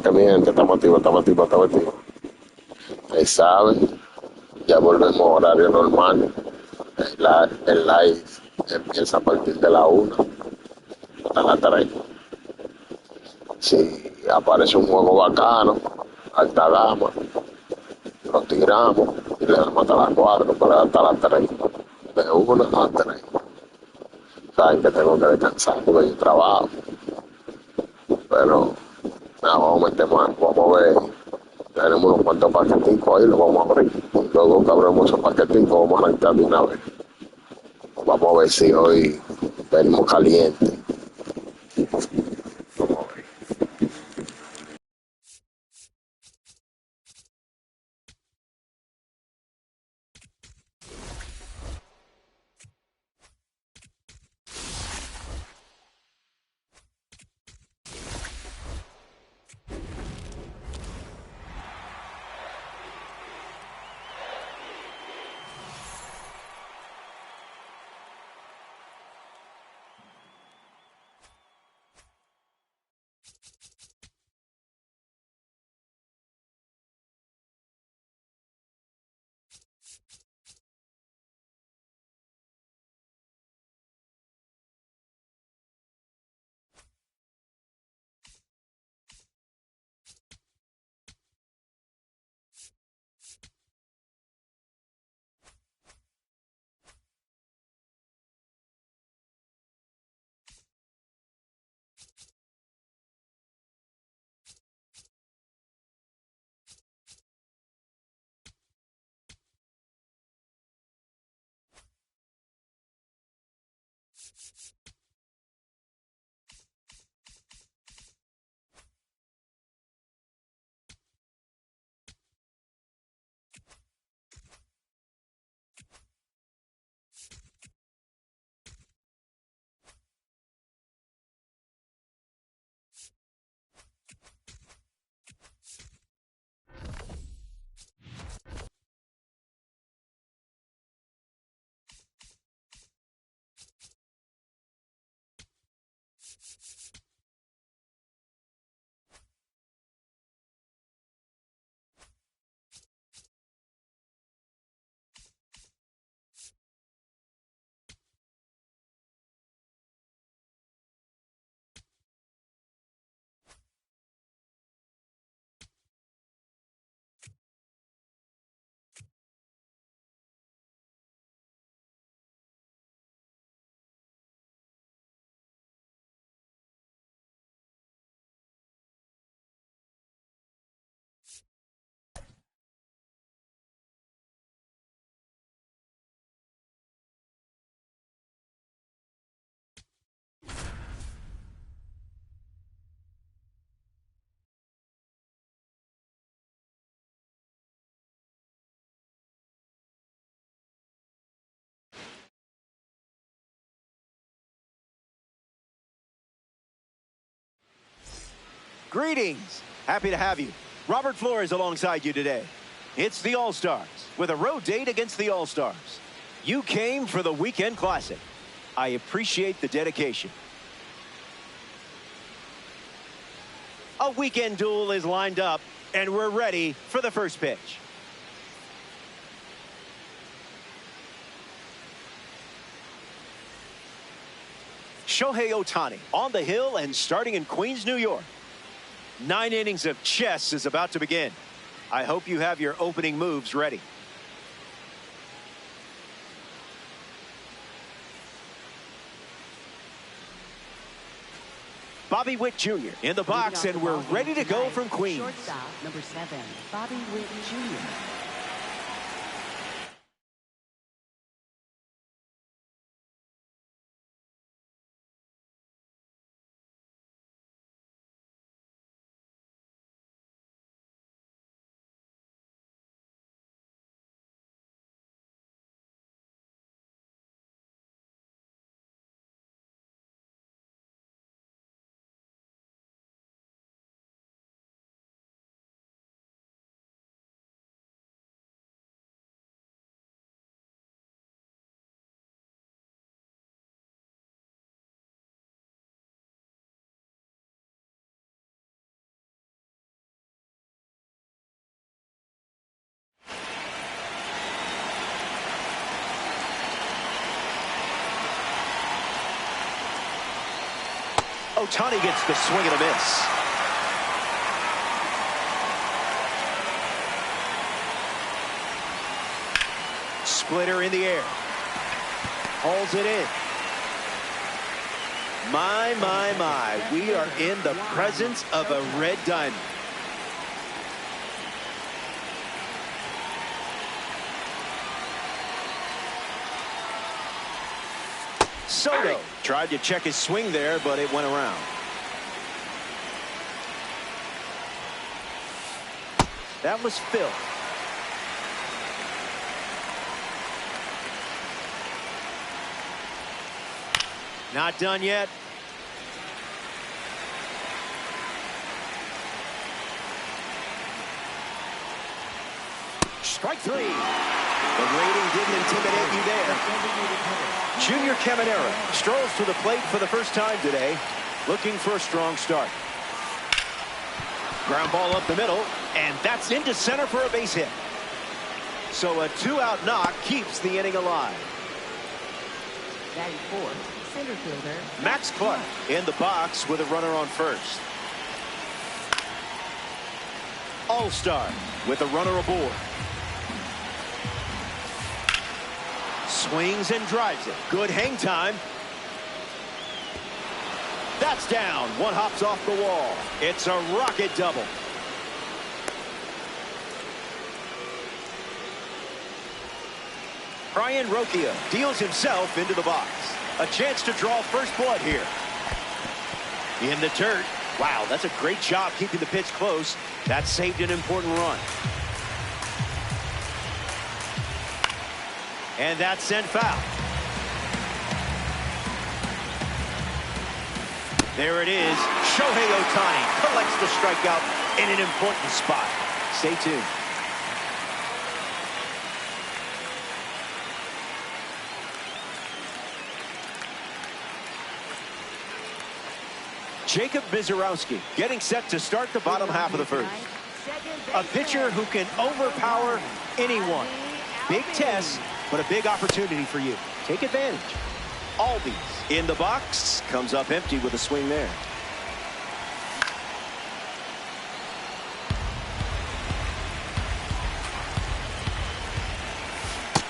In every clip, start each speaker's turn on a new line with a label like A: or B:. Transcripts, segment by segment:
A: Que mi gente, estamos activos, estamos activos, estamos activos. Ahí sabe, ya volvemos a horario normal. El live empieza a partir de la 1 hasta las 3. Si aparece un juego bacano, alta gama, lo tiramos y le damos hasta las 4 para hasta las 3. De 1 a 3. Saben que tengo que descansar porque yo trabajo. Pero nada, vamos a meter más, vamos a ver. Tenemos unos cuantos paqueticos ahí, los vamos a abrir. Luego que abramos esos paqueticos, vamos a arrancar de una vez. Vamos a ver si hoy venimos calientes. Vamos a ver.
B: Greetings. Happy to have you. Robert Flores alongside you today. It's the All-Stars with a road date against the All-Stars. You came for the Weekend Classic. I appreciate the dedication. A weekend duel is lined up, and we're ready for the first pitch. Shohei Ohtani on the hill and starting in Queens, New York. 9 innings of chess is about to begin. I hope you have your opening moves ready. Bobby Witt Jr. in the box, and we're ready to go from Queens.
C: Shortstop, number 7, Bobby Witt Jr.
B: Ohtani gets the swing and a miss. Splitter in the air. Hauls it in. My. We are in the presence of a red diamond. Soto tried to check his swing there, but it went around. That was Phil. Not done yet. Strike three. The rating didn't intimidate you there. Junior Caminera strolls to the plate for the first time today, looking for a strong start. Ground ball up the middle, and that's into center for a base hit. So a two-out knock keeps the inning alive.
C: Batting fourth, center fielder
B: Max Clark in the box with a runner on first. All-Star with a runner aboard. Swings and drives it. Good hang time. That's down. One hops off the wall. It's a rocket double. Brian Rokia deals himself into the box. A chance to draw first blood here. In the dirt. Wow, that's a great job keeping the pitch close. That saved an important run. And that's sent foul. There it is. Shohei Ohtani collects the strikeout in an important spot. Stay tuned. Jacob Mizorowski getting set to start the bottom half of the first. A pitcher who can overpower anyone. Big test, but a big opportunity for you. Take advantage. Albies in the box. Comes up empty with a swing there.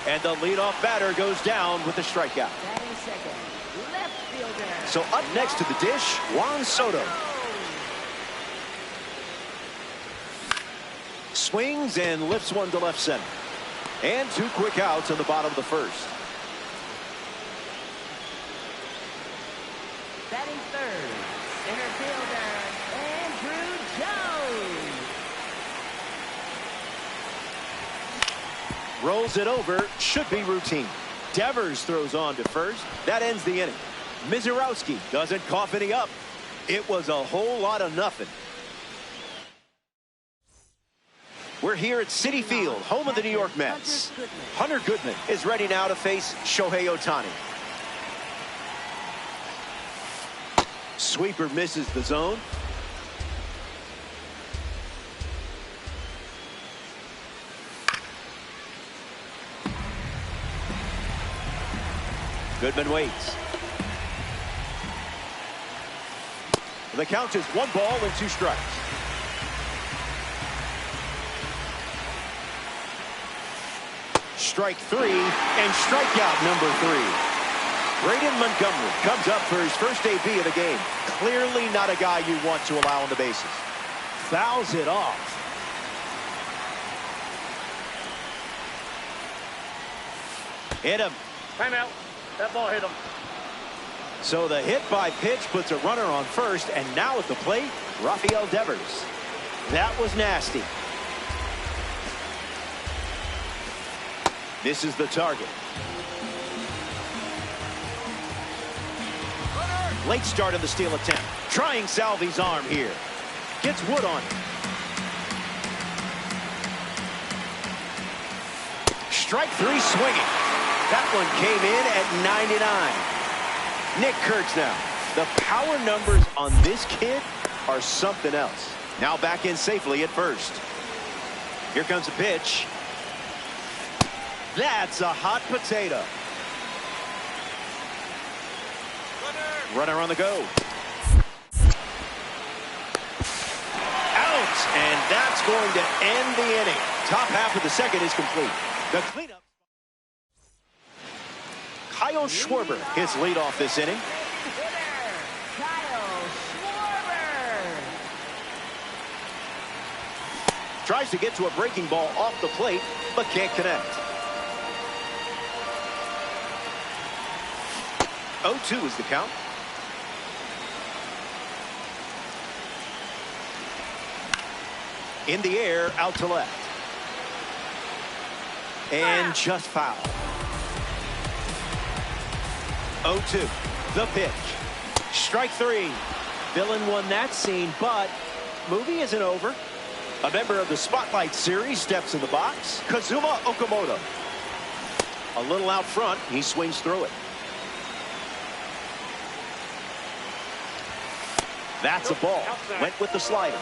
B: And the leadoff batter goes down with a strikeout. So up next to the dish, Juan Soto. Swings and lifts one to left center. And two quick outs in the bottom of the first.
C: batting third, center fielder Andrew Jones.
B: Rolls it over. Should be routine. Devers throws on to first. That ends the inning. Mizorowski doesn't cough any up. It was a whole lot of nothing. We're here at Citi Field, home of the New York Mets. Hunter Goodman is ready now to face Shohei Ohtani. Sweeper misses the zone. Goodman waits. The count is 1 ball and 2 strikes. Strike 3 and strikeout number 3. Braden Montgomery comes up for his first AB of the game. Clearly not a guy you want to allow on the bases. Fouls it off. Hit him.
D: Timeout. That ball hit him.
B: So the hit by pitch puts a runner on first, and now at the plate, Rafael Devers. That was nasty. This is the target. Late start of the steal attempt. Trying Salvi's arm here. Gets Wood on it. Strike 3 swinging. That one came in at 99. Nick Kurtz now. The power numbers on this kid are something else. Now back in safely at first. Here comes a pitch. That's a hot potato. Runner on the go. And that's going to end the inning. Top half of the second is complete. The cleanup. Kyle Schwarber, his leadoff this inning.
C: Kyle Schwarber.
B: Tries to get to a breaking ball off the plate, but can't connect. 0-2 is the count. In the air, out to left. And just foul. 0-2. The pitch. Strike three. Villain won that scene, but movie isn't over. A member of the Spotlight Series steps in the box. Kazuma Okamoto. A little out front. He swings through it. That's a ball. Went with the slider.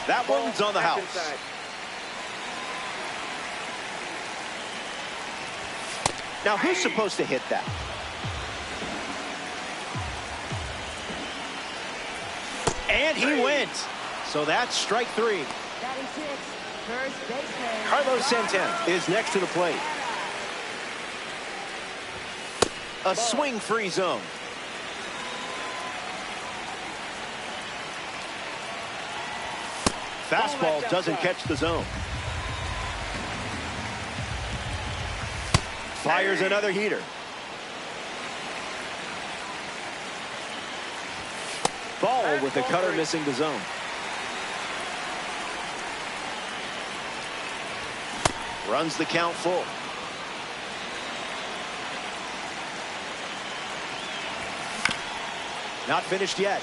B: That one's on the house. Now, who's supposed to hit that? And he went. So that's strike three.
C: Batting six, first baseman.
B: Carlos Santana is next to the plate. A swing-free zone. Fastball doesn't catch the zone. Fires another heater. Ball with the cutter missing the zone. Runs the count full. Not finished yet.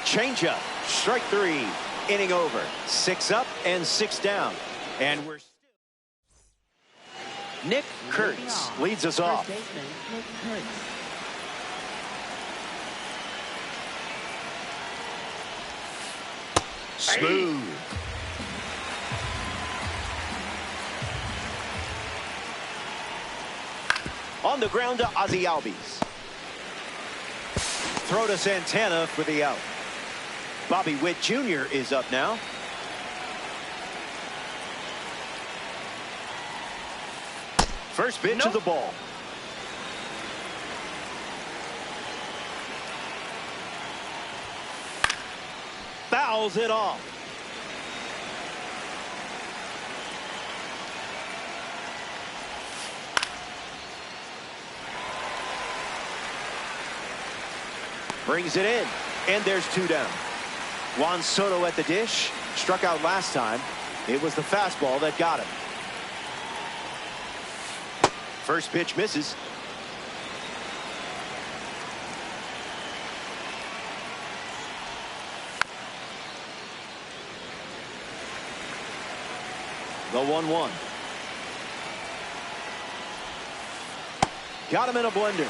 B: Changeup, strike three, inning over. 6 up and 6 down. And we're still. Nick Kurtz leads us off.
C: First baseman, Nick Kurtz.
B: Smooth. On the ground to Ozzie Albies. Throw to Santana for the out. Bobby Witt Jr. is up now. First pitch of the ball. Fouls it off. Brings it in, and there's 2 down. Juan Soto at the dish. Struck out last time. It was the fastball that got him. First pitch misses. The 1-1. Got him in a blender.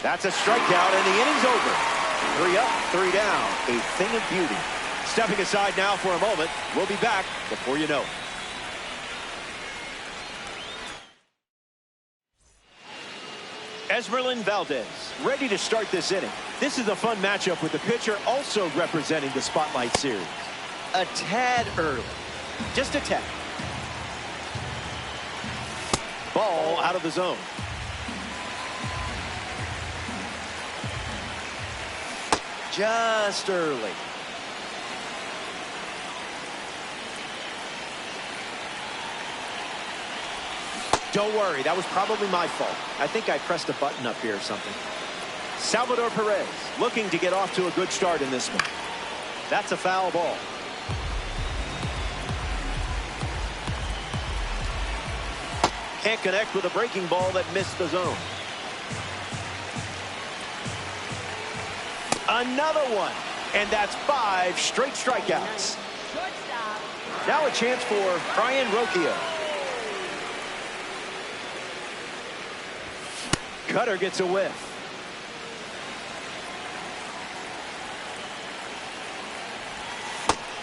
B: That's a strikeout, and the inning's over. 3 up, 3 down. A thing of beauty. Stepping aside now for a moment. We'll be back before you know it. Esmeralyn Valdez, ready to start this inning. This is a fun matchup with the pitcher also representing the Spotlight Series. A tad early. Just a tad. Ball out of the zone. Just early. Don't worry, that was probably my fault. I think I pressed a button up here or something. Salvador Perez looking to get off to a good start in this one. That's a foul ball. Can't connect with a breaking ball that missed the zone. Another one. And that's 5 straight strikeouts.
C: Shortstop.
B: Now a chance for Brian Rocchio. Cutter gets a whiff.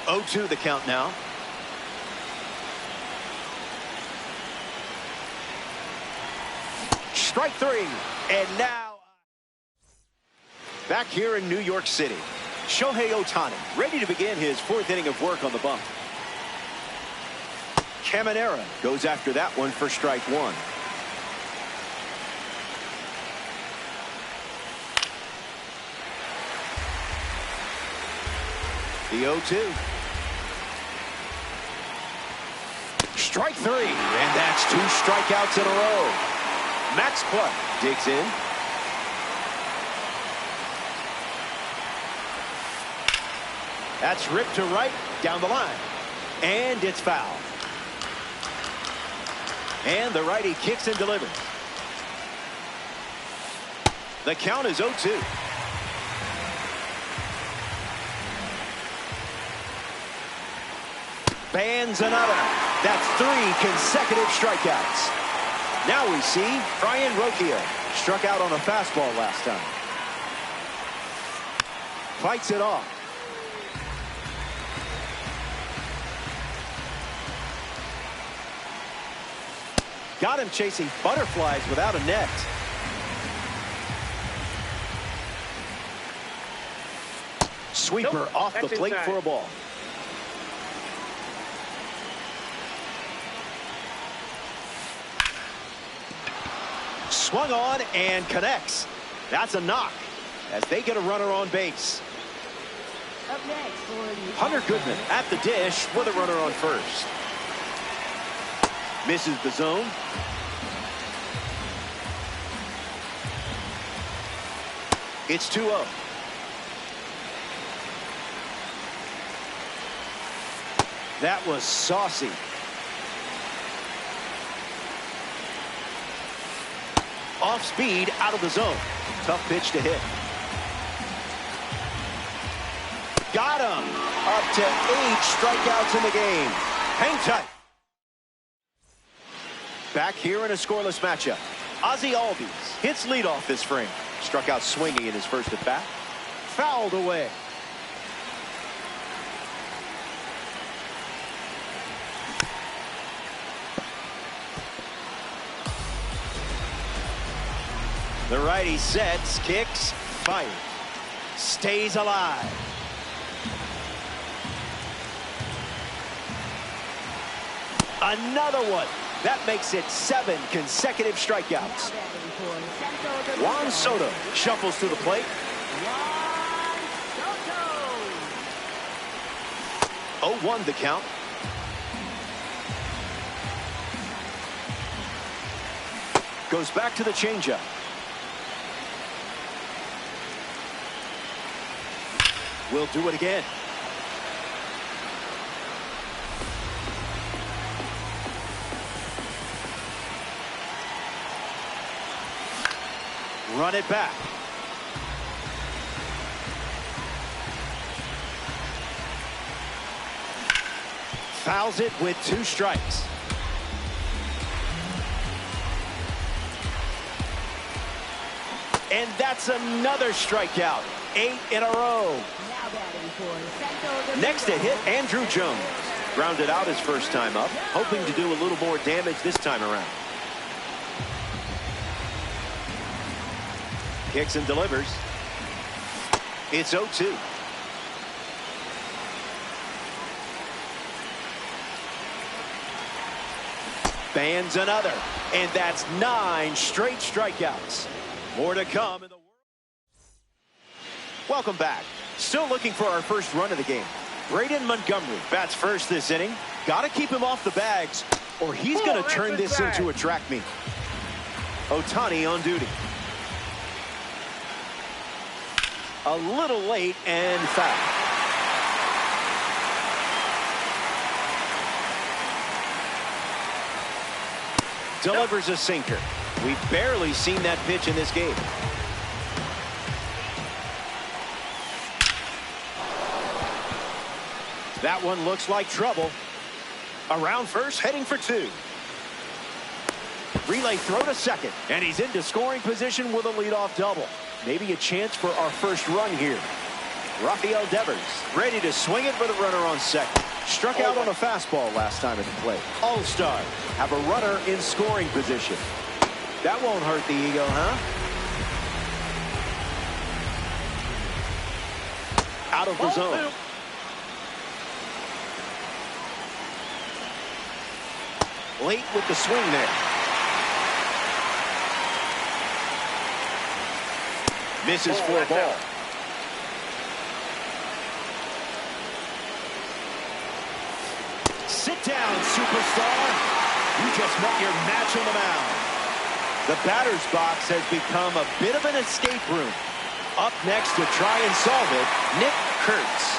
B: 0-2 the count now. Strike three. And now back here in New York City, Shohei Ohtani ready to begin his fourth inning of work on the bump. Caminera goes after that one for strike one. The 0-2. Strike three, and that's two strikeouts in a row. Max Clark digs in. That's ripped to right, down the line. And it's foul. And the righty kicks and delivers. The count is 0-2. Bands another. That's three consecutive strikeouts. Now we see Brian Rocchio struck out on a fastball last time. Fights it off. Got him chasing butterflies without a net. Sweeper off the plate for a ball. Swung on and connects. That's a knock as they get a runner on base.
C: Up next for the
B: Hunter Goodman at the dish with a runner on first. Misses the zone. It's 2-0. That was saucy. Off speed, out of the zone. Tough pitch to hit. Got him. Up to 8 strikeouts in the game. Hang tight. Back here in a scoreless matchup. Ozzie Albies hits leadoff this frame. Struck out swinging in his first at bat. Fouled away. The righty sets, kicks, fires. Stays alive. Another one. That makes it 7 consecutive strikeouts. Juan Soto shuffles to the plate. 0-1 the count. Goes back to the changeup. We'll do it again. Run it back. Fouls it with 2 strikes. And that's another strikeout. 8 in a row. Next to hit, Andrew Jones. Grounded out his first time up, hoping to do a little more damage this time around. Kicks and delivers. It's 0-2. Bands another. And that's 9 straight strikeouts. More to come in the world. Welcome back. Still looking for our first run of the game. Braden Montgomery bats first this inning. Got to keep him off the bags, or he's going to turn this into a track meet. Ohtani on duty. A little late and foul. Delivers a sinker. We've barely seen that pitch in this game. That one looks like trouble. Around first, heading for 2. Relay throw to second, and he's into scoring position with a leadoff double. Maybe a chance for our first run here. Rafael Devers ready to swing it for the runner on second. Struck out on a fastball last time at the plate. All-Stars have a runner in scoring position. That won't hurt the ego, huh? Out of the zone. Late with the swing there. Misses for a ball. Sit down, superstar. You just met your match on the mound. The batter's box has become a bit of an escape room. Up next to try and solve it, Nick Kurtz.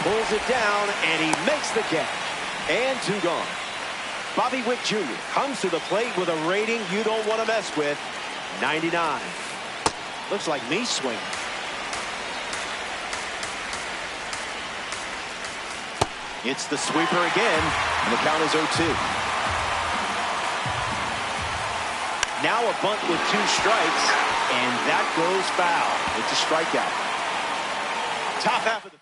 B: Pulls it down, and he makes the catch. And 2 gone. Bobby Wick Jr. comes to the plate with a rating you don't want to mess with, 99. Looks like me swinging. It's the sweeper again, and the count is 0-2. Now a bunt with 2 strikes, and that goes foul. It's a strikeout. Top half of the 5th.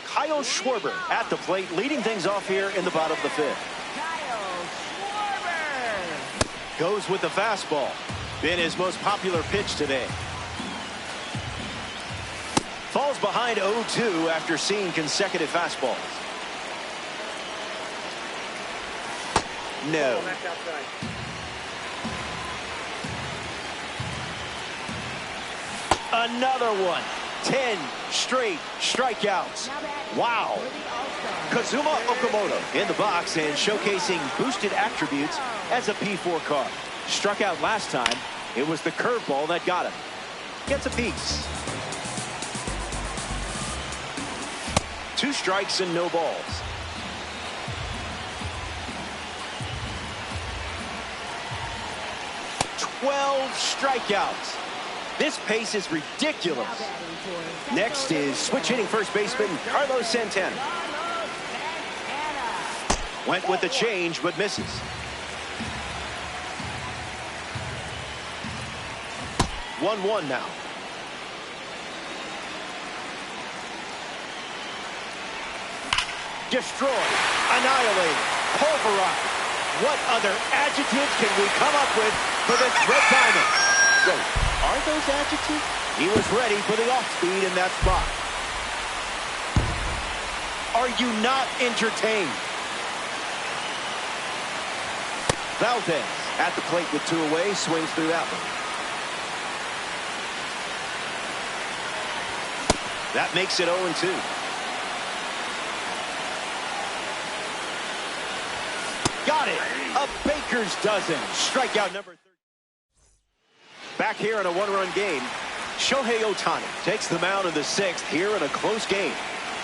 B: Kyle Schwarber at the plate, leading things off here in the bottom of the 5th.
C: Kyle Schwarber
B: Goes with the fastball. Been his most popular pitch today. Falls behind 0-2 after seeing consecutive fastballs. No. Another one. 10 straight strikeouts. Wow. Kazuma Okamoto in the box and showcasing boosted attributes as a P4 card. Struck out last time. It was the curveball that got him. Gets a piece. 2 strikes and no balls. Twelve strikeouts. This pace is ridiculous. Next is switch hitting first baseman Carlos Santana. Went with the change but misses. One now. Destroyed, annihilated, pulverized. What other adjectives can we come up with for this red diamond? Wait, are those adjectives? He was ready for the off-speed in that spot. Are you not entertained? Valdez at the plate with 2 away, swings through that one. That makes it 0-2. Got it. A baker's dozen. Strikeout number 30. Back here in a 1-run game, Shohei Ohtani takes the mound in the 6th here in a close game.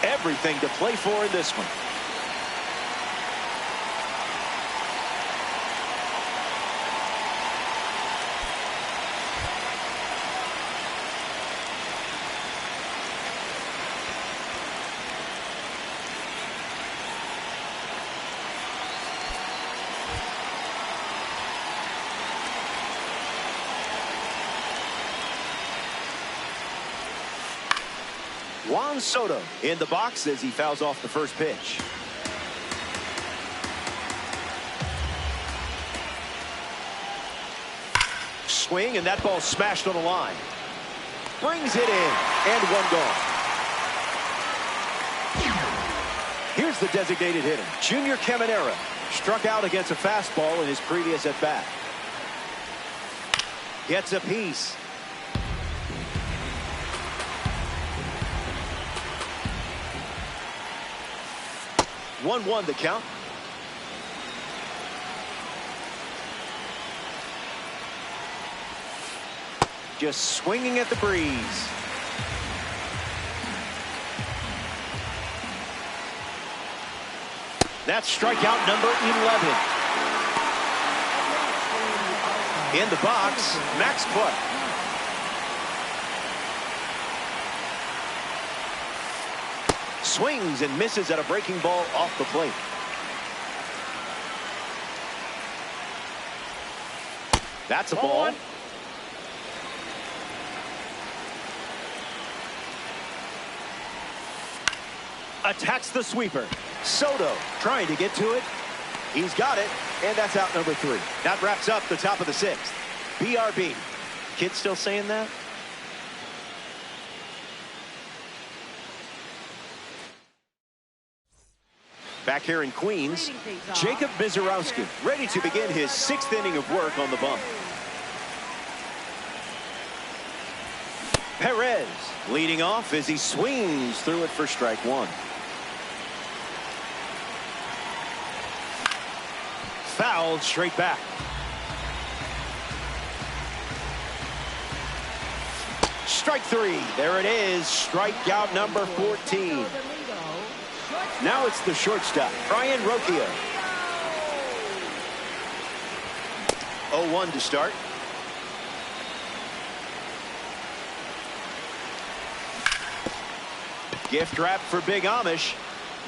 B: Everything to play for in this one. Juan Soto in the box as he fouls off the first pitch. Swing, and that ball smashed on the line. Brings it in, and 1 gone. Here's the designated hitter, Junior Caminero. Struck out against a fastball in his previous at-bat. Gets a piece. 1-1 the count. Just swinging at the breeze. That's strikeout number 11. In the box, Max Clark. Swings and misses at a breaking ball off the plate. That's a ball. Attacks the sweeper. Soto trying to get to it. He's got it, and that's out number 3. That wraps up the top of the 6th. BRB. Kids still saying that? Back here in Queens, Jacob Mizorowski ready to begin his 6th inning of work on the bump. Perez leading off as he swings through it for strike 1. Fouled straight back. Strike 3. There it is. Strikeout number 14. Now it's the shortstop, Brian Rocchio. 0-1 to start. Gift wrap for Big Amish.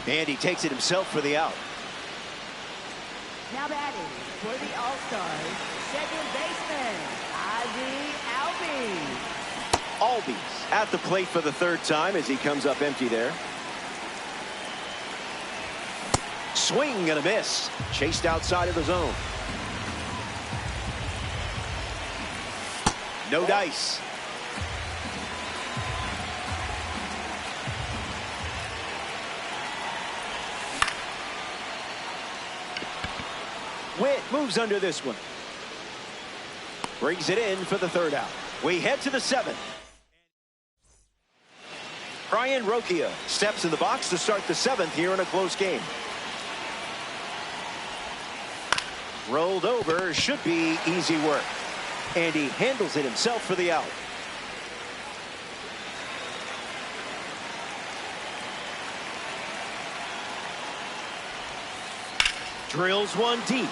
B: And he takes it himself for the out.
C: Now batting for the All-Stars, second baseman, Albies.
B: Albies at the plate for the 3rd time as he comes up empty there. Swing and a miss. Chased outside of the zone. No dice. Witt moves under this one. Brings it in for the 3rd out. We head to the 7th. Brian Rocchio steps in the box to start the 7th here in a close game. Rolled over, should be easy work. And he handles it himself for the out. Drills one deep.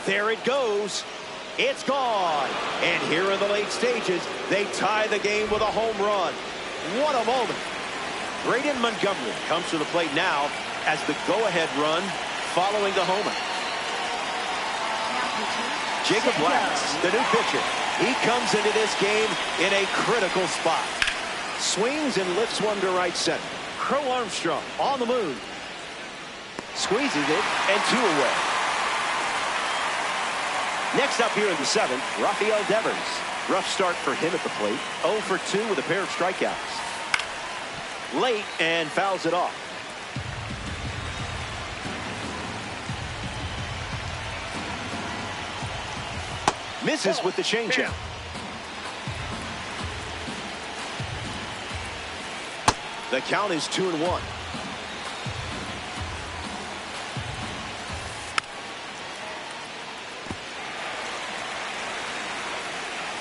B: There it goes. It's gone. And here in the late stages, they tie the game with a home run. What a moment. Braden Montgomery comes to the plate now as the go-ahead run following the homer. Jacob Wax, the new pitcher. He comes into this game in a critical spot. Swings and lifts one to right center. Crow Armstrong on the move. Squeezes it, and 2 away. Next up here in the 7th, Rafael Devers. Rough start for him at the plate. 0 for 2 with a pair of strikeouts. Late and fouls it off. Misses with the changeup. The count is 2-1.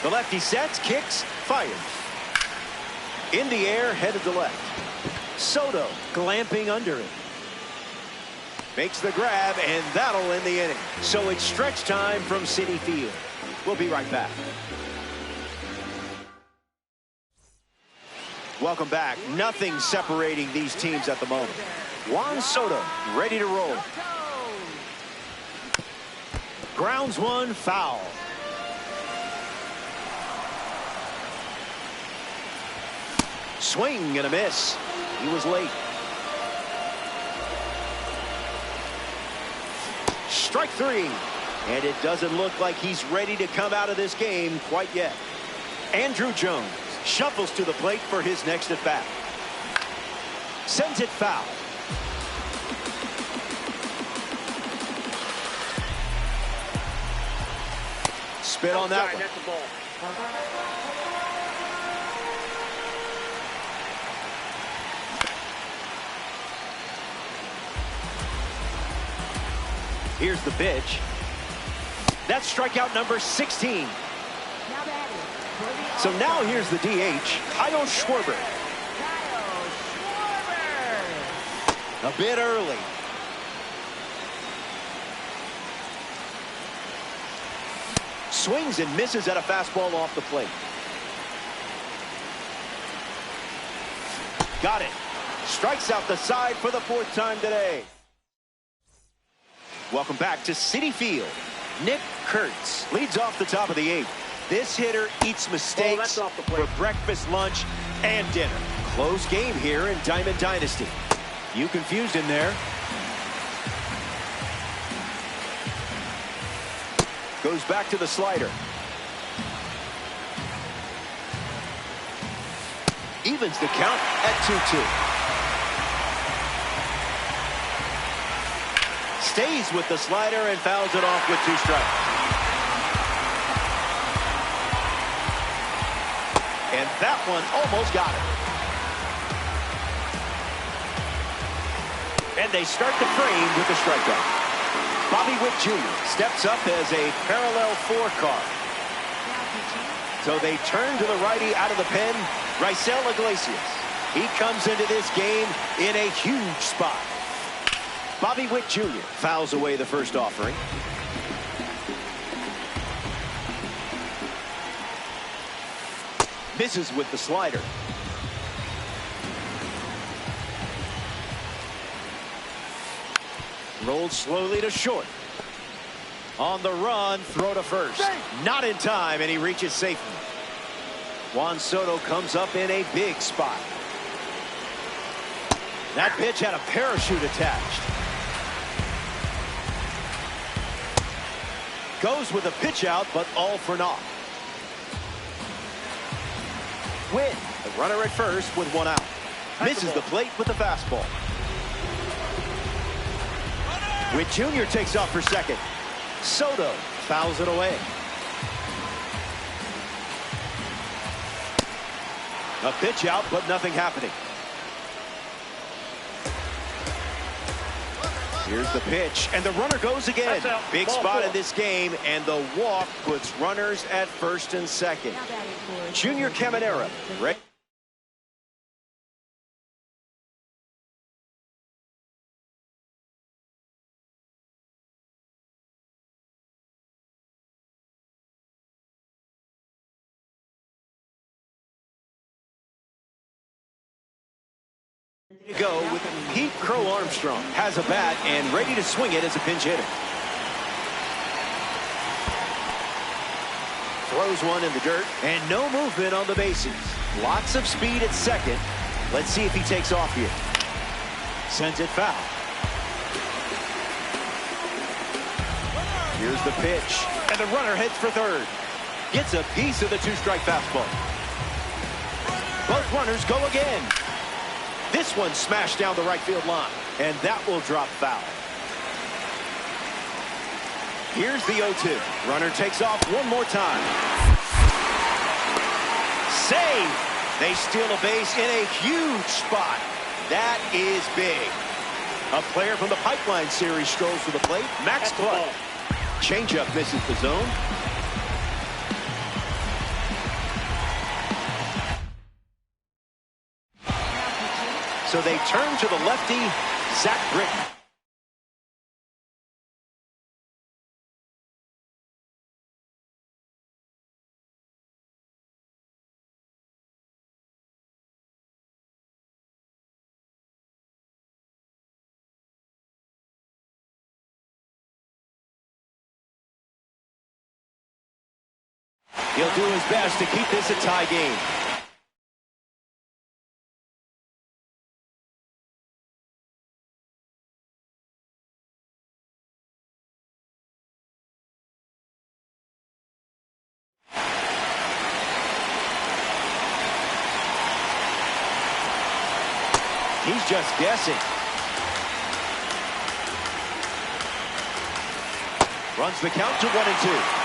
B: The lefty sets, kicks, fires. In the air, headed to left. Soto glamping under it. Makes the grab, and that'll end the inning. So it's stretch time from Citi Field. We'll be right back. Welcome back. Nothing separating these teams at the moment. Juan Soto ready to roll. Grounds one, foul. Swing and a miss. He was late. Strike 3. And it doesn't look like he's ready to come out of this game quite yet. Andrew Jones shuffles to the plate for his next at bat. Sends it foul. Spit on that one. Here's the pitch. That's strikeout number 16. So now here's the DH, Kyle Schwarber. A bit early. Swings and misses at a fastball off the plate. Got it. Strikes out the side for the 4th time today. Welcome back to Citi Field. Nick Kurtz leads off the top of the 8th. This hitter eats mistakes for breakfast, lunch, and dinner. Close game here in Diamond Dynasty. You confused him there. Goes back to the slider. Evens the count at 2-2. Stays with the slider and fouls it off with 2 strikes. And that one almost got it. And they start the frame with a strikeout. Bobby Witt Jr. steps up as a parallel 4 card. So they turn to the righty out of the pen, Raisel Iglesias. He comes into this game in a huge spot. Bobby Witt Jr. fouls away the first offering. Misses with the slider. Rolled slowly to short. On the run, throw to first. Not in time, and he reaches safely. Juan Soto comes up in a big spot. That pitch had a parachute attached. Goes with a pitch out, but all for naught. Witt, the runner at first with 1 out. Misses the plate with the fastball. Witt Jr. takes off for second. Soto fouls it away. A pitch out, but nothing happening. Here's the pitch, and the runner goes again. Big spot in this game, and the walk puts runners at first and second. Junior Caminera. To go with Pete Crow Armstrong. Has a bat and ready to swing it as a pinch hitter. Throws one in the dirt and no movement on the bases. Lots of speed at second. Let's see if he takes off here. Sends it foul. Here's the pitch, and the runner heads for third. Gets a piece of the 2-strike fastball. Both runners go again. This one smashed down the right field line, and that will drop foul. Here's the 0-2. Runner takes off one more time. Save! They steal a base in a huge spot. That is big. A player from the Pipeline series strolls to the plate. Max Clutch. Changeup misses the zone. So they turn to the lefty, Zach Britton. He'll do his best to keep this a tie game. He's just guessing. Runs the count to 1-2.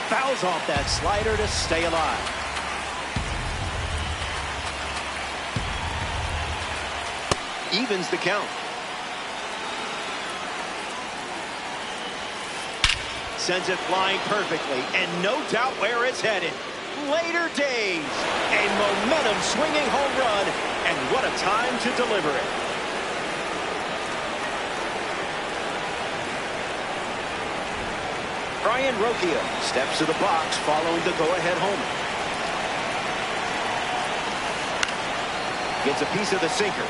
B: Fouls off that slider to stay alive. Evens the count. Sends it flying perfectly, and no doubt where it's headed. Later days, a momentum swinging home run, and what a time to deliver it. Brian Rocchio steps to the box following the go-ahead homer. Gets a piece of the sinker.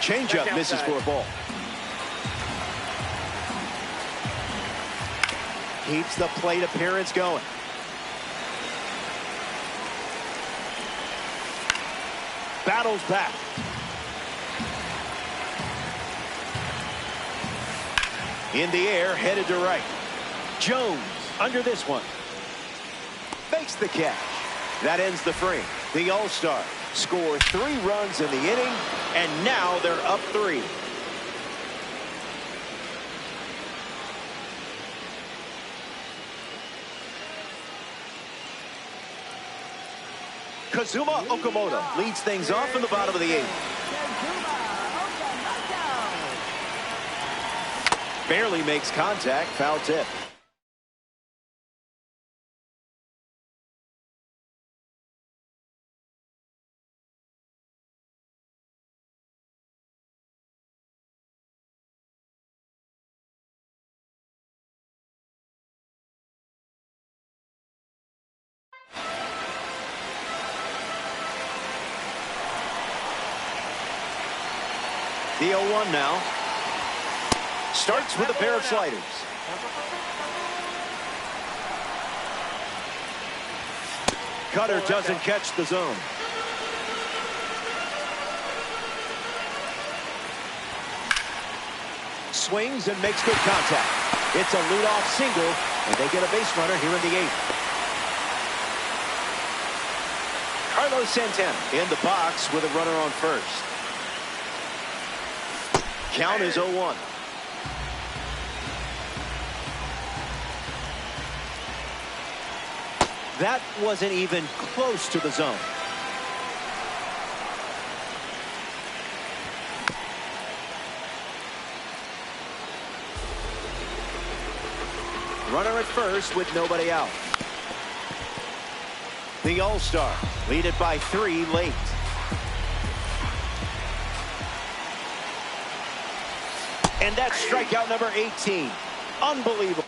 B: Changeup misses for a ball. Keeps the plate appearance going. Battles back. In the air, headed to right. Jones under this one. Makes the catch. That ends the frame. The All-Star score 3 runs in the inning, and now they're up 3. Kazuma Okamoto leads things off in the bottom of the 8th. Barely makes contact, foul tip. The 0-1 now. Starts with a pair of sliders. Cutter doesn't catch the zone. Swings and makes good contact. It's a leadoff single, and they get a base runner here in the 8th. Carlos Santana in the box with a runner on first. Count is 0-1. That wasn't even close to the zone. Runner at first with nobody out. The All-Star lead it by 3 late. And that's strikeout number 18. Unbelievable.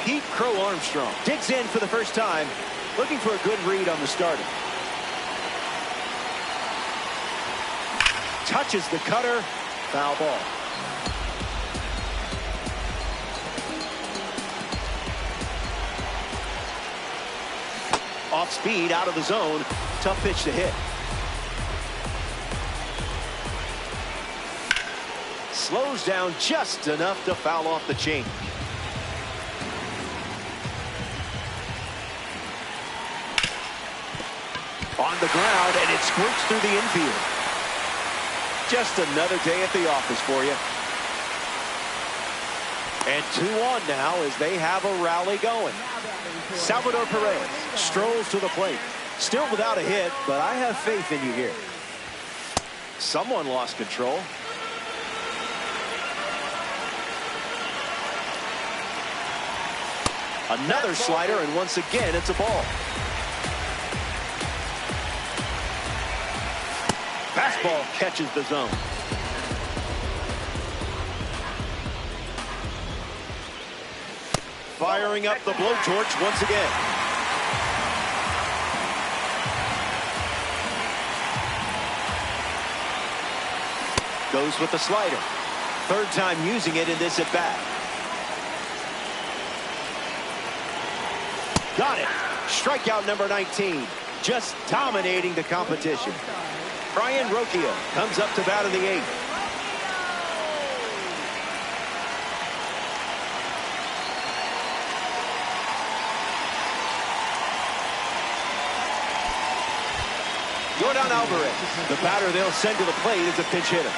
B: Pete Crow Armstrong digs in for the first time, looking for a good read on the starter. Touches the cutter, foul ball. Off speed, out of the zone, tough pitch to hit. Slows down just enough to foul off the chain. On the ground, and it squirts through the infield. Just another day at the office for you. And 2 on now as they have a rally going. Salvador Perez strolls to the plate. Still without a hit, but I have faith in you here. Someone lost control. Another slider, and once again, it's a ball. Fastball catches the zone. Firing up the blowtorch once again. Goes with the slider. 3rd time using it in this at bat. Got it. Strikeout number 19. Just dominating the competition. Brian Rocchio comes up to bat in the 8th. Jordan Alvarez, the batter they'll send to the plate, is a pinch hitter.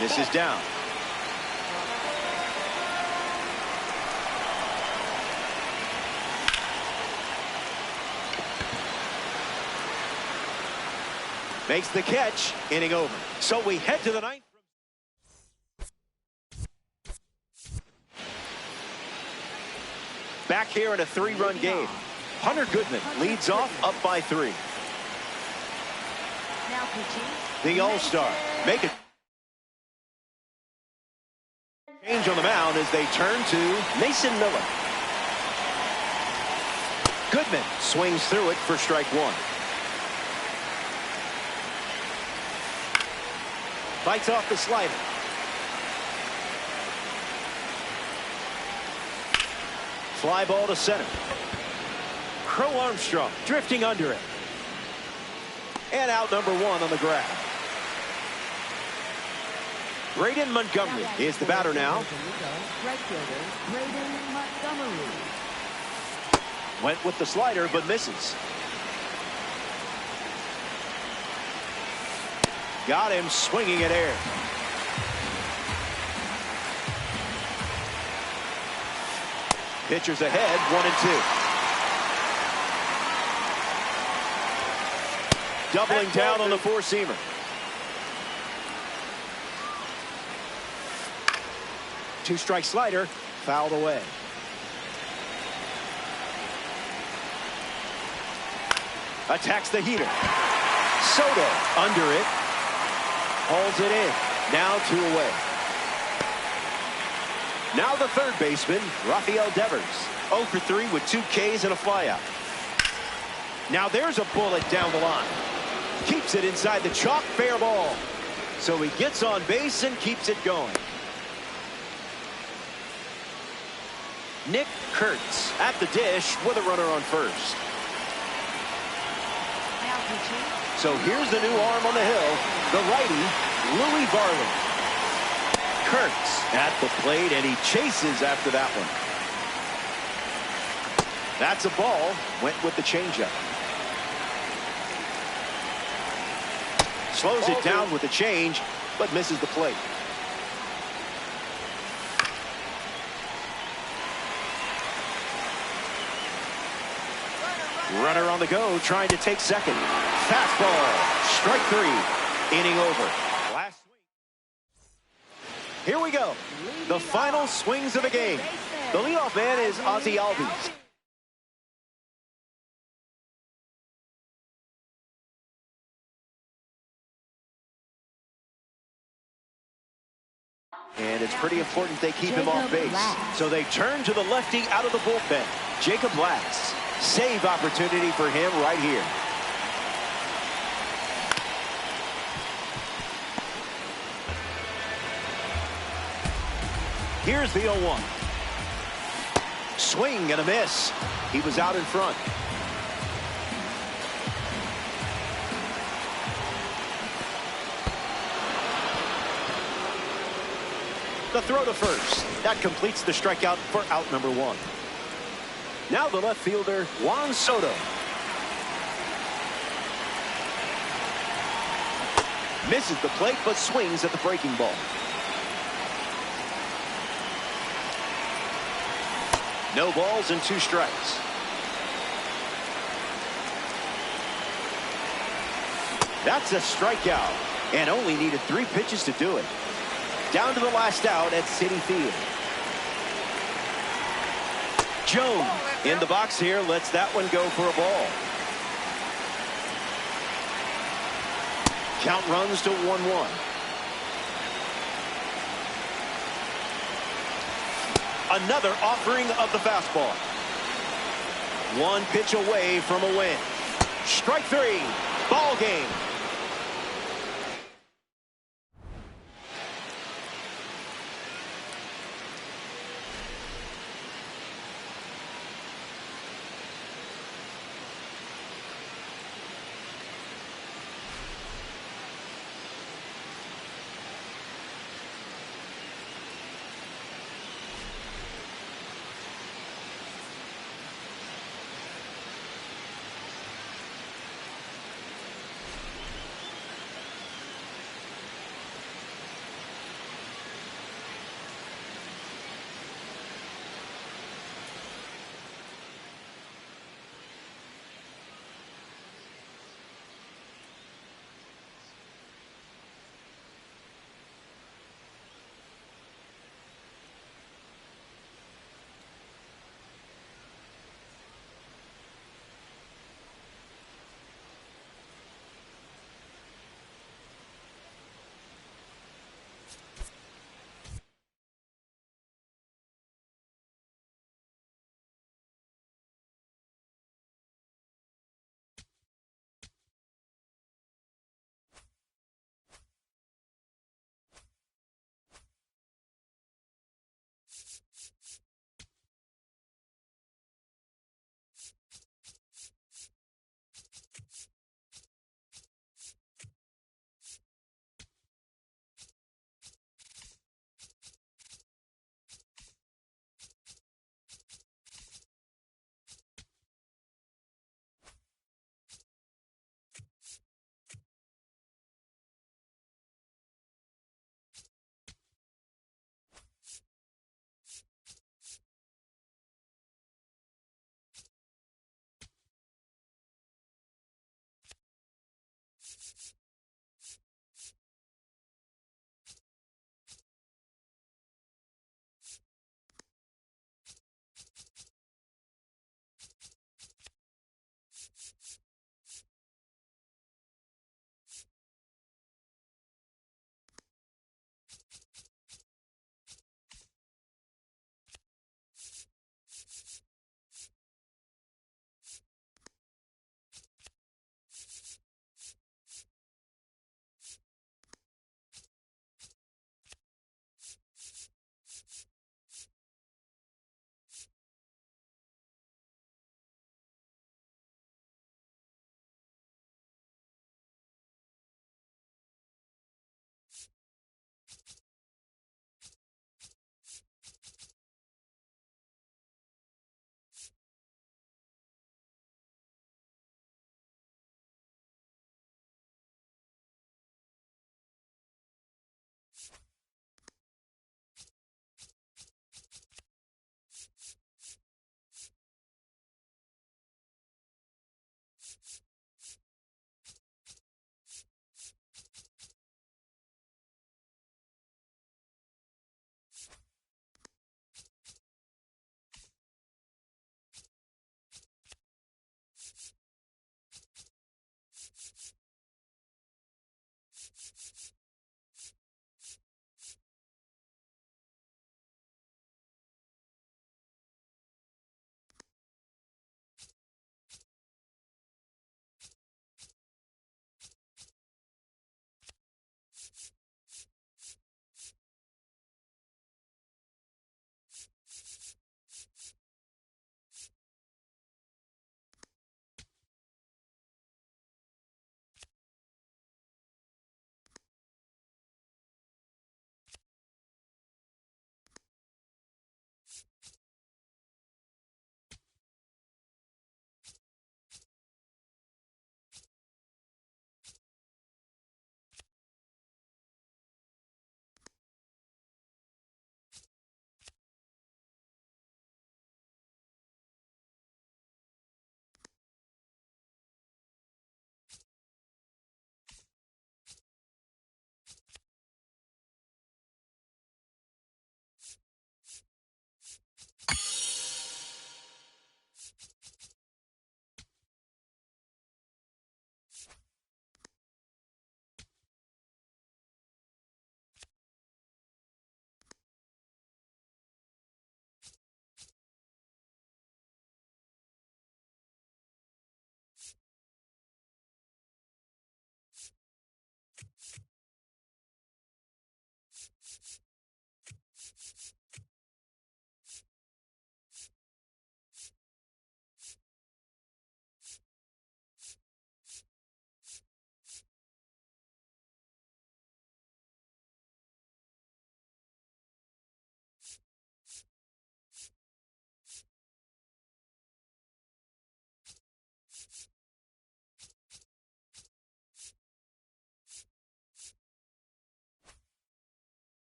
B: This is down. Makes the catch, inning over. So we head to the 9th. Back here in a 3-run game. Hunter Goodman leads off up by 3.
C: Now pitching.
B: The All-Star make a change on the mound as they turn to Mason Miller. Goodman swings through it for strike 1. Bites off the slider. Fly ball to center. Crow Armstrong drifting under it. And out number 1 on the grab. Braden Montgomery is the batter now.
C: Right fielder, Braden Montgomery.
B: Went with the slider but misses. Got him swinging at air. Pitchers ahead, 1-2. Doubling down on the four-seamer. Two-strike slider, fouled away. Attacks the heater. Soto under it. Hauls it in. Now 2 away. Now the third baseman, Rafael Devers. 0 for 3 with 2 Ks and a flyout. Now there's a bullet down the line. Keeps it inside the chalk, fair ball. So he gets on base and keeps it going. Nick Kurtz at the dish with a runner on first.
C: Now pitching.
B: So here's the new arm on the hill, the righty, Louie Varland. Kurtz at the plate, and he chases after that one. That's a ball. Went with the changeup. Slows it down with the change, but misses the plate. Runner on the go, trying to take second. Fastball, strike 3, inning over. Last swing. Here we go. The final swings of the game. The leadoff man is Ozzie Albies. And it's pretty important they keep him off base. So they turn to the lefty out of the bullpen, Jacob Latz. Save opportunity for him right here. Here's the 0-1. Swing and a miss. He was out in front. The throw to first. That completes the strikeout for out number 1. Now the left fielder, Juan Soto. Misses the plate, but swings at the breaking ball. No balls and 2 strikes. That's a strikeout, and only needed 3 pitches to do it. Down to the last out at Citi Field. Jones in the box here, lets that one go for a ball. Count runs to 1-1. Another offering of the fastball. 1 pitch away from a win. Strike 3. Ball game.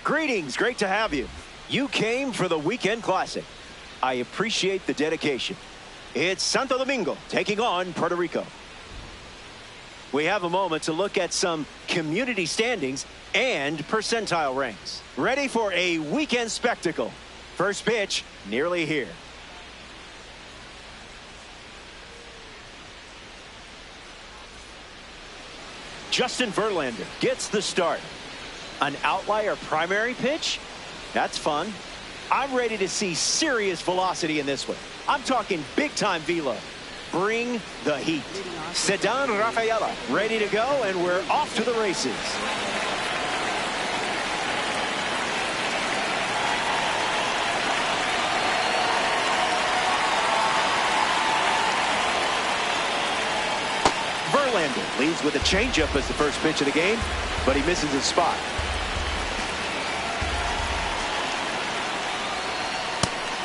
B: Greetings, great to have you. You came for the weekend classic. I appreciate the dedication. It's Santo Domingo taking on Puerto Rico. We have a moment to look at some community standings and percentile ranks. Ready for a weekend spectacle. First pitch, nearly here. Justin Verlander gets the start. An outlier primary pitch? That's fun. I'm ready to see serious velocity in this one. I'm talking big-time velo. Bring the heat. Sedan Rafaela ready to go, and we're off to the races. Verlander leads with a changeup as the first pitch of the game, but he misses his spot.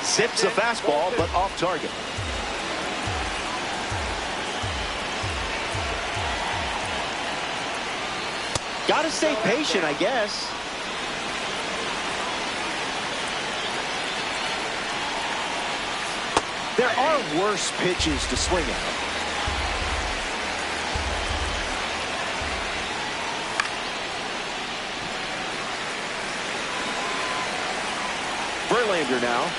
B: Zips a fastball, but off target. Gotta stay patient, I guess. There are worse pitches to swing at. Verlander now.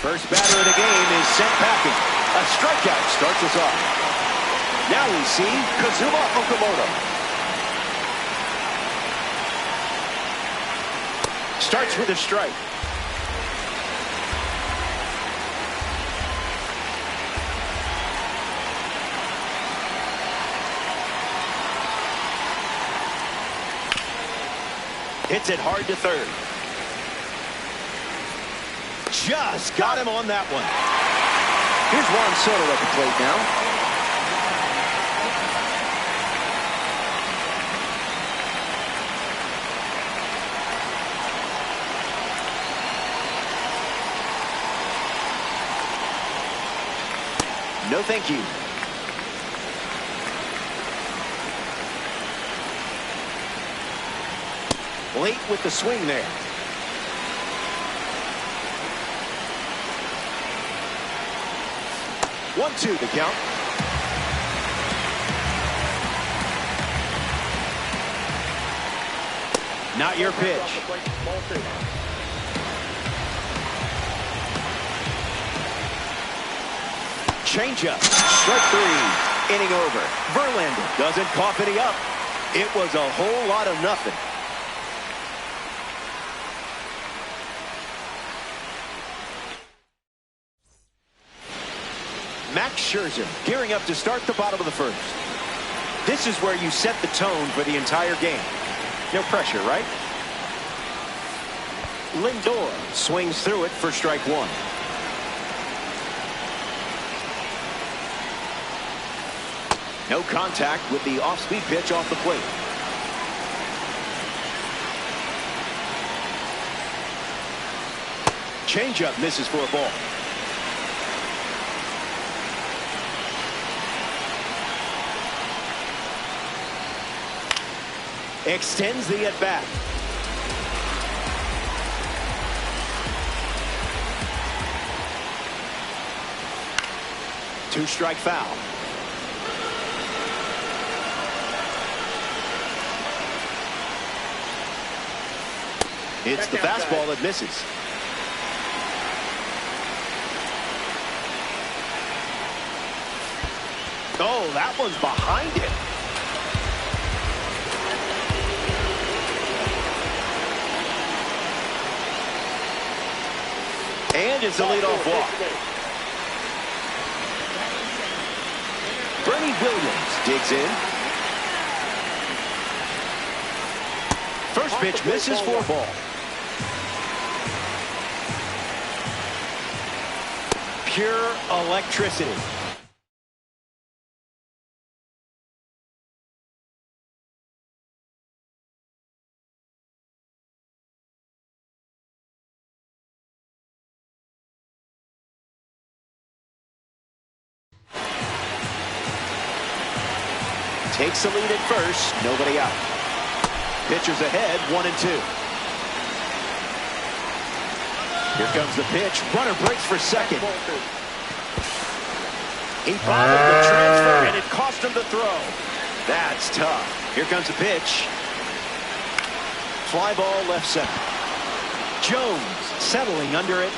B: First batter of the game is sent packing. A strikeout starts us off. Now we see Kazuma Okamoto. Starts with a strike. Hits it hard to third. Just got him on that one. Here's Juan Sola at the plate now. No thank you. Late with the swing there. One-two the count. Not your pitch. Changeup. Strike three. Inning over. Verlander doesn't cough any up. It was a whole lot of nothing. Max Scherzer gearing up to start the bottom of the first. This is where you set the tone for the entire game. No pressure, right? Lindor swings through it for strike one. No contact with the off-speed pitch off the plate. Changeup misses for a ball. Extends the at-bat. Two-strike foul. It's the fastball that misses. Oh, that one's behind him. And it's a leadoff walk. Bernie Williams digs in. First pitch misses for a ball. Pure electricity. Takes the lead at first, nobody out. Pitchers ahead, 1-2. Here comes the pitch. Runner breaks for second. He followed the transfer, and it cost him the throw. That's tough. Here comes the pitch. Fly ball left center. Jones settling under it.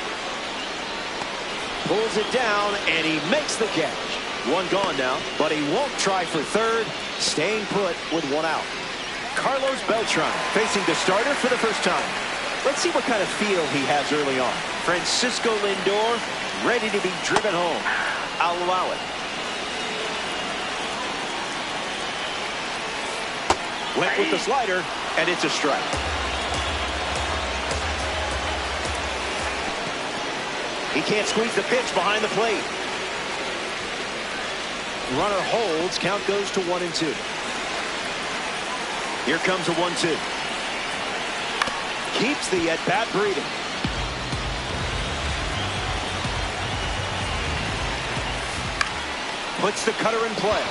B: Pulls it down, and he makes the catch. One gone now, but he won't try for third. Staying put with one out. Carlos Beltran facing the starter for the first time. Let's see what kind of feel he has early on. Francisco Lindor ready to be driven home. I'll allow it. Went with the slider, and it's a strike. He can't squeeze the pitch behind the plate. Runner holds. Count goes to 1-2. Here comes a 1-2. Keeps the at-bat breathing. Puts the cutter in play.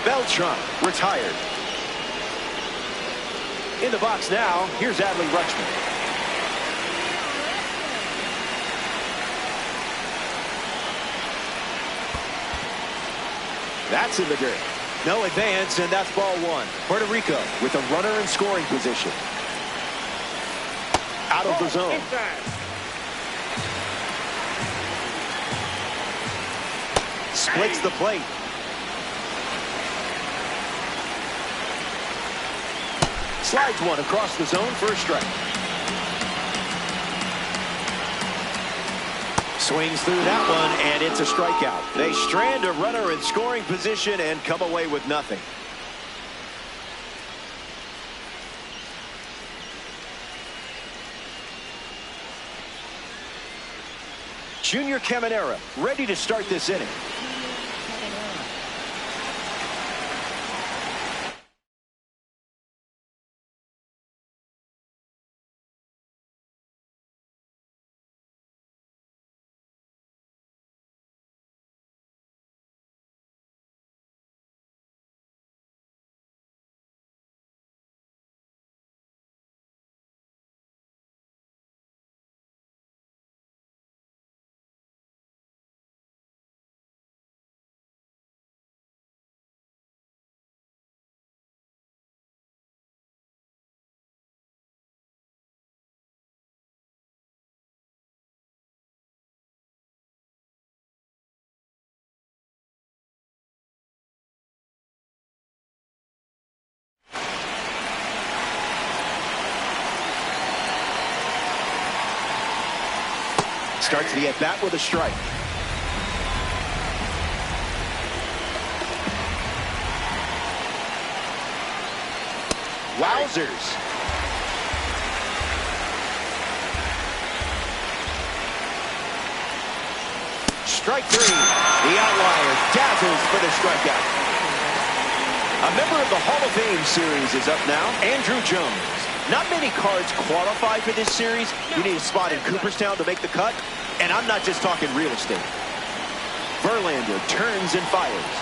B: Beltran retired. In the box now, here's Adley Rutschman. That's in the dirt. No advance, and that's ball one. Puerto Rico with a runner in scoring position. Out of the zone. Splits the plate. Slides one across the zone for a strike. Swings through that one, and it's a strikeout. They strand a runner in scoring position and come away with nothing. Junior Caminera ready to start this inning. Starts the at-bat with a strike. Wowzers. Strike three. The outlier dazzles for the strikeout. A member of the Hall of Fame series is up now, Andrew Jones. Not many cards qualify for this series. You need a spot in Cooperstown to make the cut, and I'm not just talking real estate. Verlander turns and fires.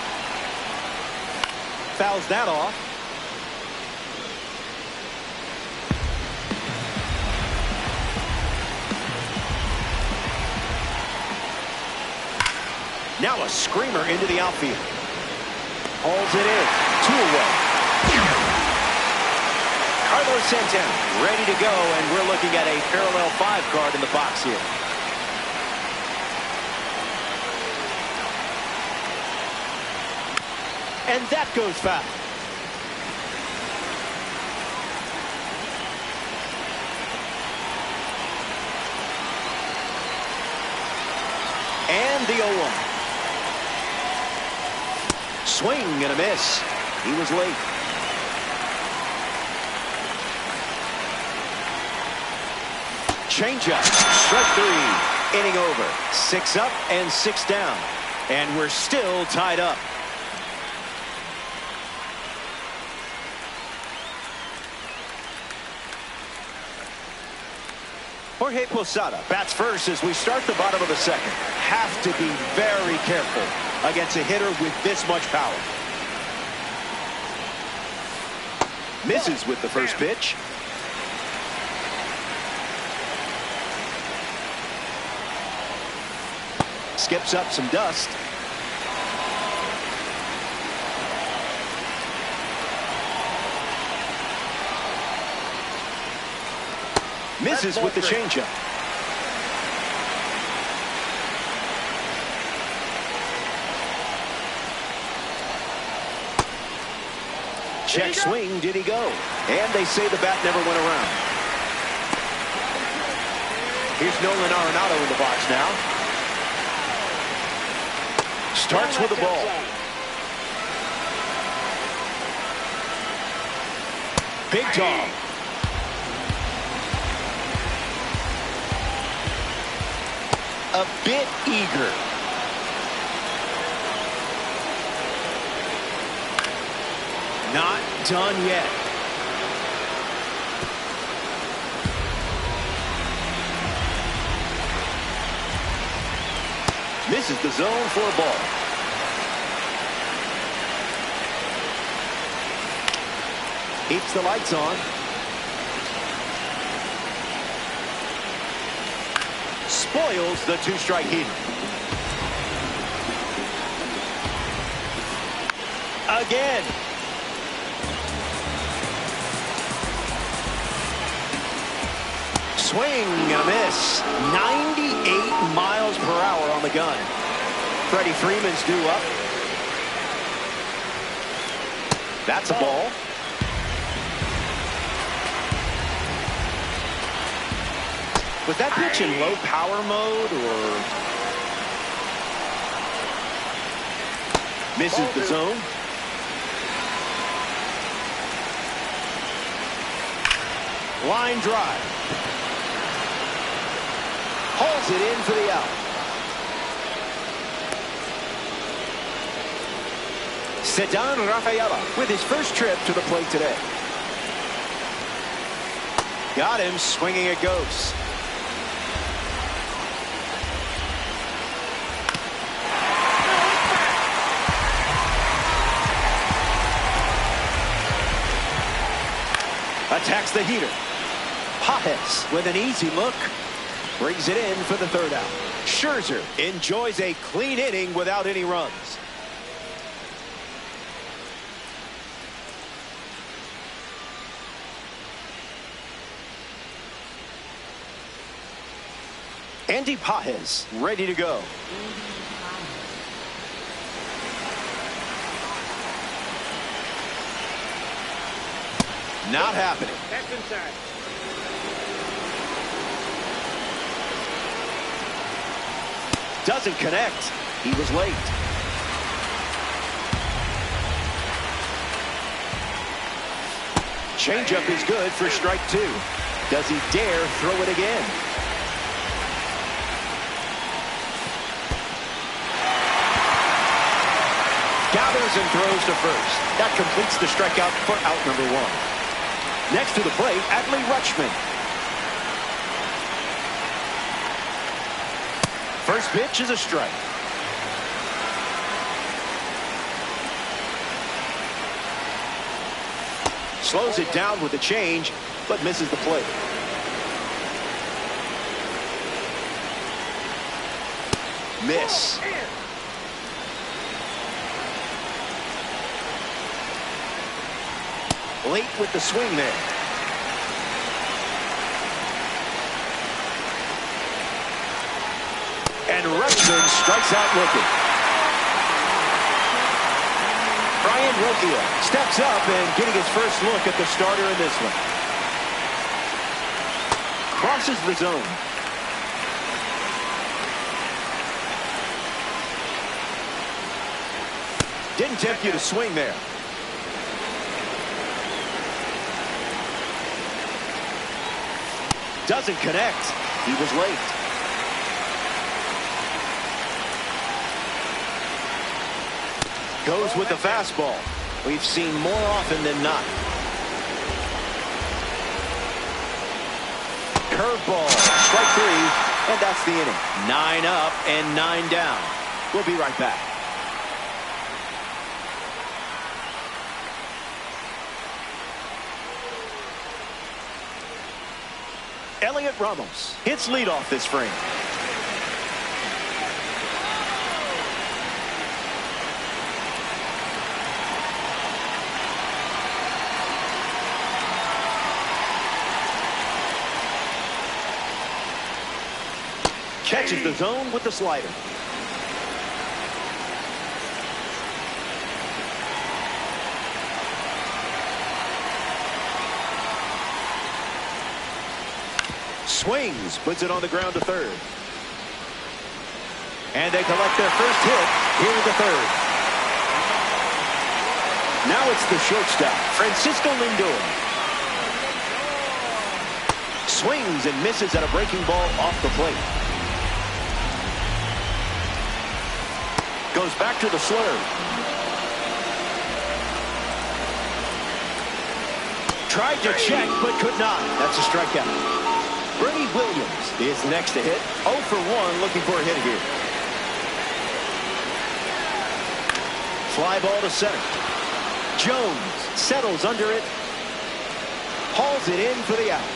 B: Fouls that off. Now a screamer into the outfield. Holds it in. 2 away. Carlos Santana ready to go, and we're looking at a parallel 5 card in the box here. And that goes foul. And the 0-1. Swing and a miss. He was late. Changeup. Strike three. Inning over. 6 up and 6 down. And we're still tied up. Jorge Posada bats first as we start the bottom of the second. Have to be very careful against a hitter with this much power. Misses with the first pitch. Skips up some dust. Misses with the changeup. Check swing, did he go? And they say the bat never went around. Here's Nolan Arenado in the box now. Starts with the ball. Big dog. A bit eager. Not done yet. Misses the zone for a ball. Keeps the lights on. Spoils the 2-strike heater. Again. Swing and a miss. 98 miles per hour on the gun. Freddie Freeman's due up. That's a ball. Was that pitch in low power mode or? Misses the zone. Line drive. Hauls it in for the out. Ceddanne Rafaela with his first trip to the plate today. Got him swinging a ghost. Attacks the heater. Pages with an easy look. Brings it in for the 3rd out. Scherzer enjoys a clean inning without any runs. Andy Pages ready to go. Not happening.
D: That's inside.
B: Doesn't connect. He was late. Changeup is good for strike 2. Does he dare throw it again? Gathers and throws to first. That completes the strikeout for out number one. Next to the plate, Adley Rutschman. First pitch is a strike. Slows it down with the change, but misses the plate. Miss. Late with the swing there. And Rutschman strikes out looking. Brian Rocchio steps up and getting his first look at the starter in this one. Crosses the zone. Didn't tempt you to swing there. Doesn't connect. He was late. Goes with the fastball. We've seen more often than not. Curveball. Strike three. And that's the inning. 9 up and 9 down. We'll be right back. Elliot Ramos hits leadoff this frame. Catches the zone with the slider. Swings, puts it on the ground to third. And they collect their first hit here in the third. Now it's the shortstop, Francisco Lindor. Swings and misses at a breaking ball off the plate. Goes back to the slurve. Tried to check, but could not. That's a strikeout. Bernie Williams is next to hit. 0 for 1, looking for a hit here. Fly ball to center. Jones settles under it. Hauls it in for the out.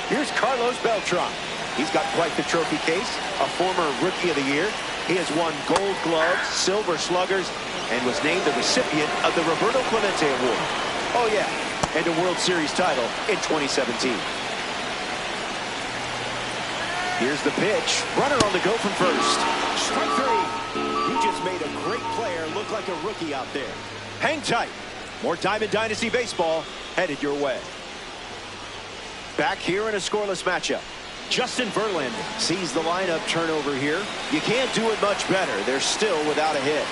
B: Here's Carlos Beltran. He's got quite the trophy case. A former Rookie of the Year. He has won Gold Gloves, Silver Sluggers, and was named the recipient of the Roberto Clemente Award. Oh, yeah. And a World Series title in 2017. Here's the pitch. Runner on the go from first. Strike three. You just made a great player look like a rookie out there. Hang tight. More Diamond Dynasty baseball headed your way. Back here in a scoreless matchup. Justin Verlander sees the lineup turnover here. You can't do it much better. They're still without a hit.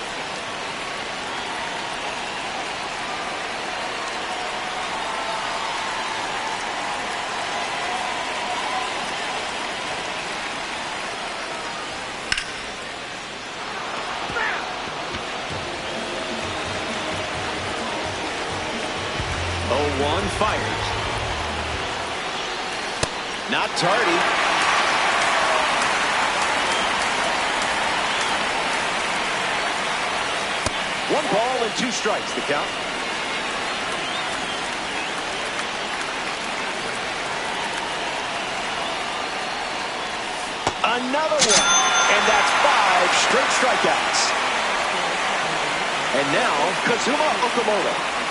B: Fires. Not tardy. One ball and 2 strikes, the count. Another one. And that's 5 straight strikeouts. And now, Kazuma Okamoto.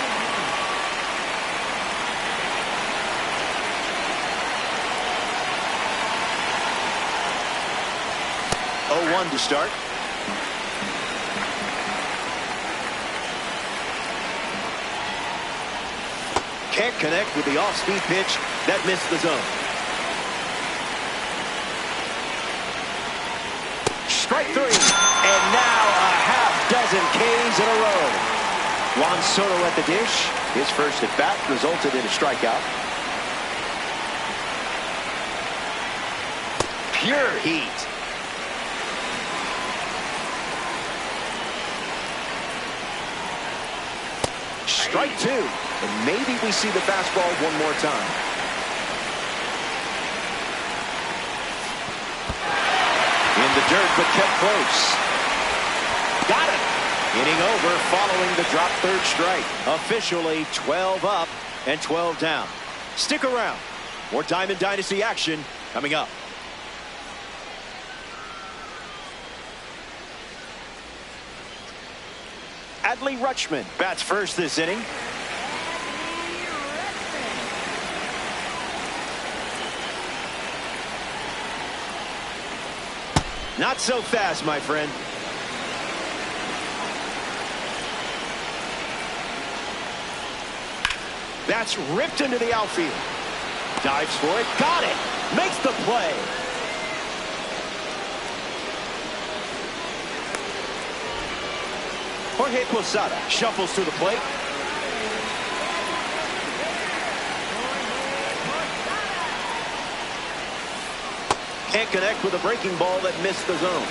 B: 0-1 to start. Can't connect with the off-speed pitch. That missed the zone. Strike 3. And now a half-dozen Ks in a row. Juan Soto at the dish. His first at bat resulted in a strikeout. Pure heat. Strike two. And maybe we see the fastball one more time. In the dirt, but kept close. Got it. Inning over following the drop third strike. Officially 12 up and 12 down. Stick around. More Diamond Dynasty action coming up. Adley Rutschman bats first this inning. Not so fast, my friend. That's ripped into the outfield. Dives for it. Got it. Makes the play. Jorge Posada shuffles to the plate. Can't connect with a breaking ball that missed the zone.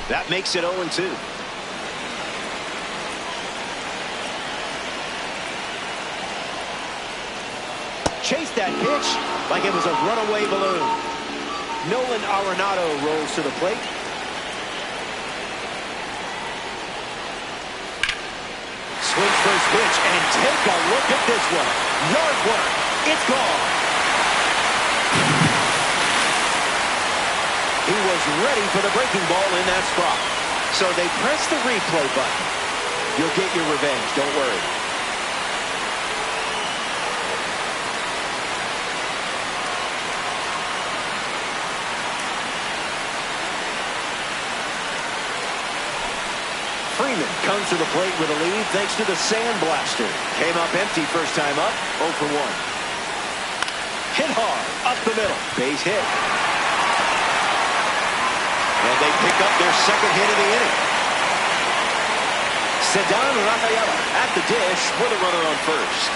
B: That makes it 0-2. Chased that pitch like it was a runaway balloon. Nolan Arenado rolls to the plate. Swings first pitch, and take a look at this one. Yard work. It's gone. He was ready for the breaking ball in that spot. So they press the replay button. You'll get your revenge, don't worry. Freeman comes to the plate with a lead thanks to the sandblaster. Came up empty first time up, 0 for 1. Hit hard, up the middle, base hit. And they pick up their second hit of the inning. Ceddanne Rafaela at the dish with a runner on first.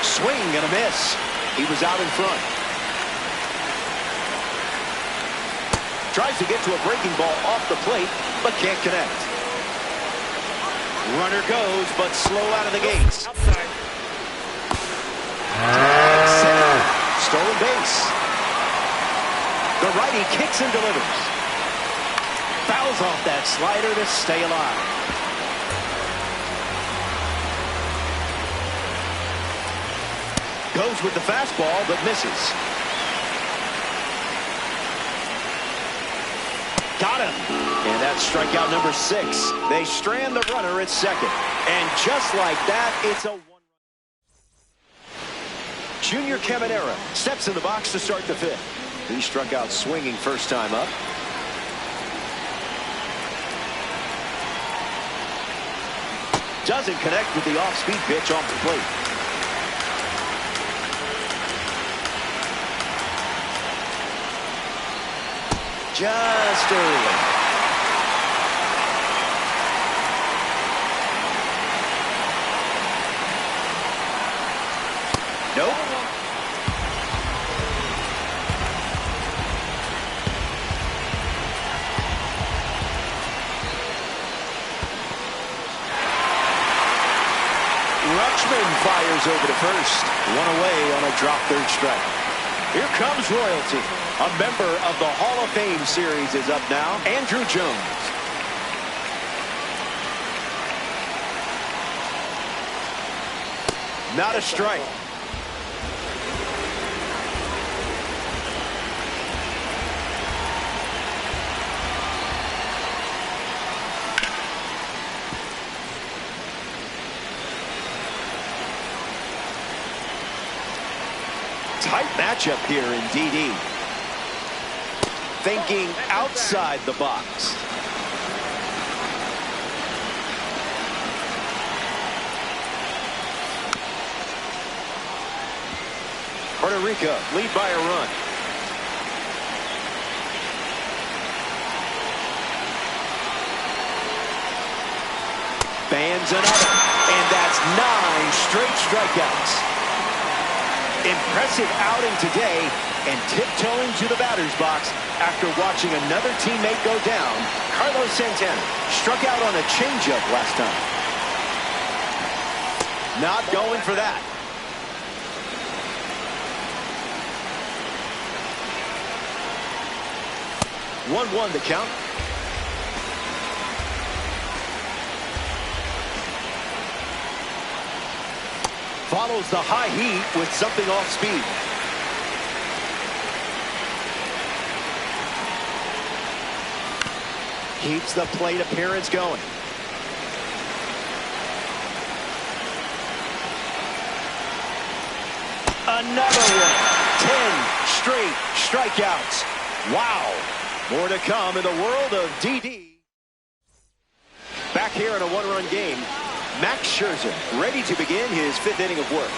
B: Swing and a miss. He was out in front. Tries to get to a breaking ball off the plate, but can't connect. Runner goes, but slow out of the gates.
D: Outside.
B: Stolen base. The righty kicks and delivers. Fouls off that slider to stay alive. Goes with the fastball, but misses. Got him. And that's strikeout number 6. They strand the runner at second. And just like that, it's a one-run. Junior Caminera steps in the box to start the 5th. He struck out swinging first time up. Doesn't connect with the off-speed pitch off the plate. Just early. Nope. Rutschman fires over to first. One away on a drop third strike. Here comes royalty. A member of the Hall of Fame series is up now. Andrew Jones. Not a strike. Tight matchup here in DD. Thinking outside the box. Puerto Rico lead by a run. Bands another. And that's 9 straight strikeouts. Impressive outing today, and tiptoeing to the batter's box after watching another teammate go down. Carlos Santana struck out on a changeup last time. Not going for that. One the count. Follows the high heat with something off speed. Keeps the plate appearance going. Another one. 10 straight strikeouts. Wow. More to come in the world of DD. Back here in a one-run game, Max Scherzer ready to begin his 5th inning of work.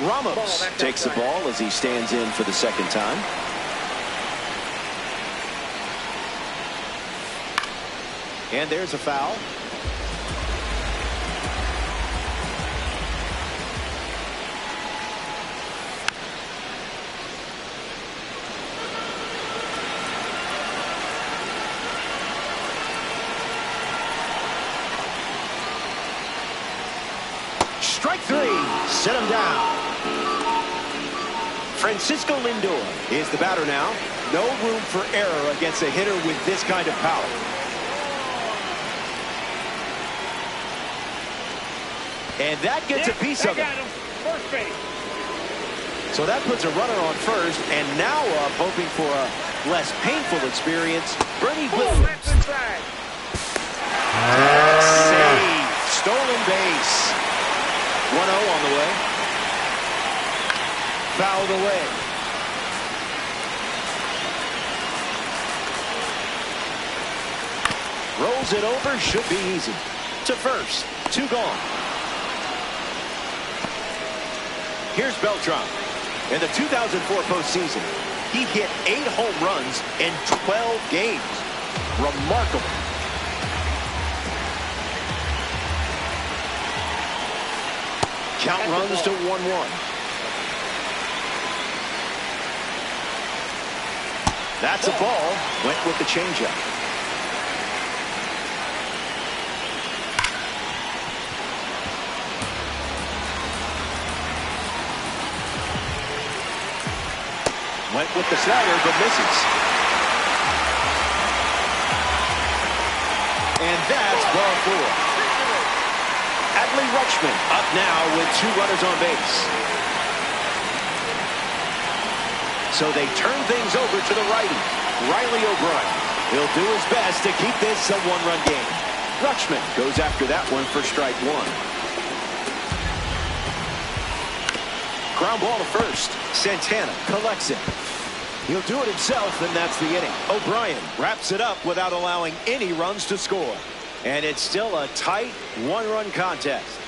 B: Ramos takes the ball as he stands in for the 2nd time. And there's a foul. Strike 3. Set him down. Francisco Lindor is the batter now. No room for error against a hitter with this kind of power. And that gets a piece of it.
D: First base.
B: So that puts a runner on first, and now up hoping for a less painful experience. Bernie Williams. Save. Stolen base. 1-0 on the way. Fouled away. Rolls it over. Should be easy. To first. 2 gone. Here's Beltran. In the 2004 postseason, he hit 8 home runs in 12 games. Remarkable. Count runs to 1-1. That's a ball. Went with the changeup. Went with the slider, but misses. And that's ball 4. Adley Rutschman up now with 2 runners on base. So they turn things over to the righty, Riley O'Brien. He'll do his best to keep this a 1-run game. Rutschman goes after that one for strike 1. Ground ball to first. Santana collects it. He'll do it himself, and that's the inning. O'Brien wraps it up without allowing any runs to score. And it's still a tight 1-run contest.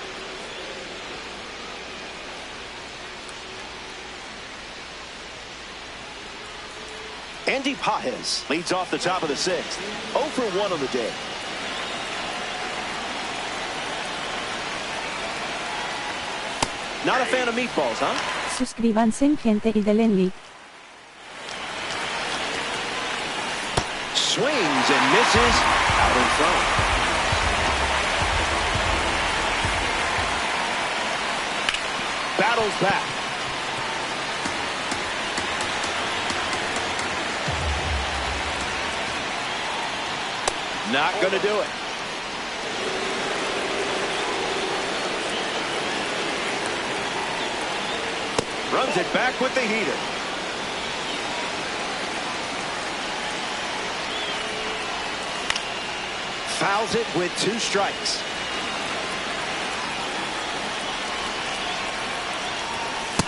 B: Andy Pajes leads off the top of the 6th. 0 for 1 on the day. Not a fan of meatballs, huh?
E: Suscríbanse, gente, y denle like.
B: Swings and misses out in front. Battles back. Not going to do it. Runs it back with the heater. Fouls it with 2 strikes.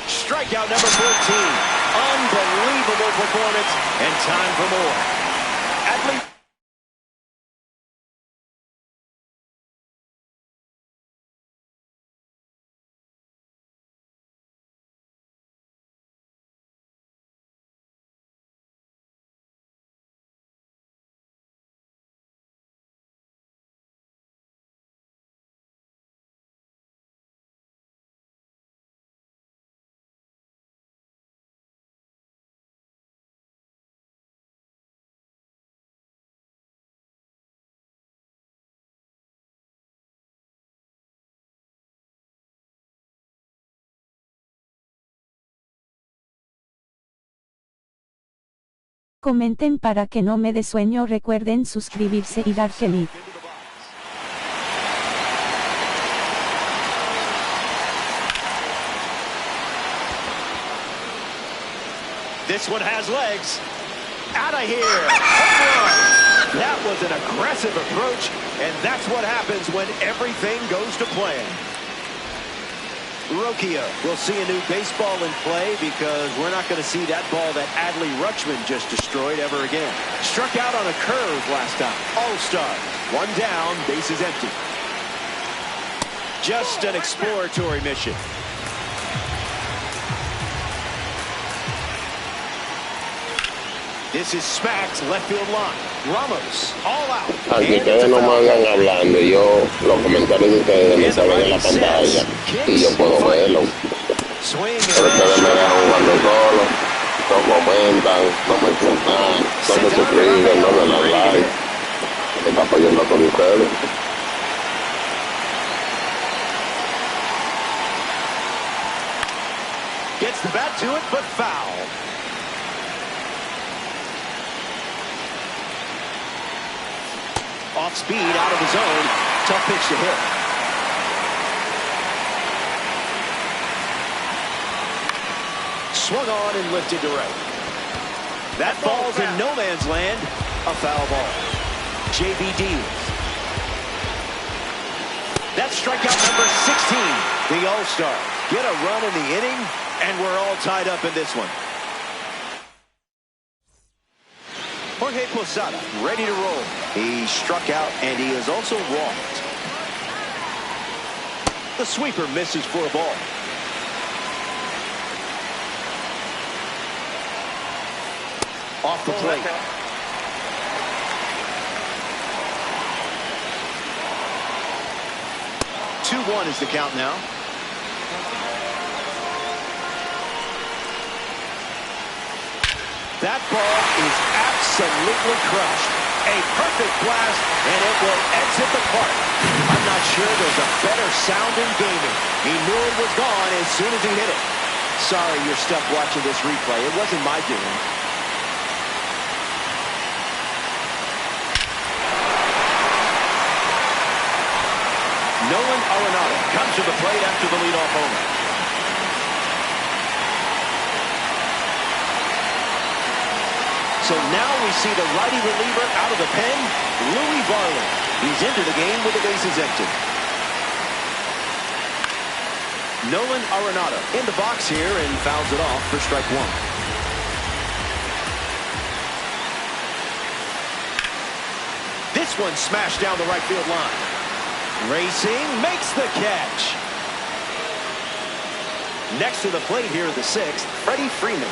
B: Strikeout number 14. Unbelievable performance, and time for more. Adley
E: Comenten para que no me dé sueño, recuerden suscribirse y dar click.
B: This one has legs. Out of here. Home run. That was an aggressive approach, and that's what happens when everything goes to plan. Rokia will see a new baseball in play because we're not going to see that ball that Adley Rutschman just destroyed ever again. Struck out on a curve last time. All-star. One down, base is empty. Just an exploratory mission. This is smacked left field line. Ramos, all out.
A: Aquí ustedes no me andan hablando, yo los comentarios de ustedes me salen en la pantalla y yo puedo verlo. Pero ustedes me dejan jugando solo, no comentan, no me insultan, no se suscriben, no me dan like. Me está apoyando con ustedes.
B: Gets the bat to it, but foul. Off speed, out of the zone. Tough pitch to hit. Swung on and lifted to right. That ball's in no man's land. A foul ball. J.B. Deals. That's strikeout number 16. The All-Star. Get a run in the inning, and we're all tied up in this one. Jorge Posada, ready to roll. He struck out, and he is also walked. The sweeper misses for a ball. Off the plate. Two-one is the count now. That ball is absolutely crushed. A perfect blast, and it will exit the park. I'm not sure there's a better sound in gaming. He knew it was gone as soon as he hit it. Sorry you're stuck watching this replay. It wasn't my doing. Nolan Arenado comes to the plate after the leadoff homer. So now we see the righty reliever out of the pen, Louis Varland. He's into the game with the bases empty. Nolan Arenado in the box here and fouls it off for strike one. This one smashed down the right field line. Racing, makes the catch. Next to the plate here in the sixth, Freddie Freeman.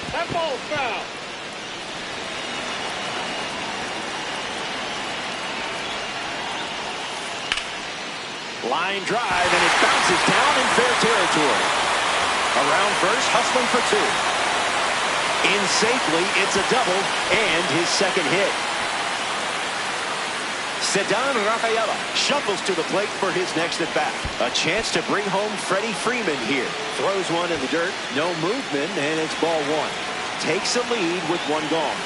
D: That ball's foul.
B: Line drive, and it bounces down in fair territory. Around first, hustling for two. In safely, it's a double, and his second hit. Ceddanne Rafaela shuffles to the plate for his next at-bat. A chance to bring home Freddie Freeman here. Throws one in the dirt, no movement, and it's ball one. Takes a lead with one gone.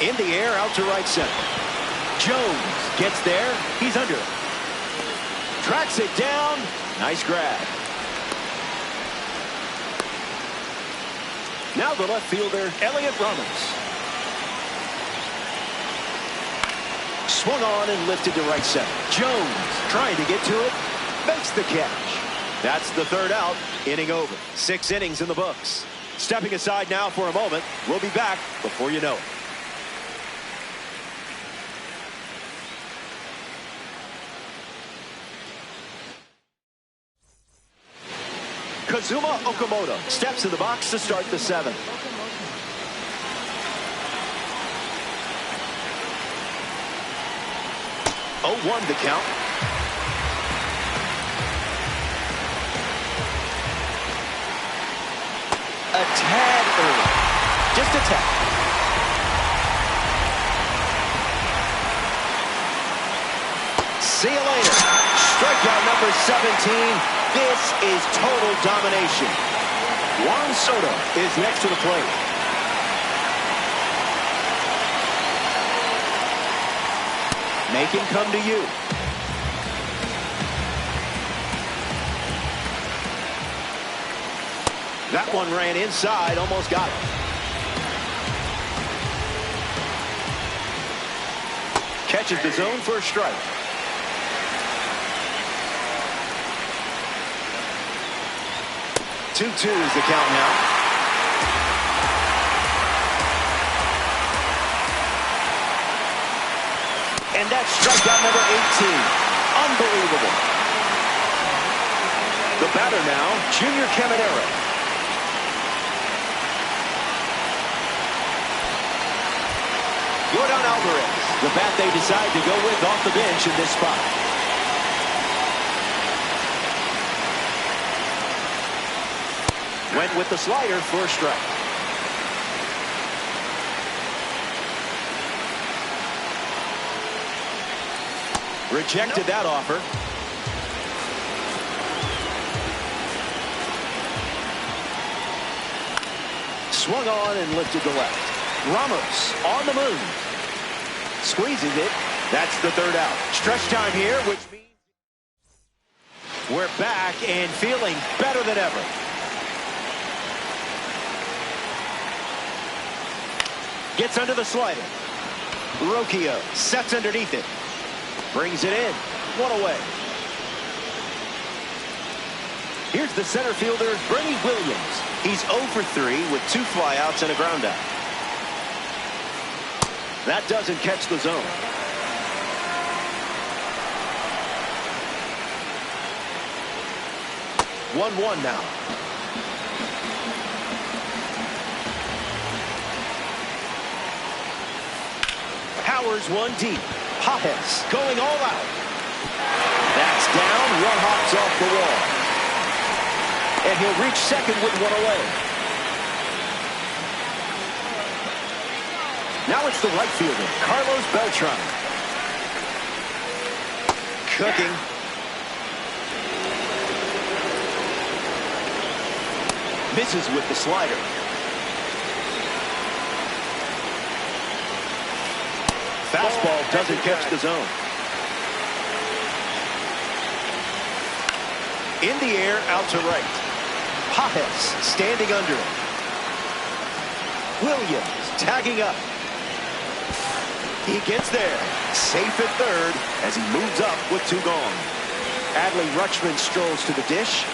B: In the air, out to right center. Jones gets there. He's under it. Tracks it down. Nice grab. Now the left fielder, Elliot Ramos. Swung on and lifted to right center. Jones trying to get to it. Makes the catch. That's the third out. Inning over. 6 innings in the books. Stepping aside now for a moment. We'll be back before you know it. Kazuma Okamoto steps in the box to start the seventh. 0-1 the count. A tad early. Just a tad. See you later. Strikeout number 17. This is total domination. Juan Soto is next to the plate. Make him come to you. That one ran inside, almost got it. Catches the zone for a strike. Two-two is the count now. And that's strikeout number 18. Unbelievable. The batter now, Junior Caminero. Yordan Alvarez, the bat they decide to go with off the bench in this spot. Went with the slider for a strike. Rejected that offer. Swung on and lifted to left. Ramos on the move. Squeezes it. That's the third out. Stretch time here, which means we're back and feeling better than ever. Gets under the slider. Rocchio sets underneath it. Brings it in. One away. Here's the center fielder, Bernie Williams. He's 0 for 3 with 2 flyouts and a ground out. That doesn't catch the zone. One now. Powers one deep. Pages going all out. That's down. One hops off the wall. And he'll reach second with one away. Now it's the right fielder, Carlos Beltran. Cooking. Misses with the slider. Fastball doesn't catch the zone. In the air, out to right. Pages standing under it. Williams tagging up. He gets there. Safe at third as he moves up with 2 gone. Adley Rutschman strolls to the dish.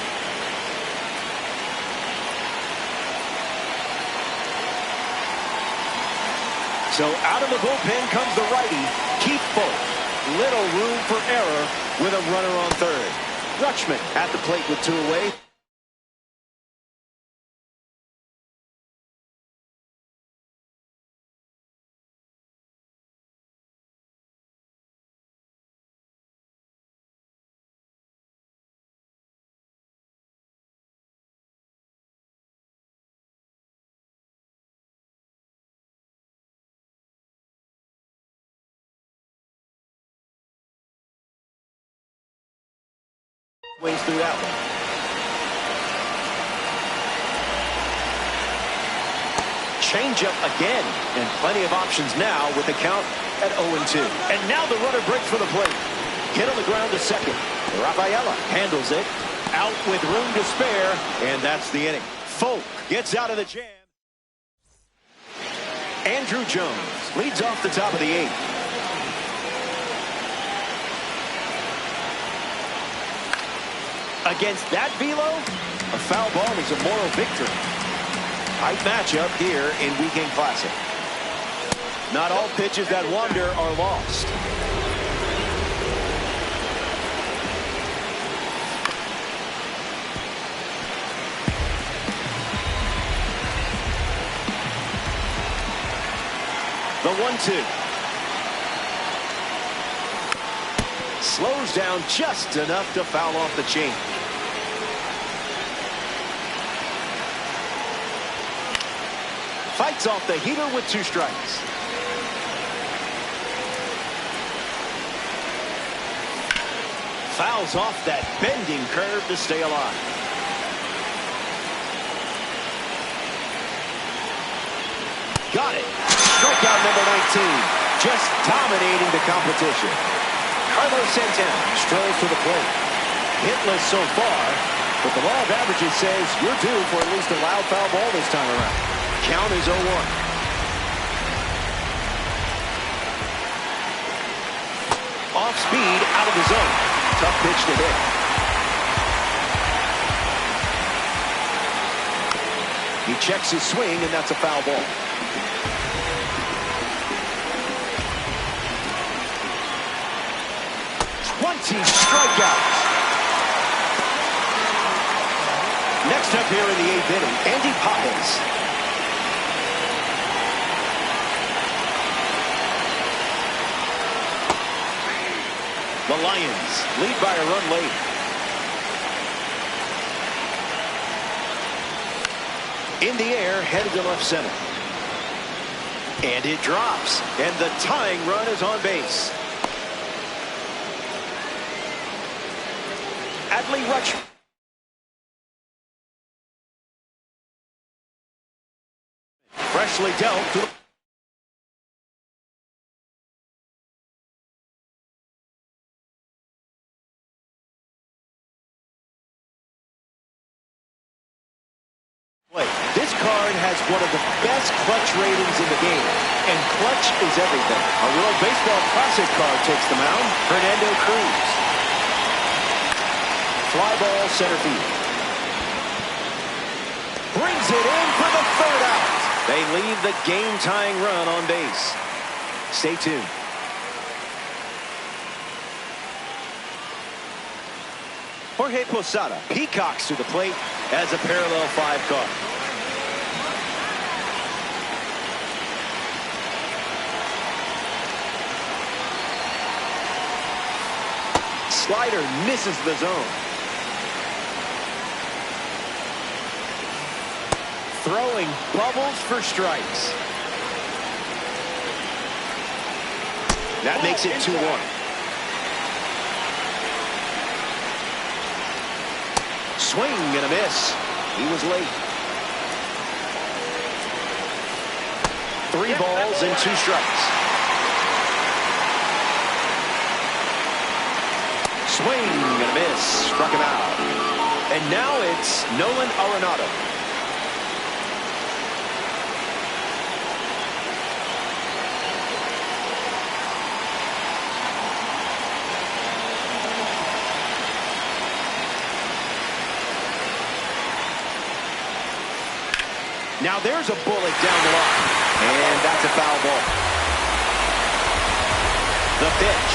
B: So out of the bullpen comes the righty, Keith Folk. Little room for error with a runner on third. Rutschman at the plate with 2 away. Ways through that one. Change up again, and plenty of options now with the count at 0-2. And now the runner breaks for the plate. Hit on the ground to second. Rafaela handles it. Out with room to spare, and that's the inning. Folk gets out of the jam. Andrew Jones leads off the top of the 8th. Against that velo, a foul ball is a moral victory. Tight matchup here in Weekend Classic. Not all pitches that wander are lost. The 1-2. Slows down just enough to foul off the chain. Fights off the heater with 2 strikes. Fouls off that bending curve to stay alive. Got it. Strikeout number 19. Just dominating the competition. Carlos Santana strolls to the plate. Hitless so far, but the law of averages says you're due for at least a loud foul ball this time around. Count is 0-1. Off speed, out of the zone. Tough pitch to hit. He checks his swing, and that's a foul ball. 20 strikeouts. Next up here in the 8th inning, Andy Pages. The Lions lead by a run late. In the air, headed to left center. And it drops. And the tying run is on base. Adley Rutschman. Freshly dealt to the play. This card has one of the best clutch ratings in the game, and clutch is everything. A World Baseball Classic card takes the mound. Fernando Cruz. Fly ball center field. Brings it in for the third out. They leave the game-tying run on base. Stay tuned. Jorge Posada peacocks to the plate as a parallel 5 card. Slider misses the zone. Throwing bubbles for strikes. That makes it 2-1. Swing and a miss. He was late. 3 balls and 2 strikes. Swing and a miss. Struck him out. And now it's Nolan Arenado. Now there's a bullet down the line. And that's a foul ball. The pitch.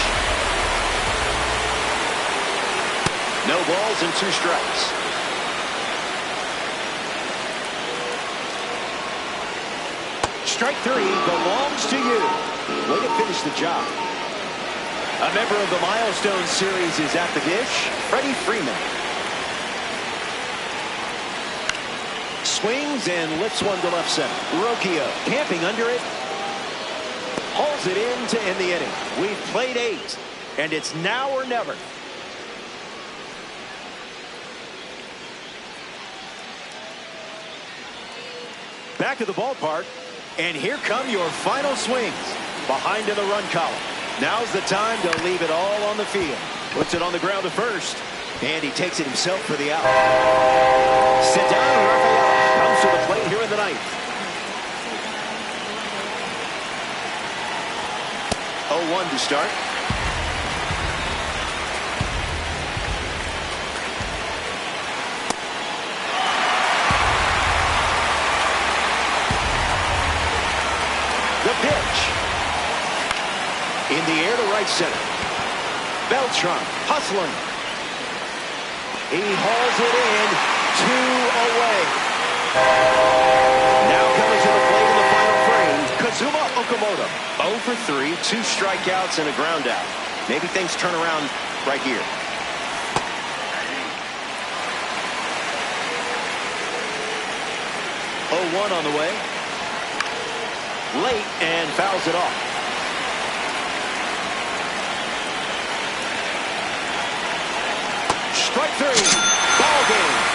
B: No balls and 2 strikes. Strike 3 belongs to you. Way to finish the job. A member of the Milestone Series is at the dish, Freddie Freeman. Swings and lifts one to left center. Rocchio camping under it. Hauls it in to end the inning. We've played 8, and it's now or never. Back at the ballpark, and here come your final swings. Behind in the run column. Now's the time to leave it all on the field. Puts it on the ground to first, and he takes it himself for the out. Sit down, Rafael. Comes to the plate here in the 9th. 0-1 to start. The pitch. In the air to right center. Beltran hustling. He hauls it in. 2 away. Now coming to the plate in the final frame, Kazuma Okamoto. 0 for 3, 2 strikeouts and a ground out. Maybe things turn around right here. Oh, 1 on the way. Late and fouls it off. strike three. Ball game.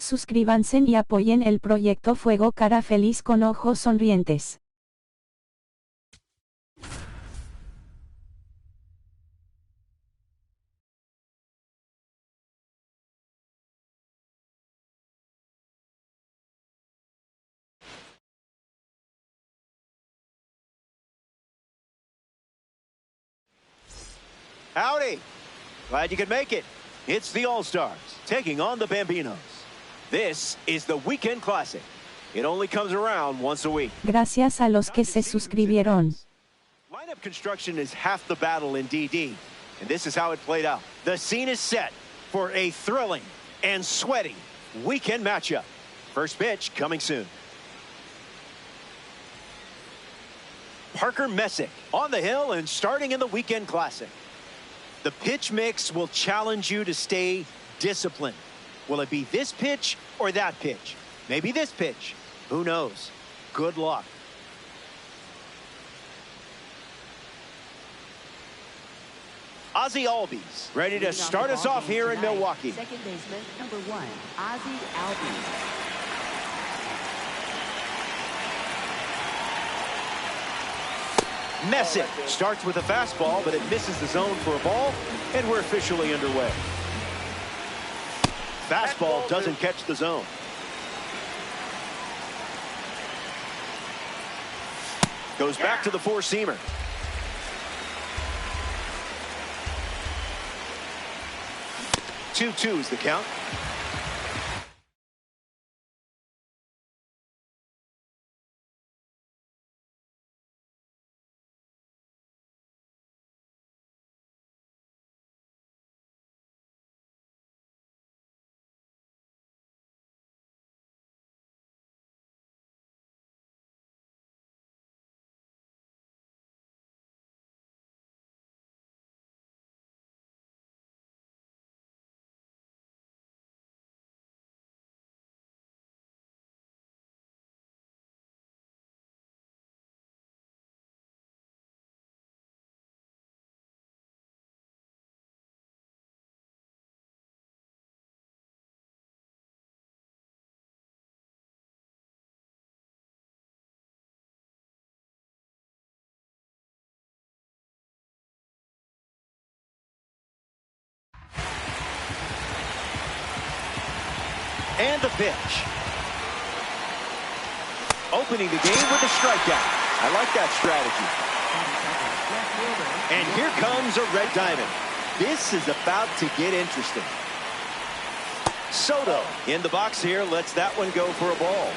E: Suscríbanse y apoyen el proyecto Fuego Cara Feliz con ojos sonrientes.
B: Howdy. Glad you could make it. It's the All-Stars taking on the Bambinos. This is the Weekend Classic. It only comes around once a week.
E: Gracias a los que se suscribieron.
B: Lineup construction is half the battle in DD, and this is how it played out. The scene is set for a thrilling and sweaty weekend matchup. First pitch coming soon. Parker Messick on the hill and starting in the Weekend Classic. The pitch mix will challenge you to stay disciplined. Will it be this pitch or that pitch? Maybe this pitch. Who knows? Good luck. Ozzie Albies ready to start us off here in Milwaukee.
C: Second baseman, number 1, Ozzie Albies.
B: Messick starts with a fastball, but it misses the zone for a ball, and we're officially underway. Fastball doesn't catch the zone. Goes back to the four-seamer. Two-two is the count. And the pitch. Opening the game with a strikeout. I like that strategy. And here comes a red diamond. This is about to get interesting. Soto in the box here, lets that one go for a ball.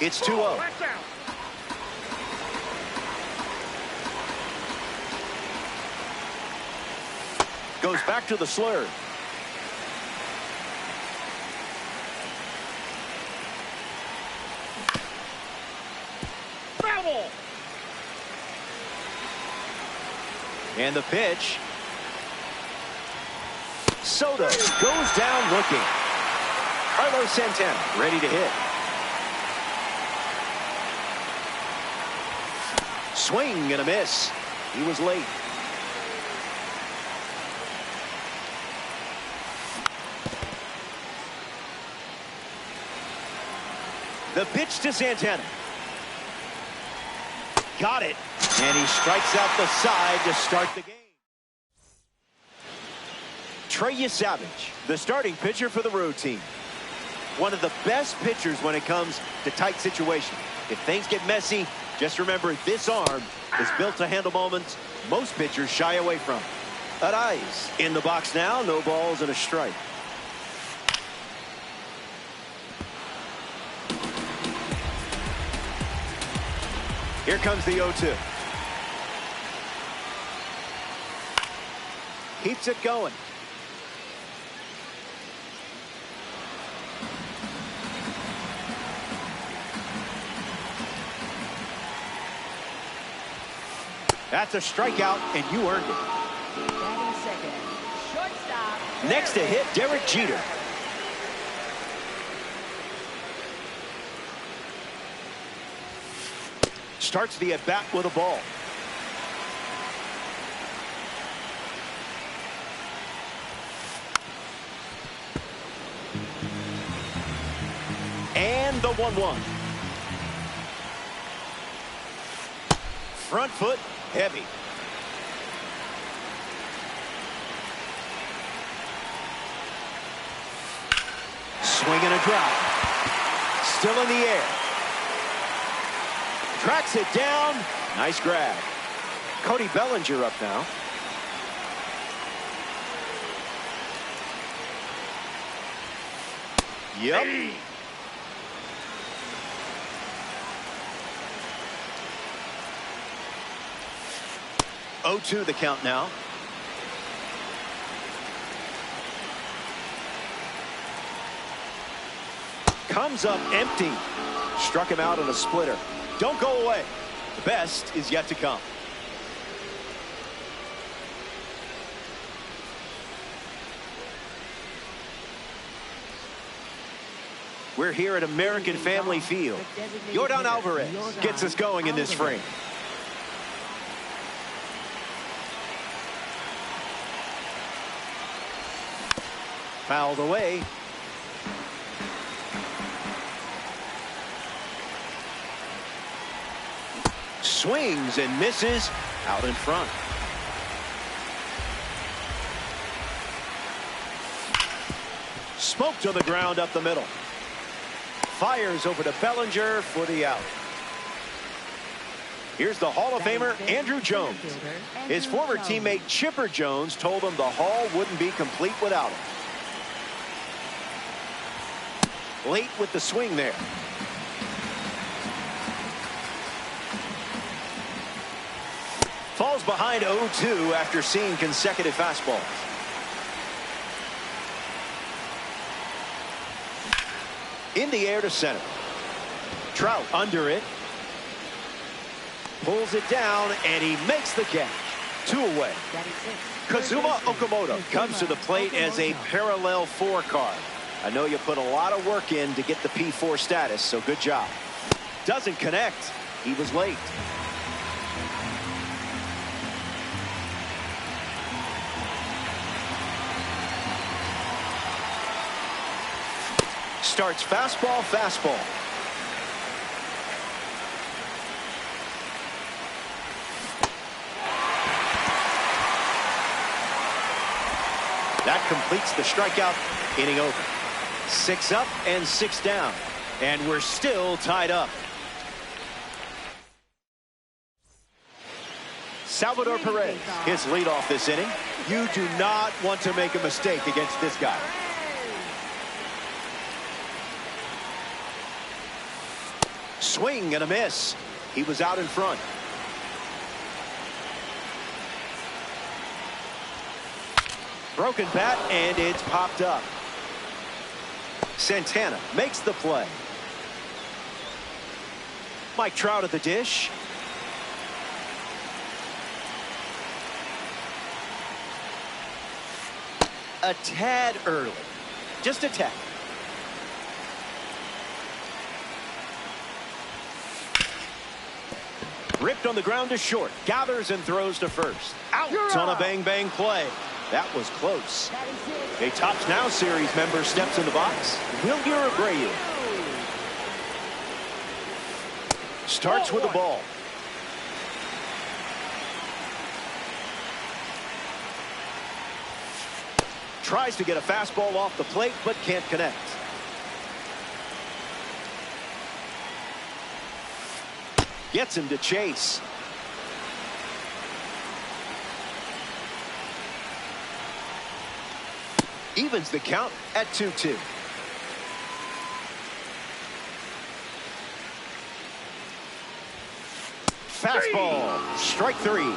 B: It's 2-0. Goes back to the slur.
D: Foul.
B: And the pitch. Soto goes down looking. Carlos Santana ready to hit. Swing and a miss. He was late. The pitch to Santana. Got it. And he strikes out the side to start the game. Trey Savage, the starting pitcher for the road team. One of the best pitchers when it comes to tight situations. If things get messy, just remember this arm is built to handle moments most pitchers shy away from. Eyes in the box now, no balls and a strike. Here comes the 0-2. Keeps it going. That's a strikeout, and you earned it.
C: Batting second. Shortstop.
B: Next to hit, Derek Jeter. Starts the at-bat with a ball. And the 1-1. Front foot, heavy. Swing and a drop. Still in the air. Tracks it down. Nice grab. Cody Bellinger up now. Yep. Hey. Oh, 0-2 the count now. Comes up empty. Struck him out on a splitter. Don't go away. The best is yet to come. We're here at American Family Field. Yordan Alvarez gets us going in this frame. Fouled away. Swings and misses out in front. Smoked to the ground up the middle. Fires over to Bellinger for the out. Here's the Hall of Famer, Andrew Jones. His former teammate Chipper Jones told him the Hall wouldn't be complete without him. Late with the swing there. Falls behind 0-2 after seeing consecutive fastballs. In the air to center. Trout under it. Pulls it down, and he makes the catch. 2 away. Kazuma Okamoto comes to the plate as a parallel 4 card. I know you put a lot of work in to get the P4 status, so good job. Doesn't connect. He was late. Starts fastball, fastball. That completes the strikeout. Inning over. 6 up and 6 down. And we're still tied up. Salvador Perez, his leadoff this inning. You do not want to make a mistake against this guy. Swing and a miss. He was out in front. Broken bat, and it's popped up. Santana makes the play. Mike Trout at the dish. A tad early. Just a tad. Ripped on the ground to short. Gathers and throws to first. Out on a bang-bang play. That was close. A Topps Now series member steps in the box. Wilyer Abreu. Starts with the ball. Tries to get a fastball off the plate, but can't connect. Gets him to chase. Evens the count at 2-2. Fastball. Strike 3.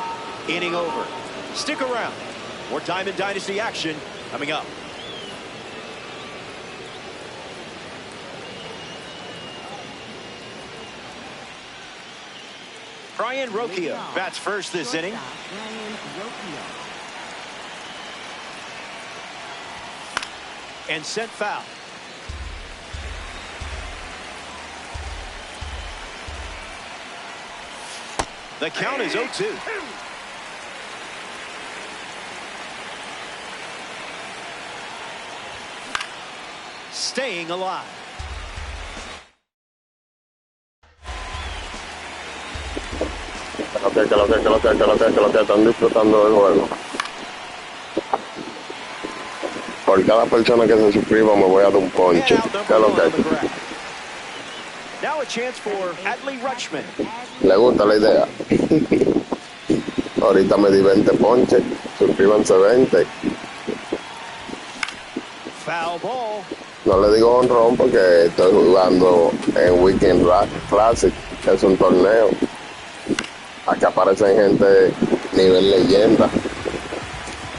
B: Inning over. Stick around. More Diamond Dynasty action coming up. Brian Rocchio bats first this inning. And sent foul. The count is 0-2. Staying alive.
A: Que están disfrutando del juego. Por cada persona que se suscriba me voy a dar un ponche.
B: Now a chance for Adley Rutschman.
A: ¿Le gusta la idea? Ahorita me di 20 ponches. Suscríbanse 20.
B: Foul ball.
A: No le digo honrón porque estoy jugando en Weekend Classic, que es un torneo. Aquí aparecen gente nivel leyenda.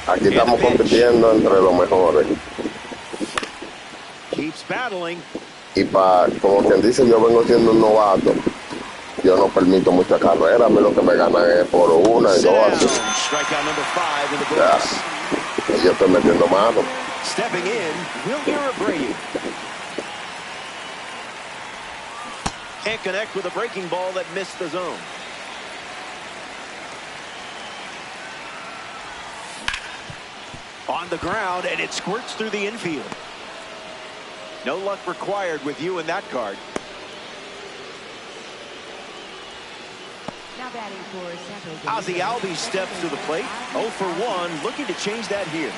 A: Aquí estamos compitiendo entre los mejores.
B: Keeps battling.
A: Y como quien dice, yo vengo siendo un novato. Yo no permito mucha carrera. A mí lo que me ganan es por 1 y 2. Y yo estoy metiendo mano.
B: Stepping in, Wilyer Abreu. Can't connect with a breaking ball that missed the zone. On the ground, and it squirts through the infield. No luck required with you in that card.
C: Now batting for
B: Ozzie Albies steps to the plate. 0 for 1, looking to change that here.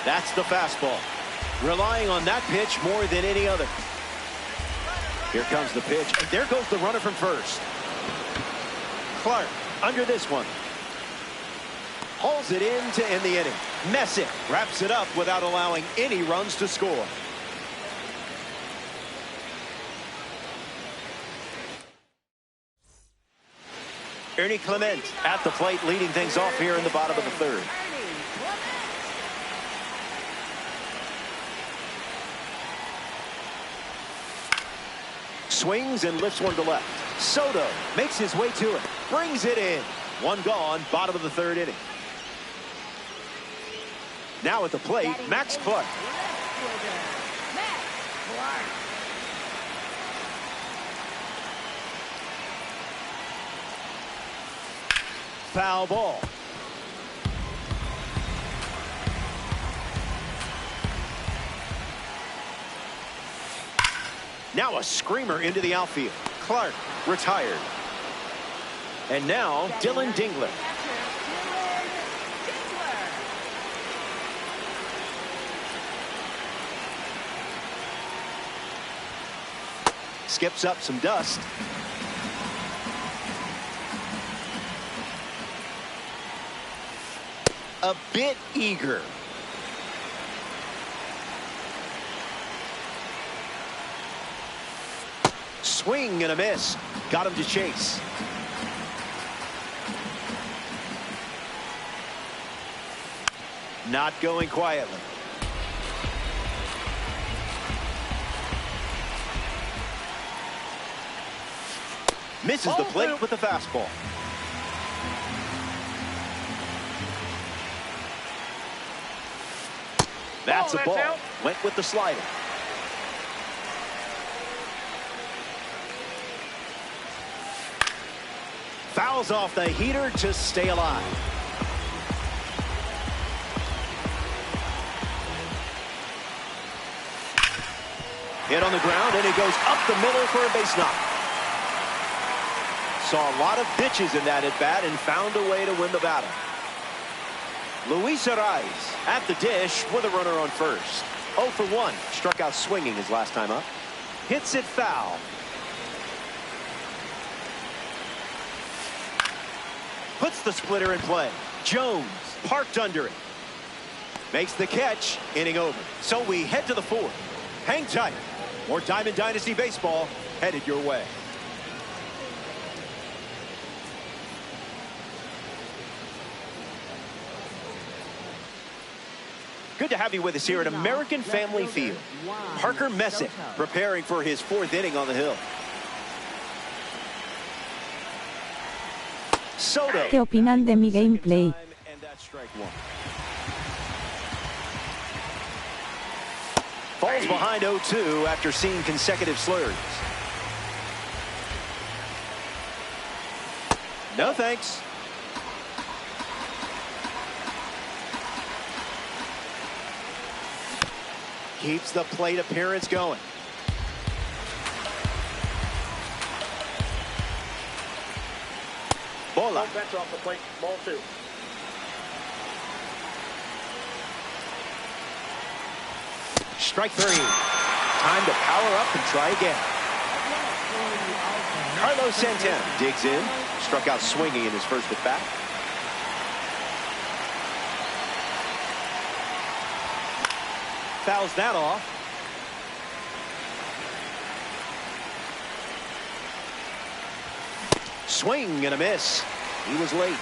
B: That's the fastball. Relying on that pitch more than any other. Here comes the pitch, and there goes the runner from first. Clark under this one. Hauls it in to end the inning. Messick wraps it up without allowing any runs to score. Ernie Clement at the plate, leading things off here in the bottom of the third. Swings and lifts one to left. Soto makes his way to it. Brings it in. One gone, bottom of the third inning. Now at the plate, Max Clark. Foul ball. Now a screamer into the outfield. Clark retired. And now Dylan Dingler. skips up some dust. A bit eager. Swing and a miss. Got him to chase. Not going quietly. Misses the plate with the fastball. That's a ball. Went with the slider. Fouls off the heater to stay alive. Hit on the ground, and it goes up the middle for a base knock. Saw a lot of pitches in that at-bat and found a way to win the battle. Luis Arraez at the dish with a runner on first. 0 for 1. Struck out swinging his last time up. Hits it foul. Puts the splitter in play. Jones parked under it. Makes the catch. Inning over. So we head to the fourth. Hang tight. More Diamond Dynasty baseball headed your way. Good to have you with us here at American Family Field. Parker Messick preparing for his fourth inning on the hill. Soto.
E: ¿Qué opinan de mi gameplay?
B: Falls behind 0-2 after seeing consecutive slurs. No thanks. Keeps the plate appearance going. Bola.
D: Bench off the plate. Ball 2.
B: Strike 3. Time to power up and try again. Carlos Santana digs in. Struck out swinging in his first at bat. Fouls that off. Swing and a miss. He was late.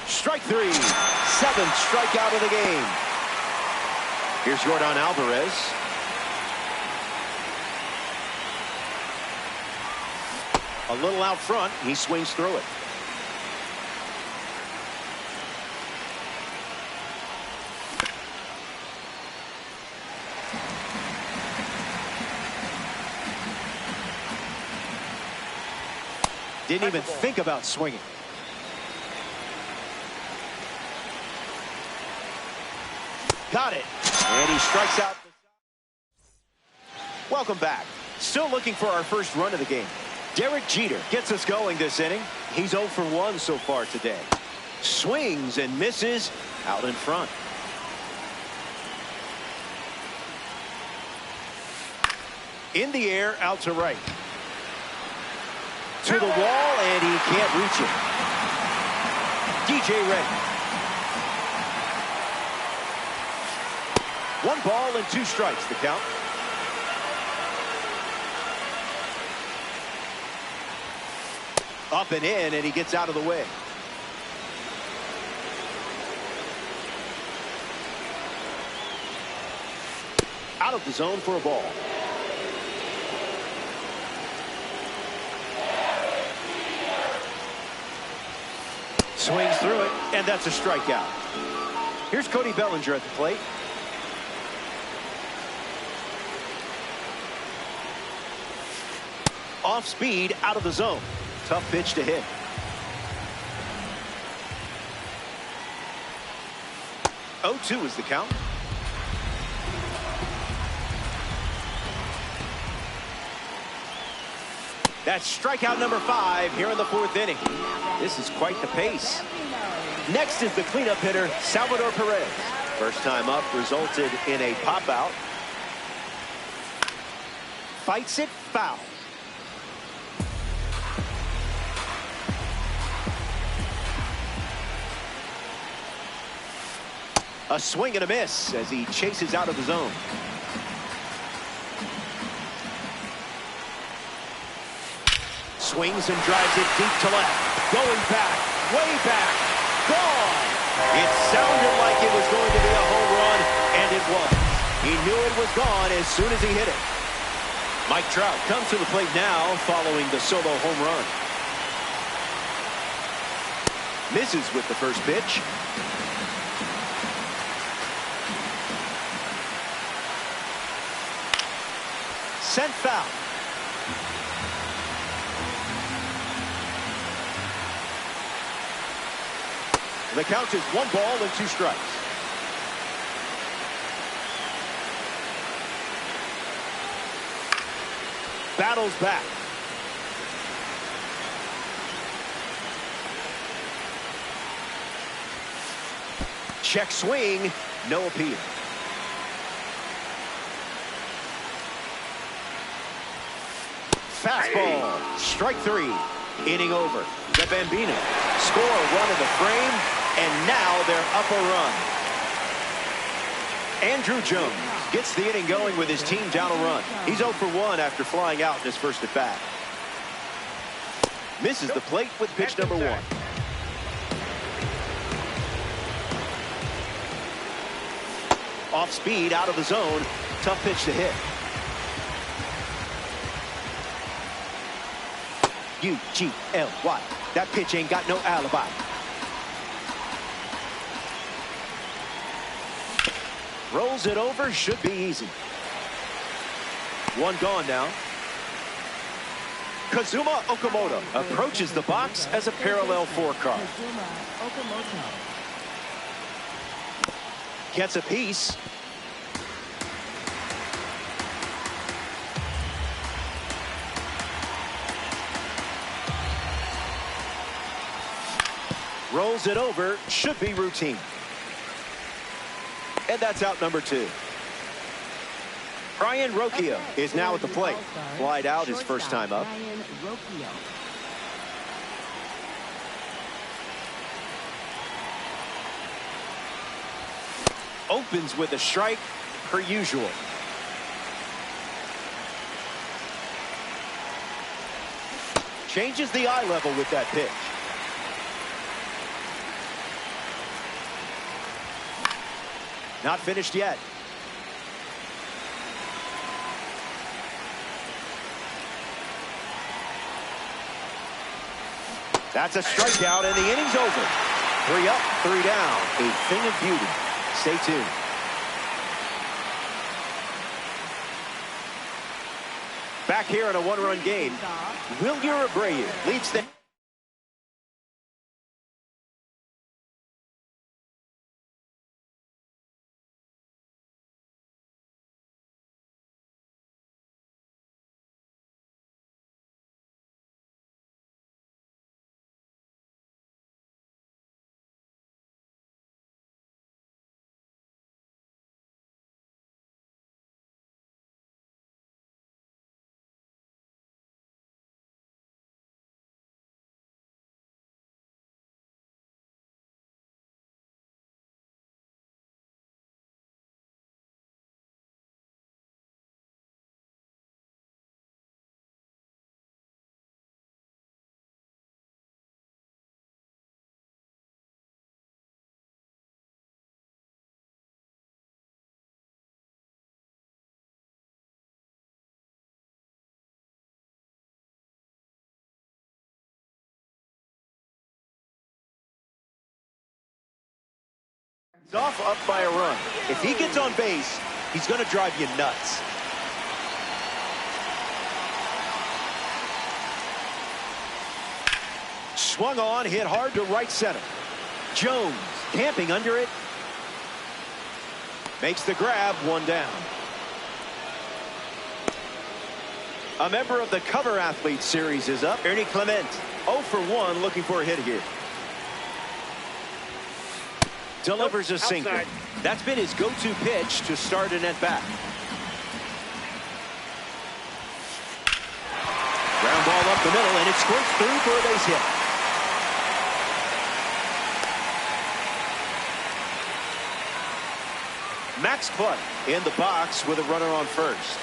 B: Strike 3. 7th strikeout of the game. Here's Jordan Alvarez. A little out front. He swings through it. Didn't even think about swinging. Got it. And he strikes out. Welcome back. Still looking for our first run of the game. Derek Jeter gets us going this inning. He's 0 for 1 so far today. Swings and misses out in front. In the air, out to right. To the wall, and he can't reach it. DJ ready. 1 ball and 2 strikes, the count. Up and in, and he gets out of the way. Out of the zone for a ball. Swings through it, and that's a strikeout. Here's Cody Bellinger at the plate. Off speed, out of the zone. Tough pitch to hit. Oh, 2 is the count. That's strikeout number 5 here in the 4th inning. This is quite the pace. Next is the cleanup hitter, Salvador Perez. First time up resulted in a pop out. fights it, foul. A swing and a miss as he chases out of the zone. Swings and drives it deep to left. Going back, way back, gone. It sounded like it was going to be a home run, and it was. He knew it was gone as soon as he hit it. Mike Trout comes to the plate now following the solo home run. Misses with the first pitch. Sent foul. The count is 1 ball and 2 strikes. Battles back. Check swing, no appeal. Fastball, strike 3. Inning over. The Bambino score a run in the frame, and now they're up a run. Andrew Jones gets the inning going with his team down a run. He's 0 for 1 after flying out in his first at bat. Misses the plate with pitch number 1. Off speed, out of the zone. Tough pitch to hit. U-G-L-Y. That pitch ain't got no alibi. Rolls it over, should be easy. 1 gone now. Kazuma Okamoto approaches the box as a parallel 4 card. Gets a piece. Rolls it over, should be routine. And that's out number 2. Brian Rocchio is now at the plate. Flied out his first time up. Opens with a strike, per usual. Changes the eye level with that pitch. Not finished yet. That's a strikeout, and the inning's over. 3 up, 3 down. A thing of beauty. Stay tuned. Back here in a 1-run game, Wilyer Abreu leads the... Off up by a run. If he gets on base, he's going to drive you nuts. Swung on, hit hard to right center. Jones camping under it. Makes the grab, 1 down. A member of the Cover Athlete Series is up. Ernie Clement, 0 for 1, looking for a hit here. Delivers a sinker.
D: Outside.
B: That's been his go-to pitch to start an at-bat. up the middle, and it squirts through for a base hit. Max Clark in the box with a runner on first.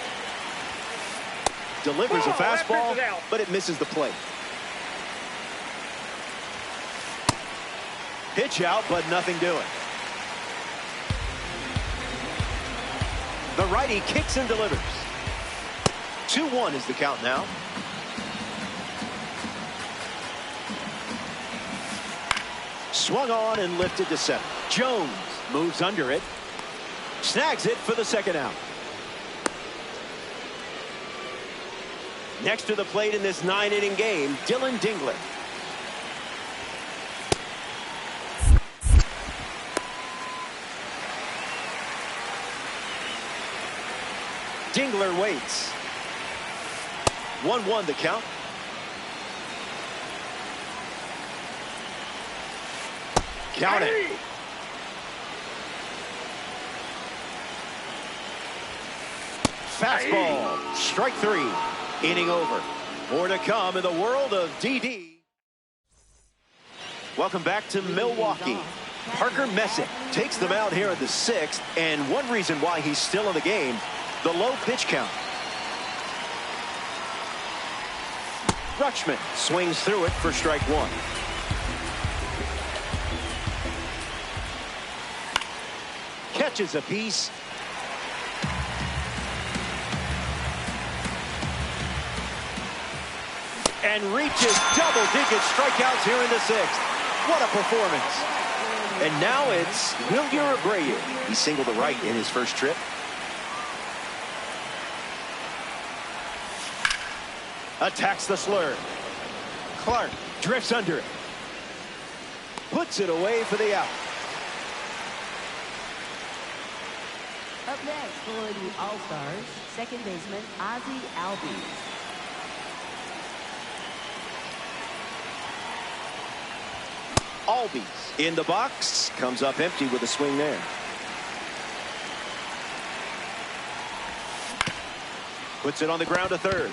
B: Delivers a fastball, but it misses the plate. Pitch out, but nothing doing. The righty kicks and delivers. 2-1 is the count now. Swung on and lifted to center. Jones moves under it. Snags it for the second out. Next to the plate in this 9-inning game, Dylan Dingler. Dingler waits. 1-1 the count. Count it. Fastball. Strike 3. Inning over. More to come in the world of DD. Welcome back to Milwaukee. Parker Messick takes them out here in the 6th, and one reason why he's still in the game, the low pitch count. Rutschman swings through it for strike 1. Catches a piece. And reaches double-digit strikeouts here in the 6th. What a performance. And now it's Wilyer Abreu. He singled to right in his first trip. Attacks the slur. Clark drifts under it. Puts it away for the out.
C: Up next for the All-Stars, second baseman Ozzie Albies.
B: Albies in the box. Comes up empty with a swing there. Puts it on the ground to third.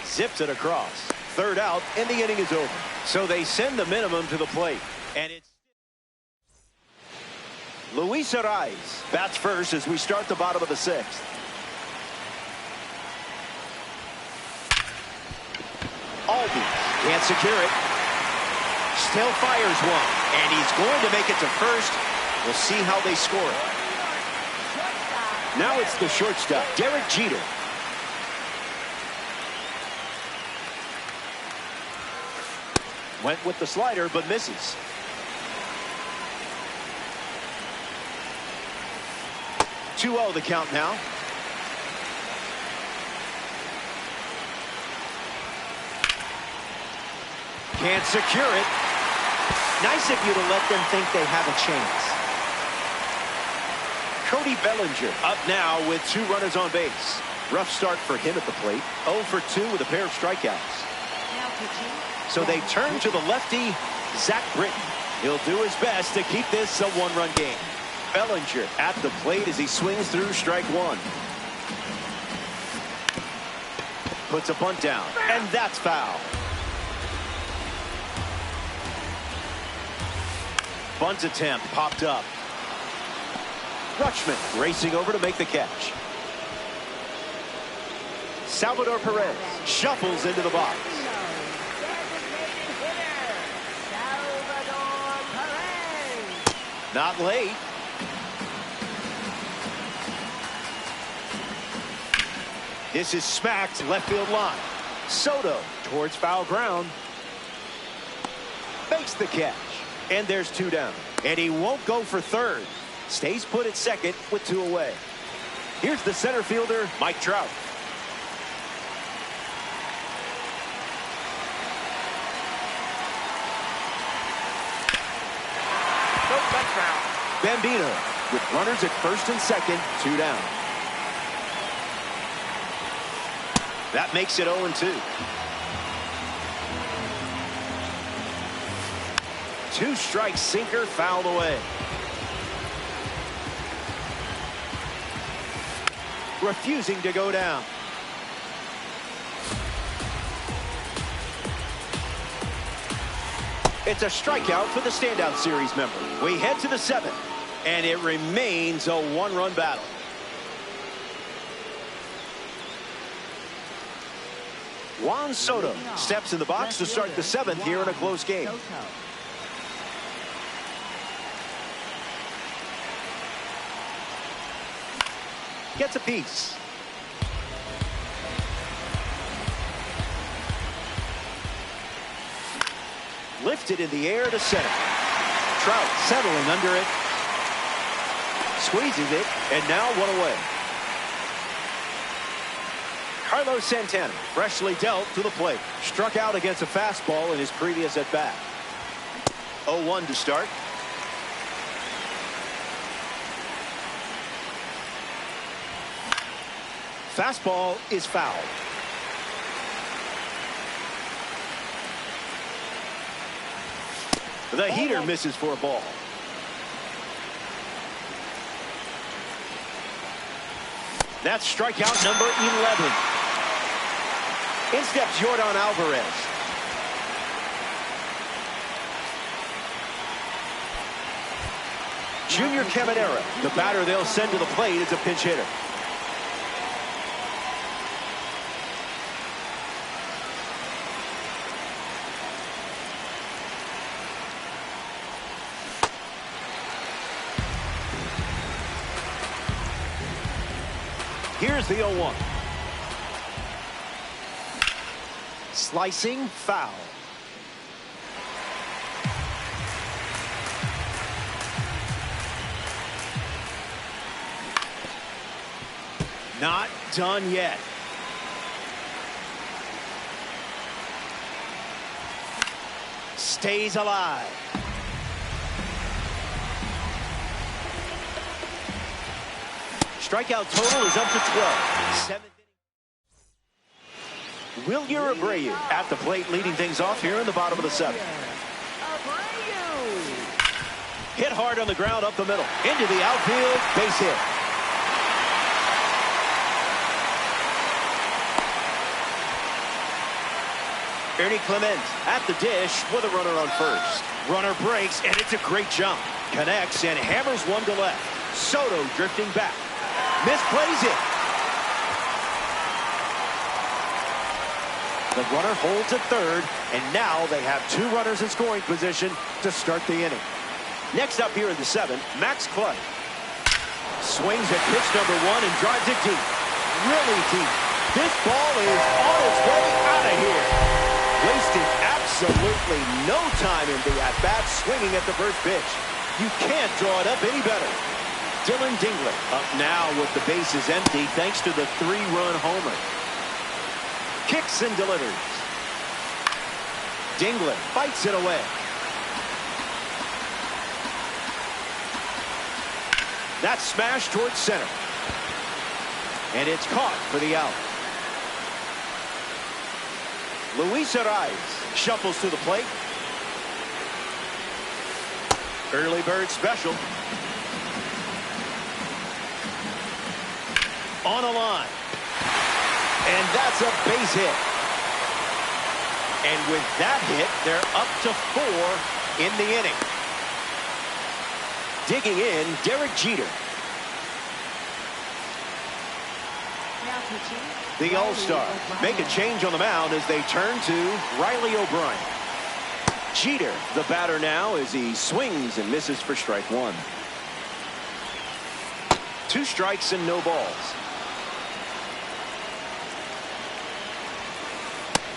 B: Zips it across. Third out, and the inning is over. So they send the minimum to the plate. And it's Luis Arraez bats first as we start the bottom of the 6th. Albies can't secure it. Still fires one, and he's going to make it to first. We'll see how they score it. Now it's the shortstop, Derek Jeter. Went with the slider, but misses. The count now. Can't secure it. Nice of you to let them think they have a chance. Cody Bellinger up now with 2 runners on base. Rough start for him at the plate. 0 for 2 with a pair of strikeouts. So they turn to the lefty, Zach Britton. He'll do his best to keep this a 1-run game. Bellinger at the plate as he swings through strike 1. Puts a bunt down, and that's foul. Bunt attempt popped up. Rutschman racing over to make the catch. Salvador Perez shuffles into the box. Not late. This is smacked left field line. Soto towards foul ground. Makes the catch. And there's 2 down. And he won't go for third. Stays put at second with 2 away. Here's the center fielder, Mike Trout. Bambino with runners at first and second, 2 down. That makes it 0-2. 2-strike sinker fouled away. Refusing to go down. It's a strikeout for the standout series member. We head to the 7th, and it remains a one-run battle. Juan Soto steps in the box to start the 7th here in a close game. Gets a piece. Lifted in the air to center. Trout settling under it. Squeezes it, and now one away. Carlos Santana, freshly dealt to the plate. Struck out against a fastball in his previous at-bat. 0-1 to start. Fastball is foul. The heater misses for a ball. That's strikeout number 11. In steps Yordan Alvarez. Junior Caminera, the batter they'll send to the plate, is a pinch hitter. Here's the 0-1. Slicing foul. Not done yet. Stays alive. Strikeout total is up to 12. Wilyer Abreu at the plate, leading things off here in the bottom of the 7th. Hit hard on the ground up the middle. Into the outfield, base hit. Ernie Clement at the dish with a runner on first. Runner breaks, and it's a great jump. Connects and hammers one to left. Soto drifting back. Misplays it. The runner holds at third, and now they have 2 runners in scoring position to start the inning. Next up here in the 7th, Max Clutt. Swings at pitch number 1 and drives it deep. Really deep. This ball is on its way out of here. Wasted absolutely no time in the at-bat, swinging at the first pitch. You can't draw it up any better. Dylan Dingler up now with the bases empty thanks to the 3-run homer. Kicks and delivers. Dingler fights it away. That's smashed towards center. And it's caught for the out. Luis Arraez shuffles to the plate. Early bird special. On a line. And that's a base hit. And with that hit, they're up to 4 in the inning. Digging in, Derek Jeter. The All-Star make a change on the mound as they turn to Riley O'Brien. Jeter, the batter now, as he swings and misses for strike 1. 2 strikes and no balls.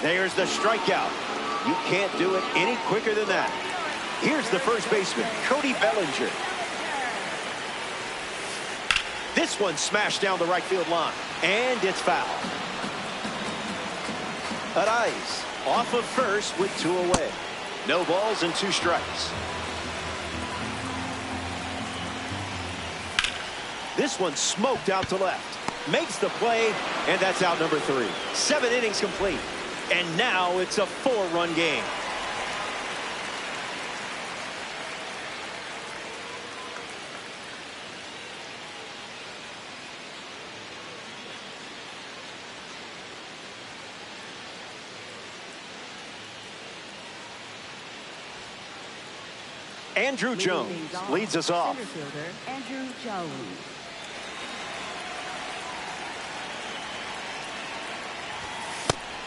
B: There's the strikeout. You can't do it any quicker than that. Here's the first baseman, Cody Bellinger. This one smashed down the right field line, and it's foul. Arraez off of first with 2 away. No balls and 2 strikes. This one smoked out to left. Makes the play, and that's out number 3. 7 innings complete. And now it's a 4-run game. Andrew Jones leads us off.
C: Center fielder, Andrew Jones.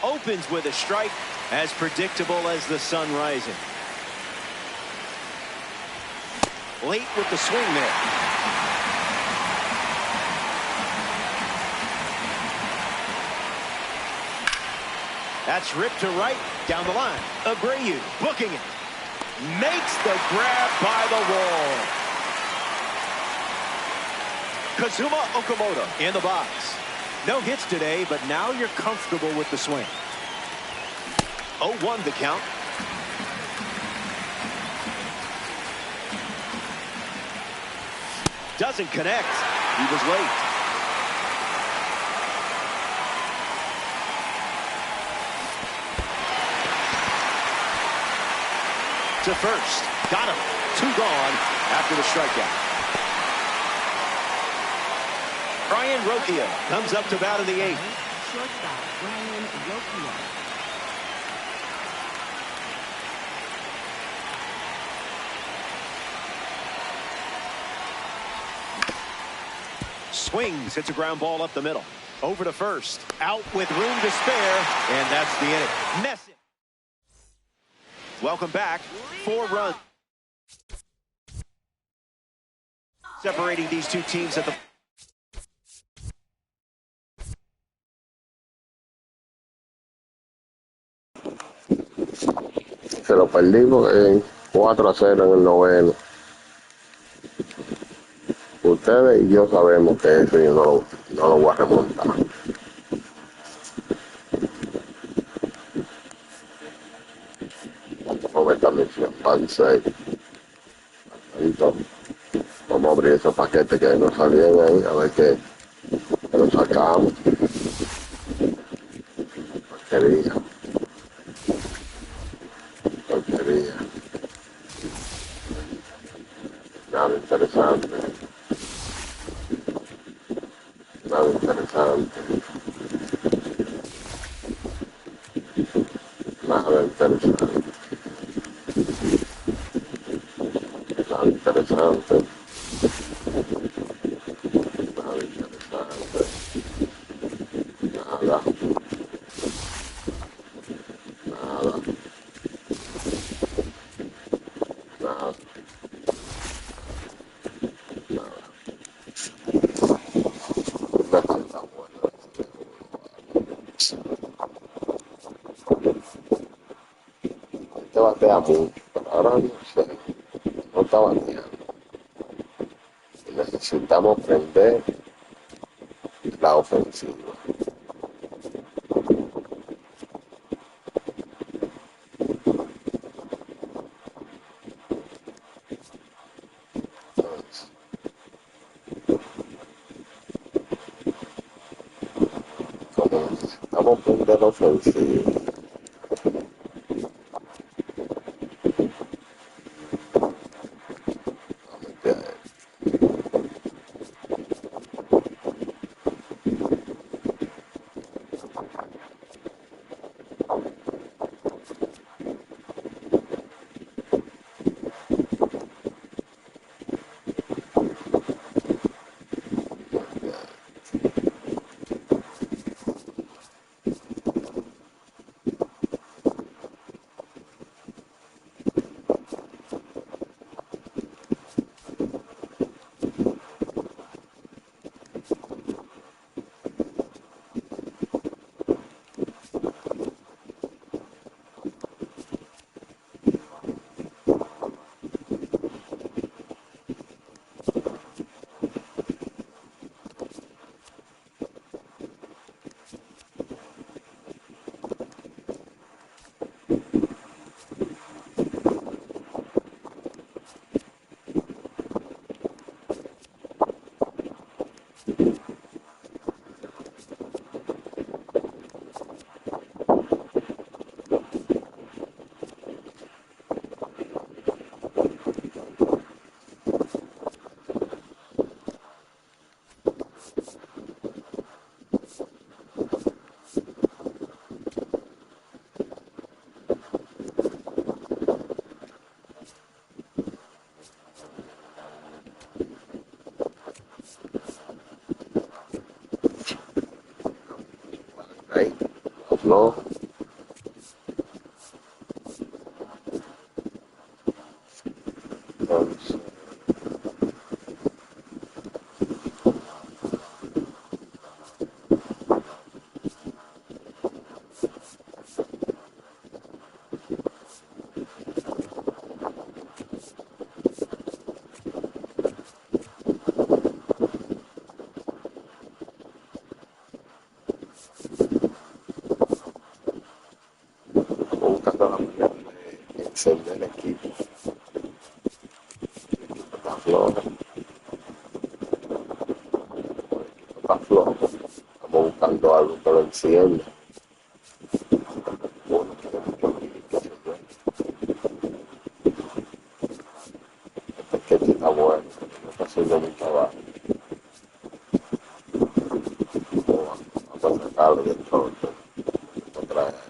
B: Opens with a strike, as predictable as the sun rising. Late with the swing there. That's ripped to right, down the line. Abreu booking it. Makes the grab by the wall. Kazuma Okamoto in the box. No hits today, but now you're comfortable with the swing. 0-1 the count. Doesn't connect. He was late. To first. Got him. 2 gone after the strikeout. Brian Rocchio comes up to bat in the 8th.
C: Shortstop, Brian Rocchio.
B: Swings, hits a ground ball up the middle. Over to first. Out with room to spare, and that's the inning. Message. Welcome back. 4 runs. Separating these two teams at the...
A: Se lo perdimos en 4-0 en el noveno. Ustedes y yo sabemos que eso yo no lo voy a remontar. Con esta misión, pan 6. Vamos a abrir esos paquetes que nos salían ahí, a ver qué nos sacamos. Porquería. Porquería. Nada interesante. Nada interesante. Nada interesante. Nada interesante. Nada interesante. Nada. Nada. Nada. Este batea mucho, pero ahora no sé, no está bateando. Necesitamos prender la ofensiva. Entonces, como necesitamos prender la ofensiva, flojo. Entonces, buscando la manera de encender el equipo. El equipo está flojo. Está flojo. Estamos buscando algo que lo encienda. Uno tiene mucho brillo, qué sé yo. Este sketch está bueno, no está haciendo mi trabajo. Vamos a sacarlo de todo. Esto trae esto.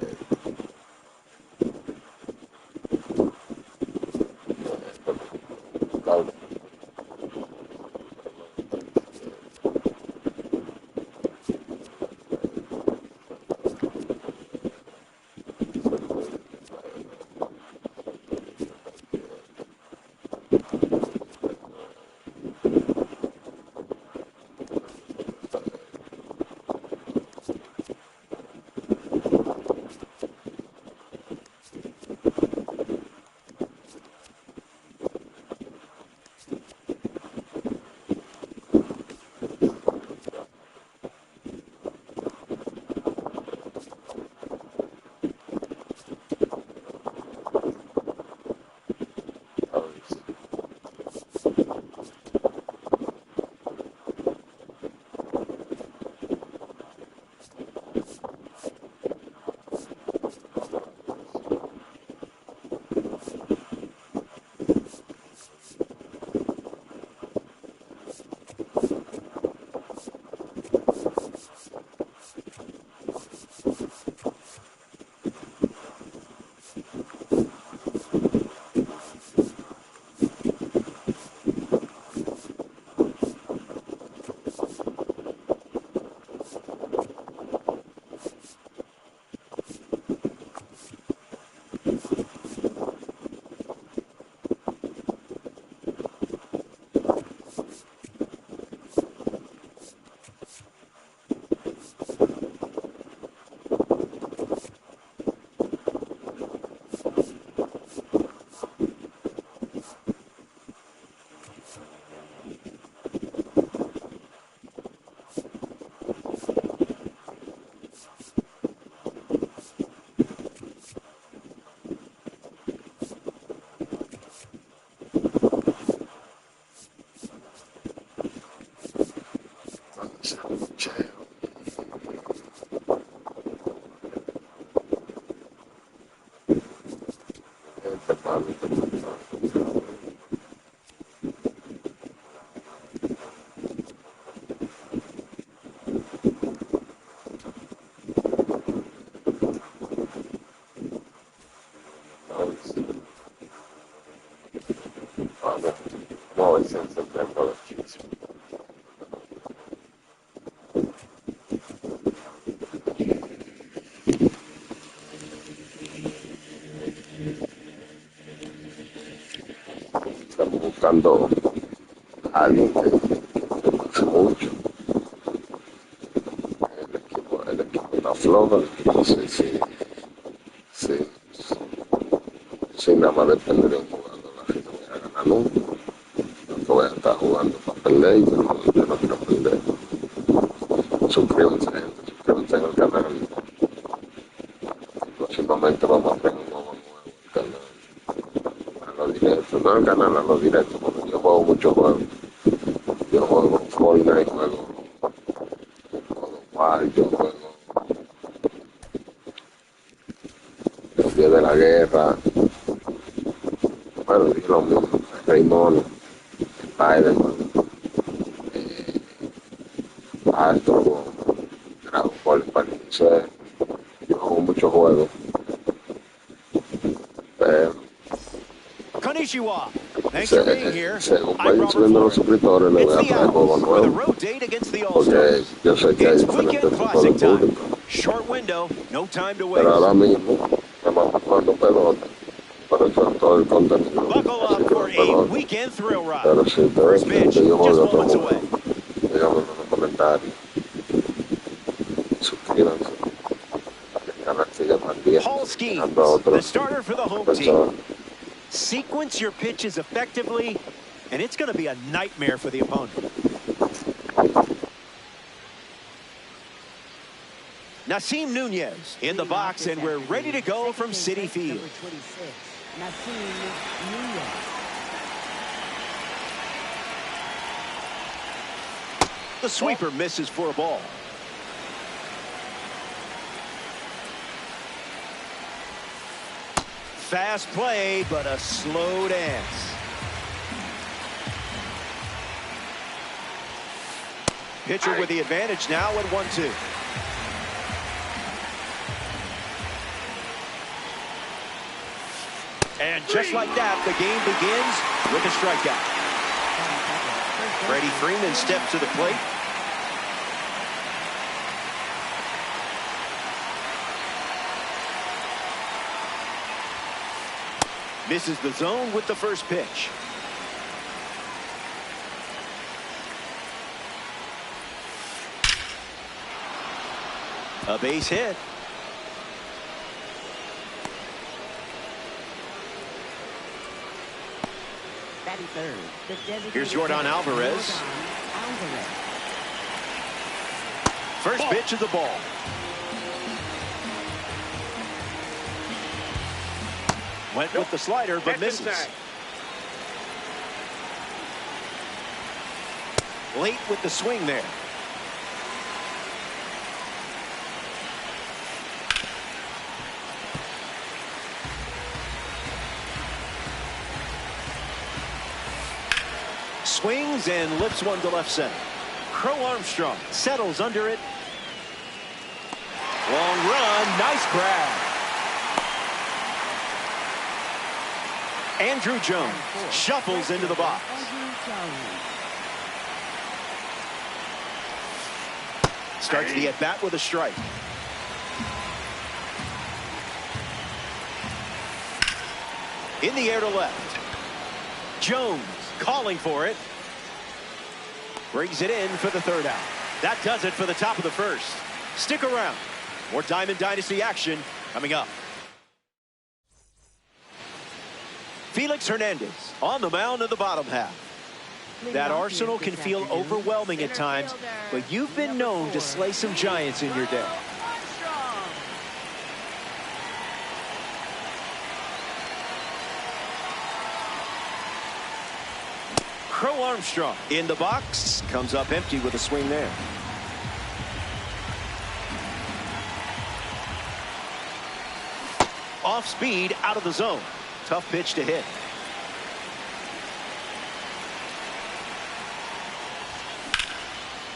A: Vamos a ver si encendemos los chismes. Estamos buscando a alguien que hace mucho. El equipo está flojo, entonces sí, nada más depende de un jugador, la gente no va a ganar nunca. No voy a estar jugando para perder, yo no quiero perder. Suscríbanse, gente, suscríbanse al canal. Próximamente vamos a hacer un nuevo canal. A los directos, no al canal, a los directos, porque yo juego muchos juegos. Yo juego Fortnite, juego Wild, yo juego Los Días de la Guerra. Bueno, dije lo mismo, Rey Mono, Spider-Man, Astro, Dragon Ball, Partido. Yo juego muchos juegos, pero
B: Konnichiwa. Thanks for being here.
A: según vayan subiendo los suscriptores, le voy a traer juegos nuevos, porque yo sé que hay diferentes tipos de público.
B: Short window, no time to
A: Pero ahora
B: waste.
A: mismo estamos jugando pelota. Por eso todo el contenido.
B: Buckle
A: Así
B: up
A: que
B: for a
A: pelota.
B: weekend thrill ride.
A: Pero si
B: First
A: ustedes quieren
B: pitch,
A: que yo
B: just
A: juegue otro
B: moments
A: juego,
B: away.
A: díganme en los comentarios. Suscríbanse. El canal sigue también.
B: Paul Skeens,
A: Dejando a
B: the
A: otros
B: starter for the home
A: personas.
B: team. Sequence your pitches effectively, and it's going to be a nightmare for the opponent. Nasim Nunez in the box, and we're ready to go from Citi Field. The sweeper misses for a ball. Fast play, but a slow dance. Pitcher with the advantage now at 1-2. And just like that, the game begins with a strikeout. Freddie Freeman steps to the plate. Misses the zone with the first pitch. A base hit. Here's Jordan Alvarez. First pitch of the ball. Went with the slider, but misses. Late with the swing there. Swings and lifts one to left center. Crow Armstrong settles under it. Long run, nice grab. Andrew Jones shuffles into the box. Starts the at-bat with a strike. In the air to left. Jones calling for it. Brings it in for the third out. That does it for the top of the first. Stick around. More Diamond Dynasty action coming up. Felix Hernandez on the mound in the bottom half. That arsenal can feel overwhelming at times, but you've been known to slay some giants in your day. Crow Armstrong in the box. Comes up empty with a swing there. Off speed, out of the zone. Tough pitch to hit.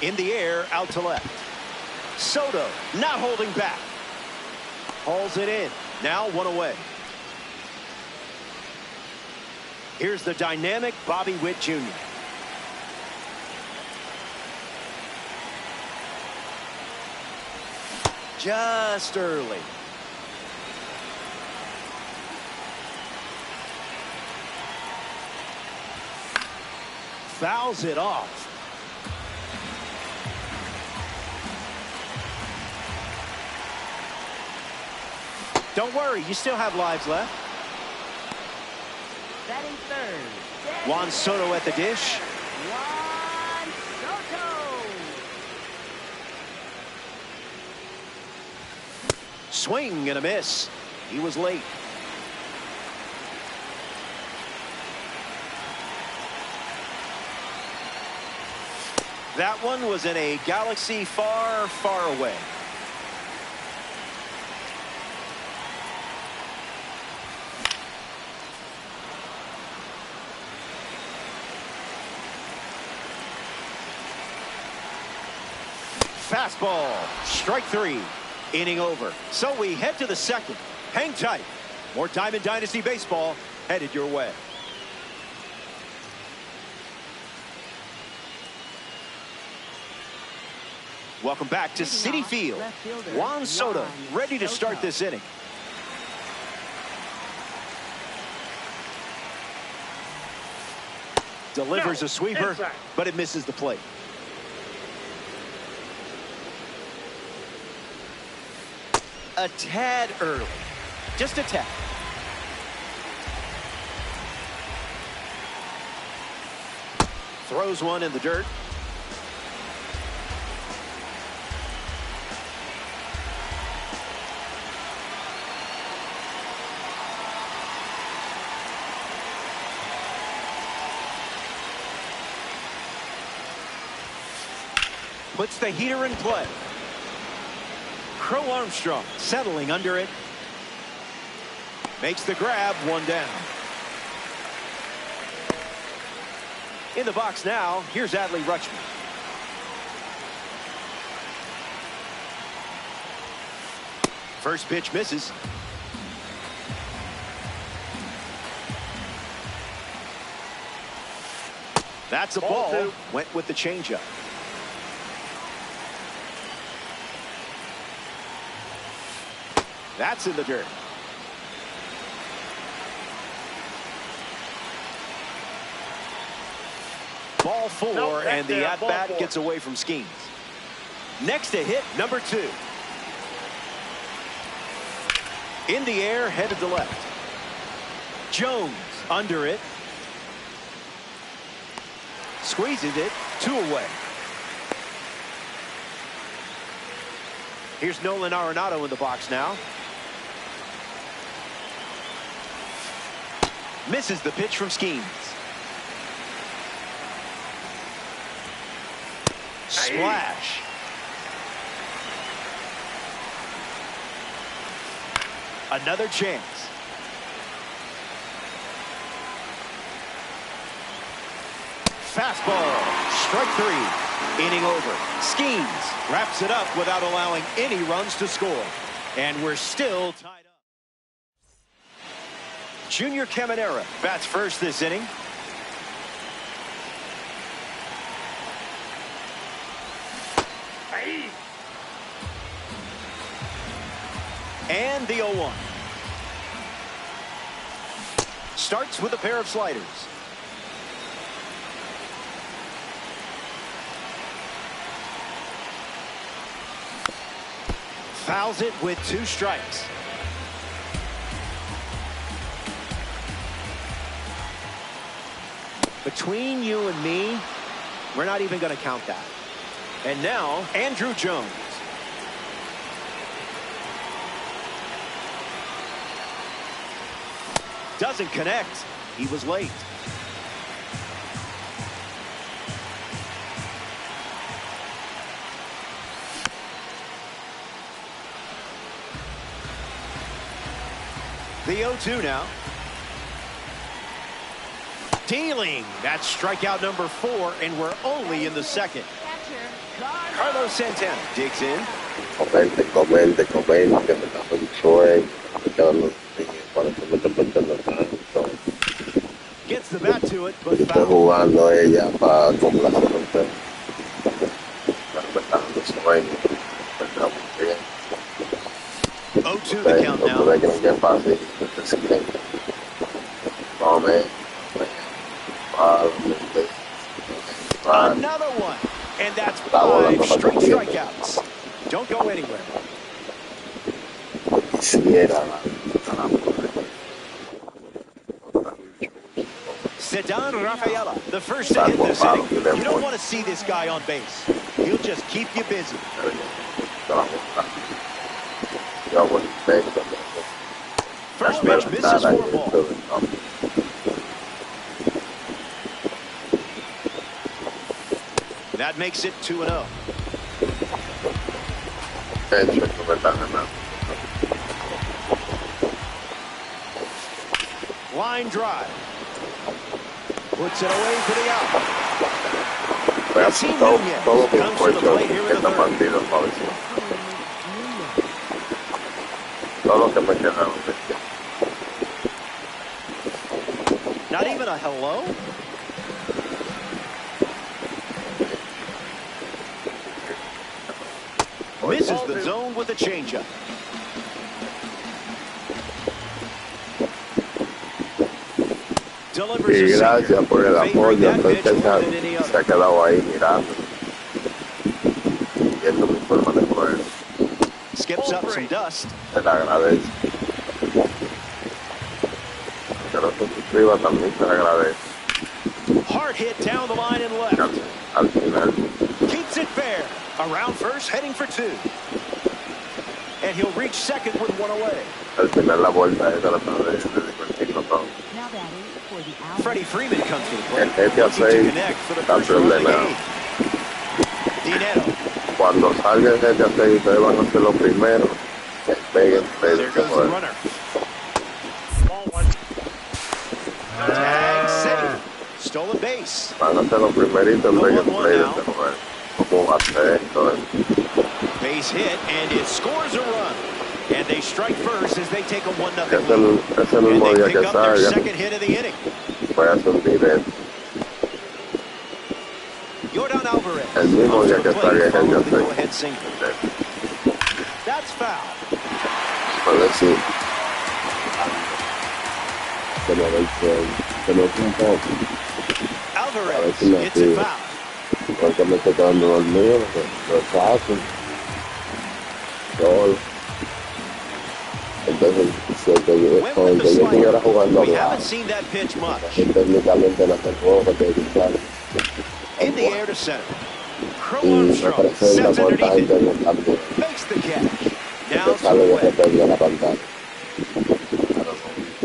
B: In the air, out to left. Soto not holding back. Hauls it in. Now one away. Here's the dynamic Bobby Witt Jr. Just early. Fouls it off. Don't worry, you still have lives left.
C: Batting third.
B: Juan Soto at the dish.
C: Juan Soto.
B: Swing and a miss. He was late. That one was in a galaxy far, far away. Fastball, strike three, inning over. So we head to the second. Hang tight. More Diamond Dynasty baseball headed your way. Welcome back to Citi Field. Juan Soto ready to start this inning. Delivers a sweeper, but it misses the plate. A tad early. Just a tad. Throws one in the dirt. Puts the heater in play. Crow Armstrong settling under it. Makes the grab, one down. In the box now, here's Adley Rutschman. First pitch misses. That's a ball. Went with the changeup. That's in the dirt. Ball four, and the at-bat gets away from Skeens. Next to hit, number 2. In the air, headed to left. Jones under it. Squeezes it, 2 away. Here's Nolan Arenado in the box now. Misses the pitch from Skeens. Splash. Another chance. Fastball. Strike 3. Inning over. Skeens wraps it up without allowing any runs to score. And we're still tied up. Junior Caminera bats first this inning. And the 0-1. Starts with a pair of sliders. Fouls it with 2 strikes. Between you and me, we're not even going to count that. And now, Andrew Jones. Doesn't connect. He was late. The 0-2 now. Dealing. That's strikeout number 4, and we're only in the second. Carlos Santana digs in.
A: Comente, que me está Detroit.
B: Gets the bat to it, but
A: Estoy
B: foul.
A: jugando ella para complacer a usted. Me está dando sueño. Me está muy bien.
B: 0-2 the count now.
A: Ustedes creen que es fácil. Ustedes creen. Vamos a ver.
B: Another one. And that's 5 straight strikeouts. Don't go anywhere. Ceddanne Rafaela, the first to hit this inning. You don't want to see this guy on base. He'll just keep you busy. First pitch misses for a ball. That makes it 2-0. Line drive. Puts it away for the out.
A: Todo bien puesto en esta partida, Fabricio. Todo lo que me quedaron.
B: Not even a hello? Misses the zone with a changeup. Delivers
A: Y
B: a
A: gracias
B: sinker.
A: por el
B: Favoring
A: apoyo,
B: that
A: entonces
B: pitch more than any
A: se ha
B: other.
A: quedado ahí mirando, viendo mi forma de juego.
B: Skips up some dust.
A: Se le agradece. Que no se suscriba también se le agradece.
B: Hard hit down the line and left.
A: Al final,
B: Keeps it fair. Around first, heading for two. And he'll reach second with one away.
A: al final la vuelta es tratar de divertirlo todo.
C: Now batting for the Albos.
B: Freddie Freeman comes to the
A: El
B: plate.
A: GTA
B: Looking to
A: 6
B: connect for the
A: está
B: first run of the
A: ordenado.
B: game. Dinero.
A: Cuando salga el GTA 6, ustedes van a ser los primeros que peguen
B: There
A: de
B: goes the
A: juego.
B: runner.
D: Ball one.
B: Tag city. Stolen base.
A: Van a ser los primeritos en
B: The
A: peguen
B: 1-1
A: play de
B: now.
A: este juego. Como bate, todo eso.
B: Base hit, and it scores a run. And they strike first as they take a 1-0
A: Ese
B: lead.
A: es el
B: And
A: mismo
B: they
A: día
B: pick
A: que
B: up their
A: salga,
B: second hit of the inning.
A: voy a hacer un directo.
B: Jordan Alvarez.
A: El mismo
B: comes
A: día
B: to
A: que
B: the plate,
A: salga el
B: following the
A: GTA 6.
B: go-ahead single. That's foul.
A: A ver si se me ve un poco. A ver
B: Alvarez
A: si me
B: hits it
A: activo.
B: foul.
A: Porque me estoy quedando dormido, lo paso, solo. Entonces, si el que yo,
B: Went
A: con
B: with
A: el
B: the
A: que yo estuviera
B: slider.
A: jugando
B: We
A: abajo,
B: haven't seen that pitch much.
A: que técnicamente no hace juego que te quitar.
B: In the air to center. Crow
A: Y me
B: Armstrong
A: presenta
B: sets
A: cuánta
B: underneath
A: gente
B: it.
A: en el campo
B: Makes the catch. Now
A: que
B: two
A: sale de
B: away.
A: repente a la pantalla.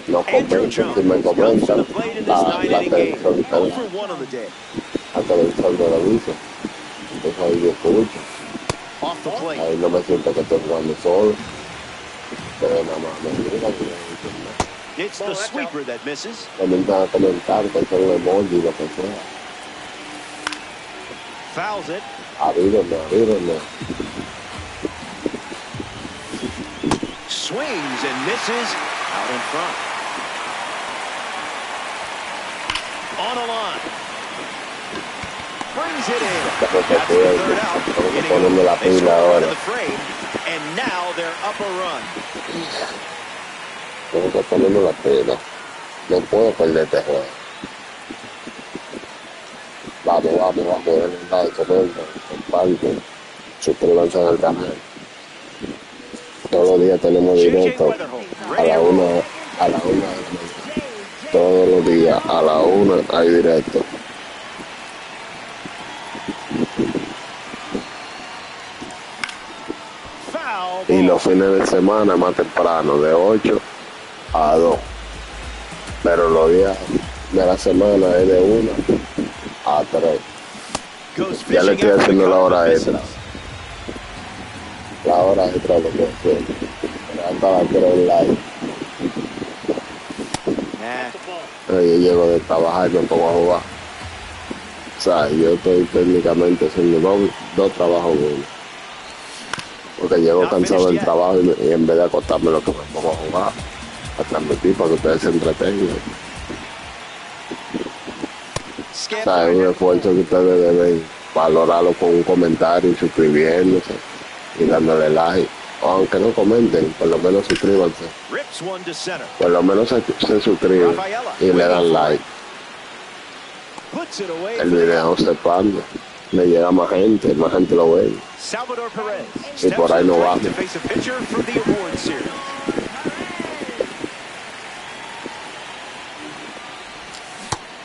A: No
B: Andrew
A: comenten, si
B: Jones
A: me
B: comes to
A: comentan,
B: the plate in this
A: la
B: nine-inning game.
A: atención
B: 0
A: está
B: for 1 on the day.
A: hasta el sol de la visa. Entonces ahí yo escucho.
B: Off the plate.
A: Ahí no me siento que estoy jugando solo. Pero nada más me miran y me dicen, no.
B: It's the sweeper that misses.
A: Comienzan a comentar, que son un emoji, lo que sea.
B: Fouls it.
A: Avírenme.
B: Swings and misses out in front. On a line. Brings it in. That's the third out.
A: Ponerme la
B: They
A: pila
B: score
A: ahora.
B: into the frame, and now they're up a run.
A: Tengo que ponerme la pila. No puedo perder este juego. Vamos, denle like, comenten, comparten, suscríbanse al canal. Todos los días tenemos
B: JJ
A: directo
B: Weatherholt,
A: a
B: ready
A: la
B: to roll.
A: una de la mañana. Todos los días a la 1 hay directo.
B: Foul
A: Y
B: ball.
A: los fines de semana más temprano, de 8 a 2. Pero los días de la semana es de 1 a 3.
B: Goes
A: Ya le
B: fishing
A: estoy
B: after the
A: haciendo la
B: cup,
A: hora
B: but misses.
A: extra. La hora extra lo que hacer. Hasta la 3 live.
B: Nah.
A: Yo llego de trabajar y me pongo a jugar. O sea, yo estoy técnicamente haciendo dos trabajos en uno. Porque llego cansado del trabajo y en vez de acostarme lo que me pongo a jugar, a transmitir para que ustedes se entretengan. O sea, es un esfuerzo que ustedes deben valorarlo con un comentario y suscribiéndose y dándole like. O aunque no comenten, por lo menos suscríbanse.
B: Rips one to center.
A: Por lo menos se suscriben y le dan like.
B: Puts it away
A: El
B: for the
A: video
B: out.
A: se expande, le llega más gente lo ve.
B: Salvador Perez
A: Y
B: steps
A: por ahí
B: to the
A: no
B: plate
A: vamos.
B: to face a pitcher from the award series.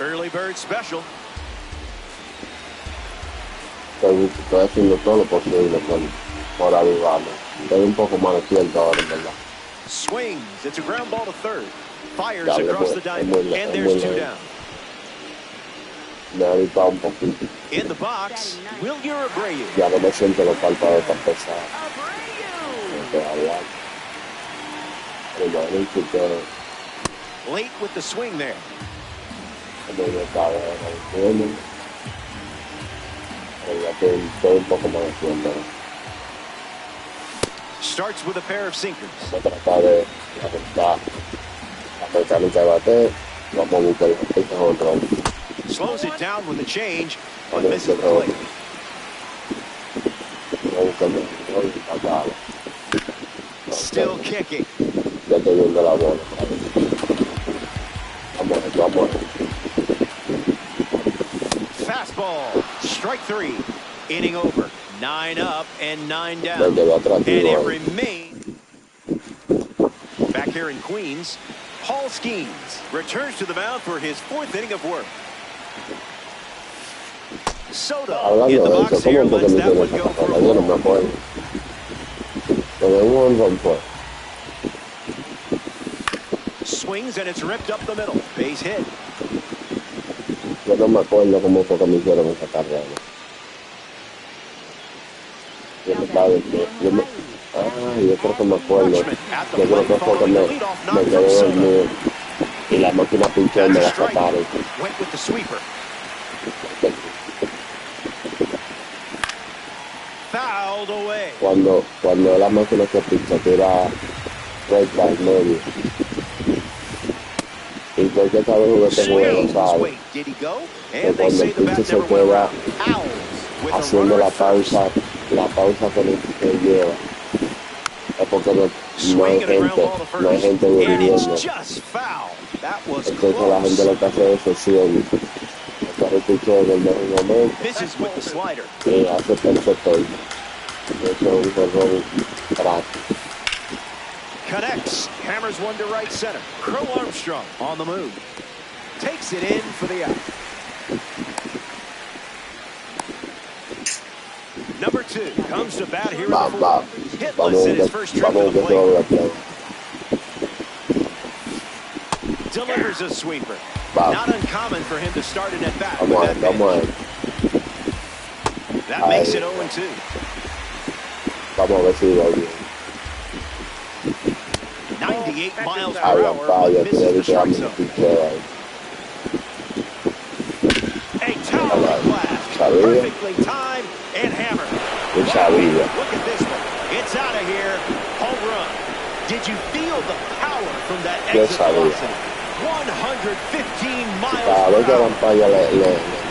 B: Early bird special.
A: Estoy haciendo todo lo posible por avivarme. Estoy un poco más despierto ahora, en verdad.
B: Swings. It's a ground ball to third. Fires
A: Ya,
B: across
A: es
B: the
A: muy-
B: diamond.
A: es muy-
B: And
A: es
B: there's
A: muy
B: two
A: lento.
B: down.
A: Me ha avivado un poquito.
B: In the box, Wilyer Abreu.
A: Ya no me siento los párpados tan pesados.
C: Abreu.
A: No puedo hablar. Imagínense ustedes
B: Late with the swing there.
A: como yo estaba entienden. Pero ya estoy un poco más despierto.
B: Starts with a pair of sinkers.
A: Vamos a tratar de ajustar la mecánica de bater. Vamos a buscar este otro.
B: Slows it down with a change, but
A: Vamos a
B: misses the
A: buscar
B: plate.
A: otro. Vamos a buscar
B: Still kicking.
A: Ya estoy viendo la bola. Vamos.
B: Fastball. Strike 3. Inning over. 9 up and 9 down.
A: Me quedó atrás,
B: And it
A: igual.
B: remains. Back here in Queens, Paul Skeens returns to the mound for his 4th inning of work. Soda in
A: Hablando
B: the
A: de
B: box
A: eso,
B: here
A: ¿cómo fue que
B: lets
A: me
B: that
A: hicieron
B: one
A: esa
B: go for
A: patada?
B: a
A: Yo no me
B: ball.
A: acuerdo. Pero de un rompo.
B: Swings and it's ripped up the middle. Base hit.
A: Yo no me acuerdo cómo fue que me hicieron esa carrera. Yo creo que me acuerdo.
B: Dutchman at the
A: Yo creo
B: plate
A: que fue que
B: following
A: me
B: the leadoff knock
A: quedé
B: from Soda.
A: dormido y la máquina pinchó y me
B: That's a
A: la
B: strike.
A: sacaron.
B: Went with the sweeper. Fouled away.
A: Cuando la máquina se pincha, tira recta al medio. Y porque sabe jugar este juego,
B: Swings.
A: sabe.
B: Wait, did he go?
A: Que
B: And they
A: cuando
B: say
A: el
B: the bat
A: pinche se
B: never went
A: queda
B: around. Owls with a
A: haciendo
B: runner
A: la
B: at first.
A: pausa que lleva. Es porque no hay
B: Swing and a ground
A: gente,
B: ball to
A: no hay
B: first.
A: gente
B: And
A: durmiendo.
B: it's just foul. That was
A: Entonces la gente lo
B: close.
A: que hace es sesión. Para el picheo en el mejor momento
B: Misses with the slider.
A: y hace perfecto. Eso es un error práctico.
B: Connects. Hammers one to right center. Crow Armstrong on the move. Takes it in for the out. Number 2 comes to bat here in the
A: Vamos,
B: 4th. Hitless in his first trip to
A: vamos
B: the
A: que
B: plate.
A: todo
B: Delivers a sweeper.
A: Vamos.
B: Not uncommon for him to start an at-bat with
A: Vamos,
B: that
A: vamos,
B: pitch. That makes it 0-2.
A: vamos a ver si va bien.
B: 98 miles per
A: Habla
B: hour,
A: falla,
B: but misses
A: tiene
B: the
A: que
B: strike
A: darme
B: zone.
A: el picheo ahí.
B: A towering blast.
A: Sabía.
B: Perfectly timed and hammered.
A: Yo sabía.
B: Look at this one. It's out of here. Home run. Did you feel the power from that
A: Yo
B: exit
A: sabía.
B: velocity? 115 miles
A: Cada vez que
B: per
A: la
B: hour.
A: falla le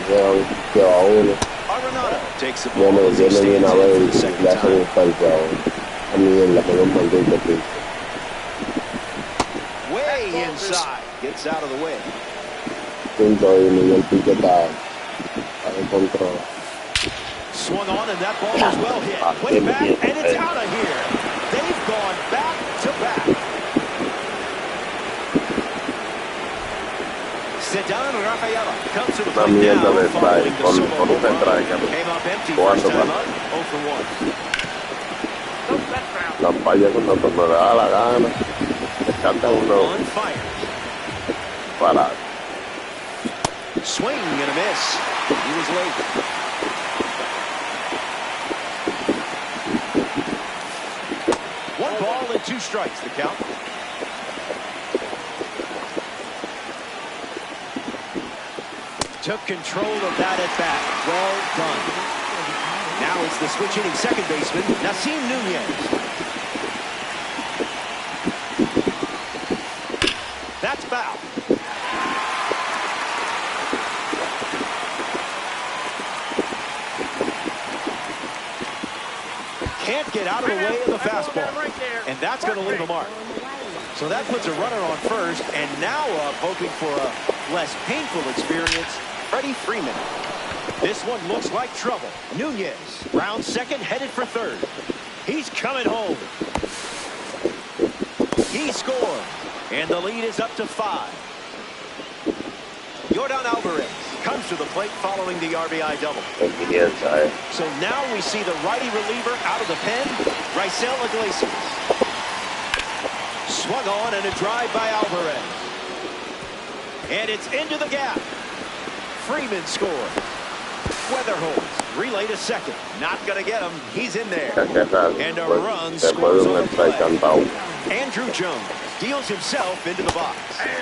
A: lleva a uno.
B: Arenado takes the
A: Yo
B: ball
A: me
B: as he
A: viene bien
B: stands
A: a
B: in
A: ver
B: for
A: y
B: the second
A: le hacen
B: time.
A: un falta a mí en la que no un maldito piso.
B: Way inside. Gets out of the way.
A: Punto y el pique está en control.
B: Swung on, and that ball is well hit. Way back, and it's out of here. They've gone back to back. Sedan Rafaela comes to the
A: Una
B: plate
A: mierda
B: now
A: de
B: following
A: strike
B: the
A: con
B: solo
A: un
B: home
A: central
B: run.
A: que
B: Came up empty
A: jugando
B: first time
A: para
B: up, 0 for 1.
A: la falla cuando me da la gana. Me encanta uno
B: On fire.
A: para
B: Swing and a miss. He was late. One ball and 2 strikes, the count. Took control of that at bat. Well done. Now it's the switch hitting second baseman, Nasim Nunez. That's foul. Can't get out of the way of the fastball. And that's going to leave a mark. So that puts a runner on first, and now up hoping for a less painful experience, Freddie Freeman. This one looks like trouble. Nunez, round second, headed for third. He's coming home. He scored, and the lead is up to 5. Yordan Alvarez comes to the plate following the RBI double. So now we see the righty reliever out of the pen, Raisel Iglesias. Swung on and a drive by Alvarez. And it's into the gap. Freeman scored. Weatherholz relay to second. Not going to get him. He's in there. And a run scores on the play. Andrew Jones deals himself into the box.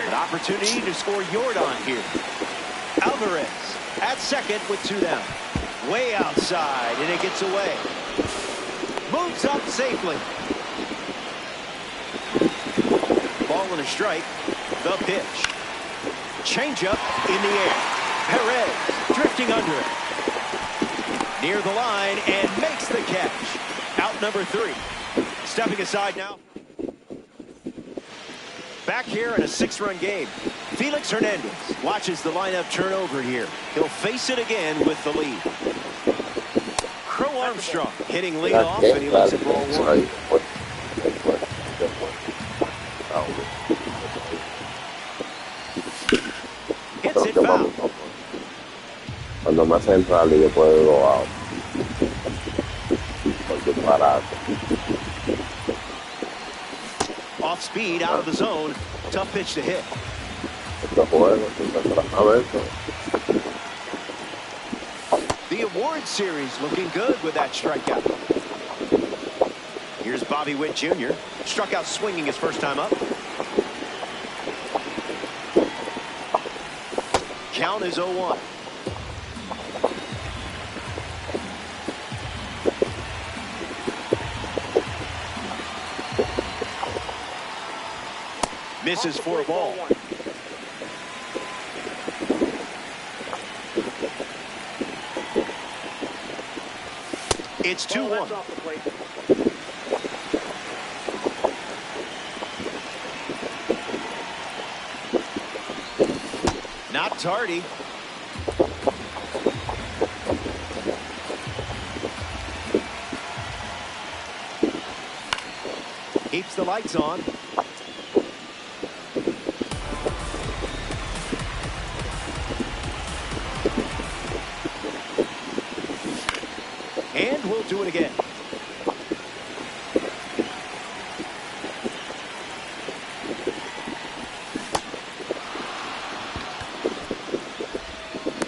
B: An opportunity to score Yordan here. Alvarez at second with 2 down. Way outside, and it gets away. Moves up safely. Ball and a strike. The pitch. Changeup in the air. Perez drifting under it. Near the line and makes the catch. Out number 3. Stepping aside now. Back here in a 6-run game. Felix Hernandez watches the lineup turn over here. He'll face it again with the lead. Crow Armstrong hitting lead off, and he looks at ball 1. Hits it foul.
A: Cuando más central y después de go out. Porque parado.
B: Off speed, out of the zone. Tough pitch to hit. The award series looking good with that strikeout. Here's Bobby Witt Jr. Struck out swinging his first time up. Count is 0-1. Misses for a ball. It's 2-1. Not tardy. Keeps the lights on. And we'll do it again.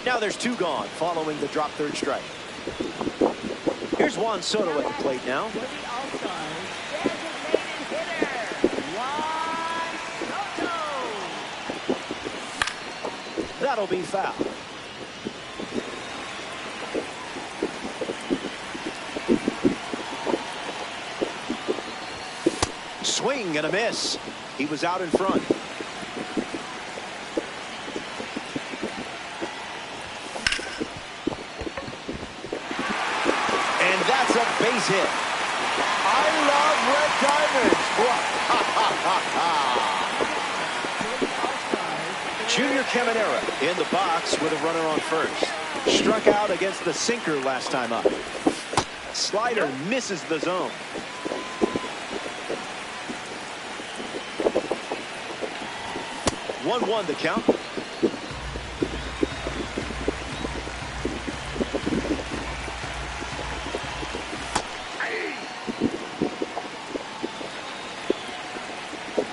B: Now there's 2 gone following the drop third strike. Here's Juan Soto at the plate now.
C: For the All-Stars, designated hitter, Juan Soto.
B: That'll be foul. Swing and a miss. He was out in front. And that's a base hit. I love red diamonds. Junior Caminera in the box with a runner on first. Struck out against the sinker last time up. Slider misses the zone. 1-1 the count.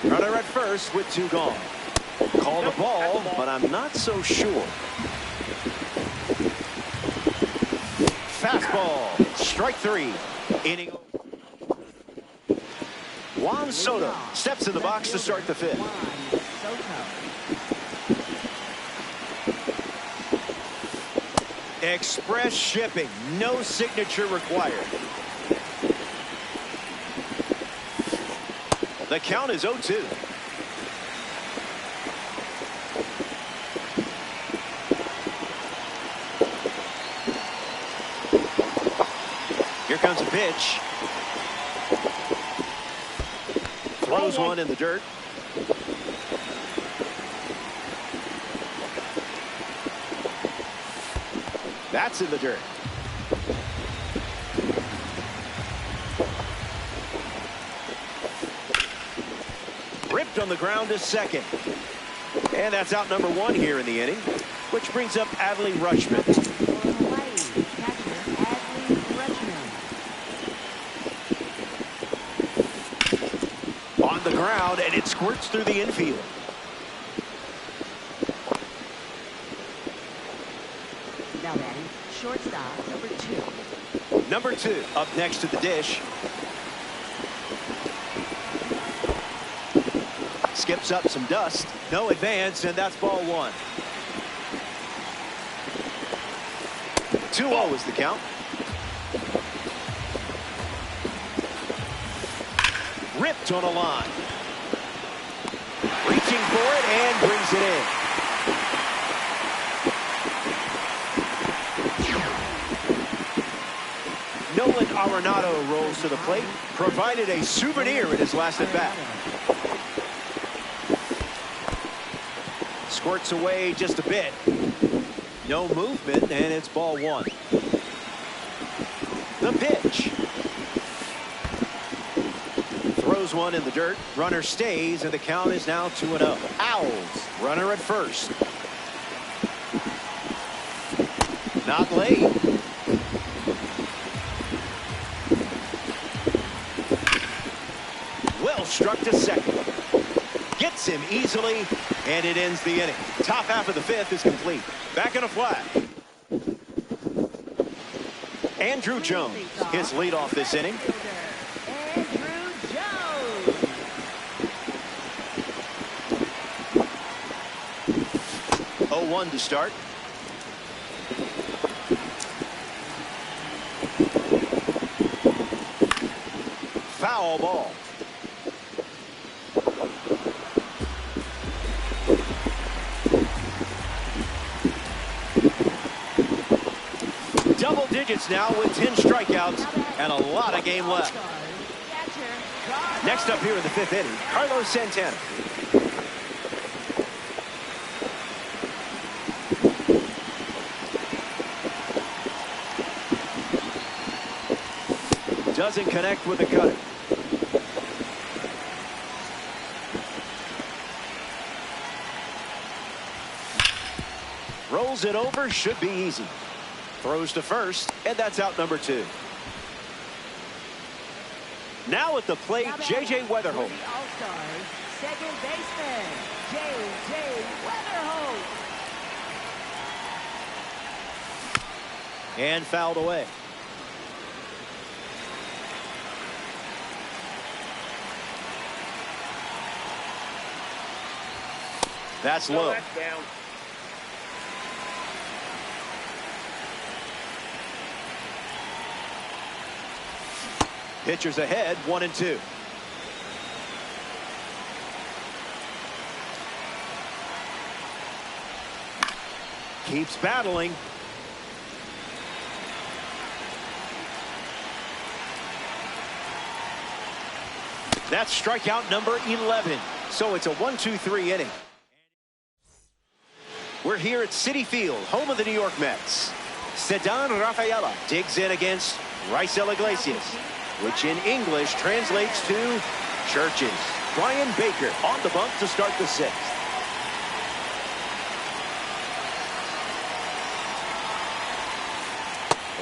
B: Runner at first with 2 gone. Call the ball, but I'm not so sure. Fastball, strike 3. Inning. Juan Soto steps in the box to start the 5th. Express shipping, no signature required. The count is 0-2. Here comes a pitch. Throws one in the dirt. That's in the dirt. Ripped on the ground to second. And that's out number 1 here in the inning, which brings up Adley Rutschman.
C: For Hawaii, catcher Adley Rutschman.
B: On the ground, and it squirts through the infield.
C: Now batting, shortstop, number 2.
B: Number 2 up next to the dish. Skips up some dust. No advance, and that's ball 1. 2-0 is the count. Ripped on a line. Reaching for it and brings it in. Nolan Arenado rolls to the plate, provided a souvenir in his last at-bat. Squirts away just a bit. No movement, and it's ball one. The pitch. Throws one in the dirt. Runner stays, and the count is now 2-0. Owls, runner at first. Not late. Well struck to second. Gets him easily, and it ends the inning. Top half of the fifth is complete. Back in a flat. Andrew Jones, his leadoff this inning.
C: Andrew Jones.
B: 0-1 to start. Foul ball. Double digits now with 10 strikeouts and a lot of game left. Next up here in the fifth inning, Carlos Santana. Doesn't connect with the cutter. Rolls it over, should be easy. Throws to first, and that's out number 2. Now at the plate, J.J. Weatherholt.
C: All-Stars, second baseman, J.J. Weatherholt.
B: And fouled away. That's low.
D: That's down.
B: Pitchers ahead, 1-2. Keeps battling. That's strikeout number 11. So it's a 1-2-3 inning. We're here at Citi Field, home of the New York Mets. Ceddanne Rafaela digs in against Raisel Iglesias, which in English translates to churches. Brian Baker on the bump to start the sixth.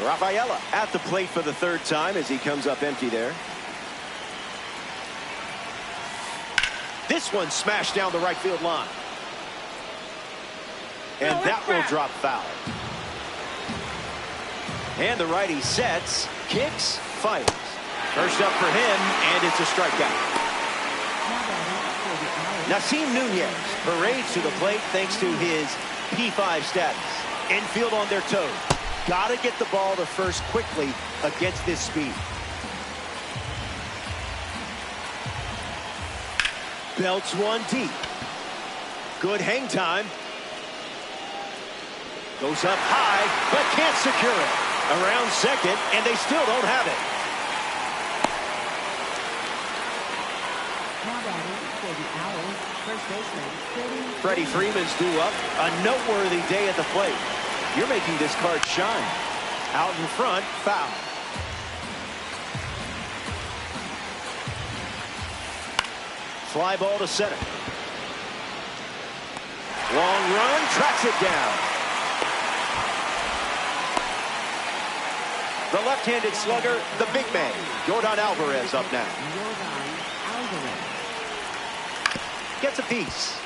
B: Rafaela at the plate for the third time as he comes up empty there. This one smashed down the right field line. And that will drop foul. And the righty sets, kicks, fires. First up for him, and it's a strikeout. Nasim Nunez parades to the plate thanks to his P5 status. Infield on their toes. Got to get the ball to first quickly against this speed. Belts one deep. Good hang time. Goes up high, but can't secure it. Around second, and they still don't have it.
C: Now batting for the Owls, first baseman,
B: Freddie Freeman's due up. A noteworthy day at the plate. You're making this card shine. Out in front, foul. Fly ball to center. Long run, tracks it down. The left-handed slugger, the big man, Jordan Alvarez up now. Gets a piece.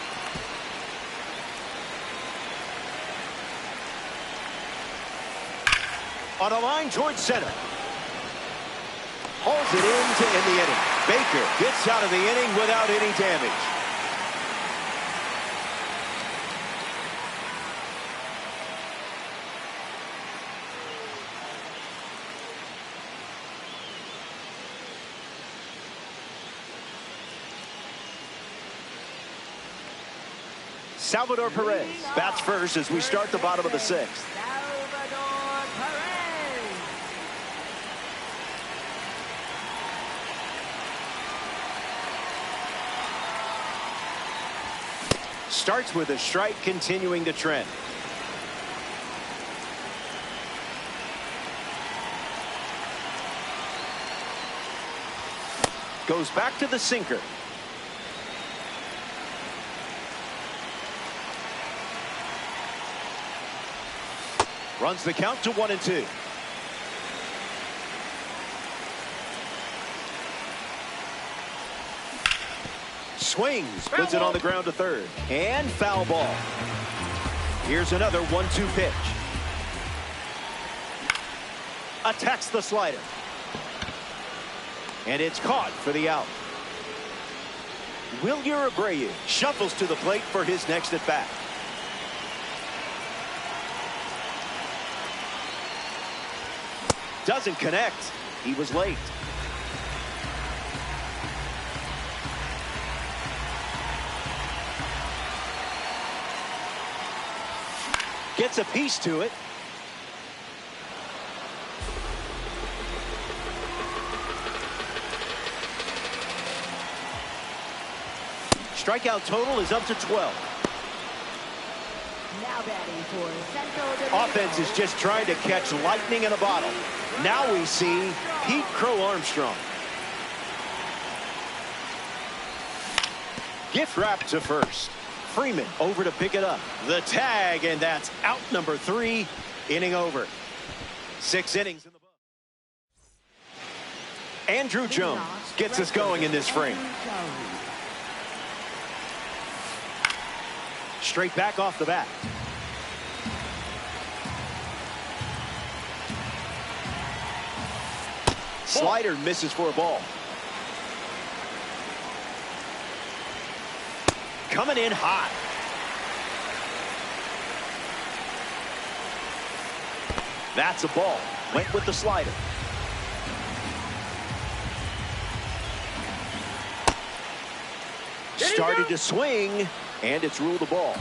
B: On a line towards center. Hauls it in to end the inning. Baker gets out of the inning without any damage. Salvador Perez bats first as we start the bottom of the sixth.
C: Salvador Perez.
B: Starts with a strike, continuing the trend. Goes back to the sinker. Runs the count to 1-2. Swings, puts it on the ground to third. And foul ball. Here's another 1-2 pitch. Attacks the slider. And it's caught for the out. Will Abreu shuffles to the plate for his next at bat. Doesn't connect. He was late. Gets a piece to it. Strikeout total is up to 12.
C: Now batting for Central.
B: Offense is just trying to catch lightning in a bottle. Now we see Pete Crow Armstrong. Gift wrap to first. Freeman over to pick it up. The tag, and that's out number 3. Inning over. 6 innings in the book. Andrew Jones gets us going in this frame. Straight back off the bat. Slider misses for a ball. Coming in hot. That's a ball. Went with the slider. Started to swing, and it's ruled a ball.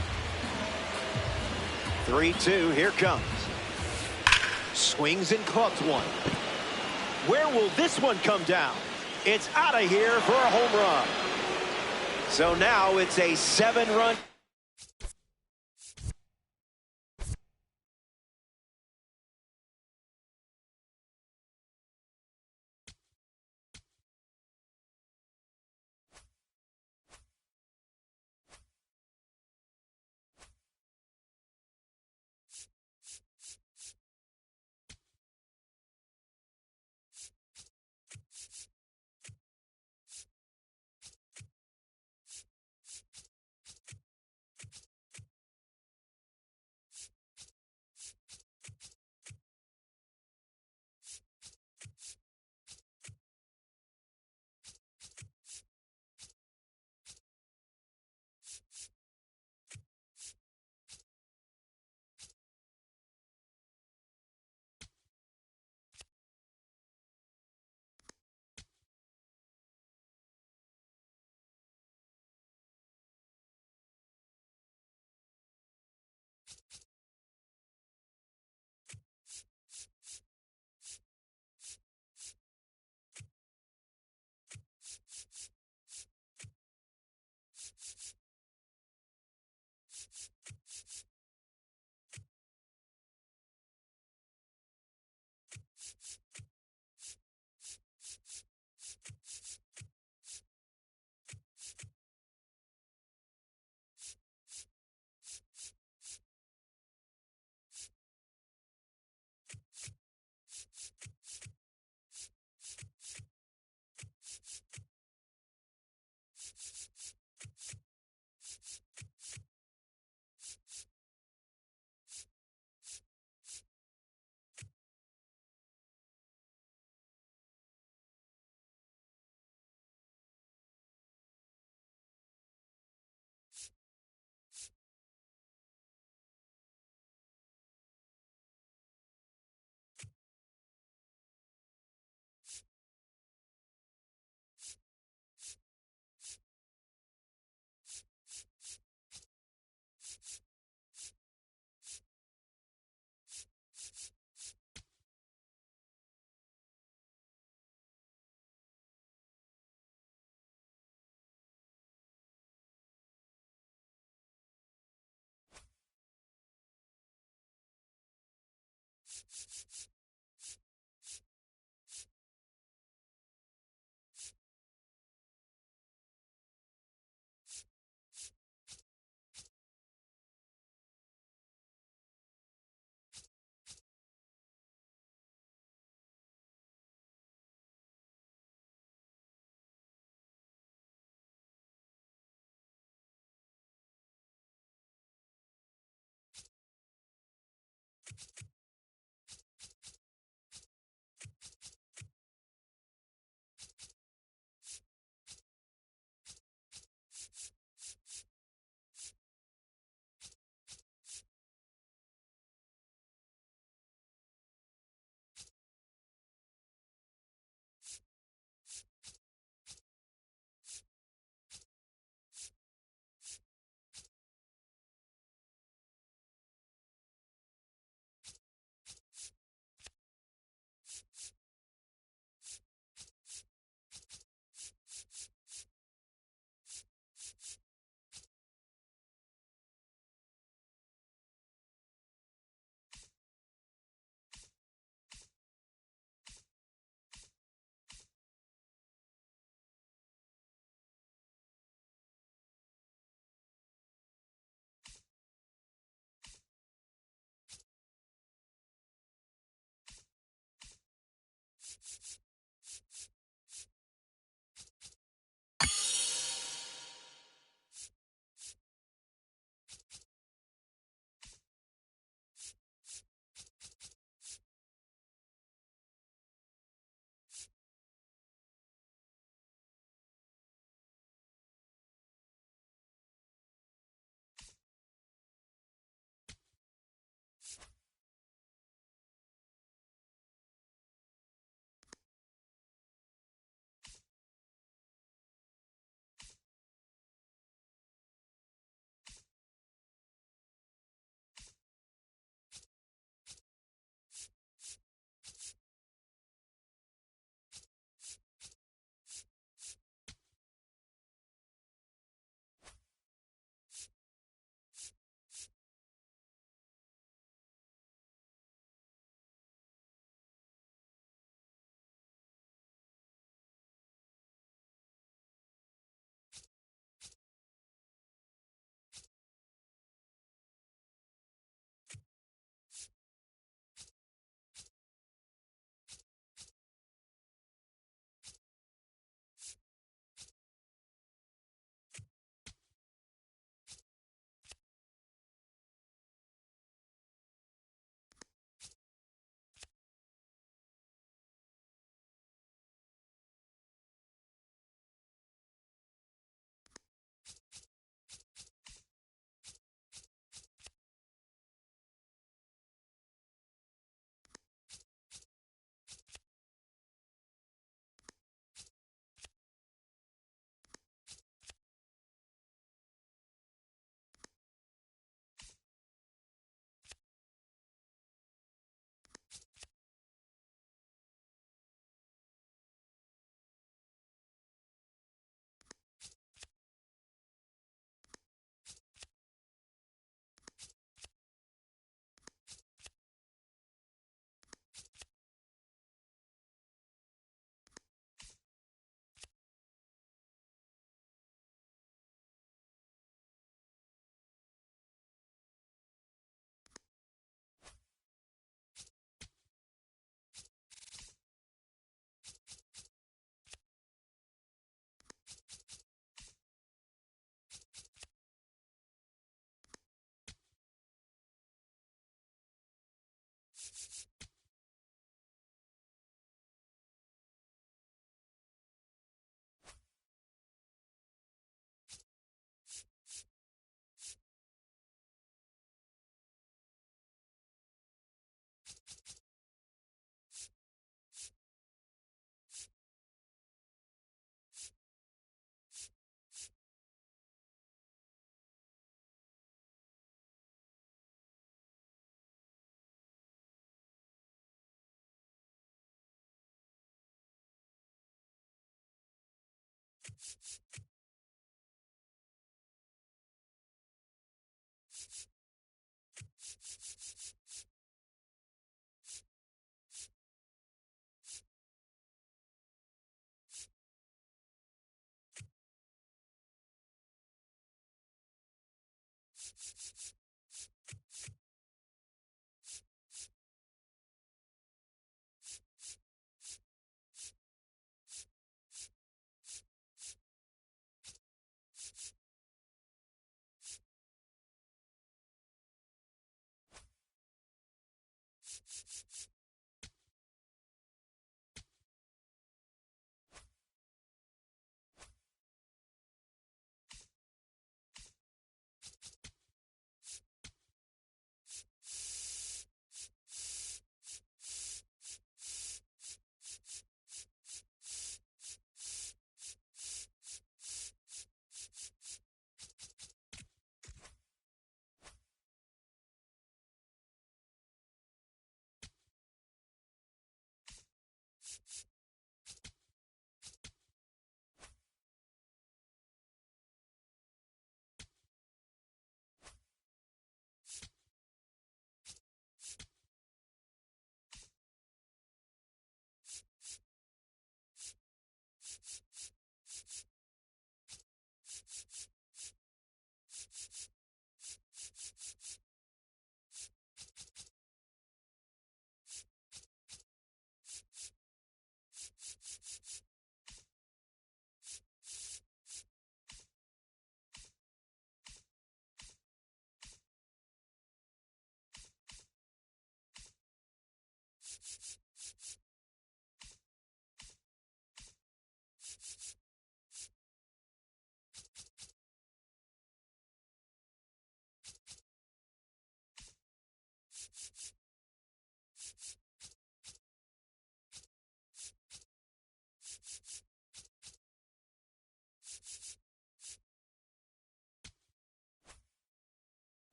B: 3-2, here comes. Swings and caught one. Where will this one come down? It's out of here for a home run. So now it's a 7-run.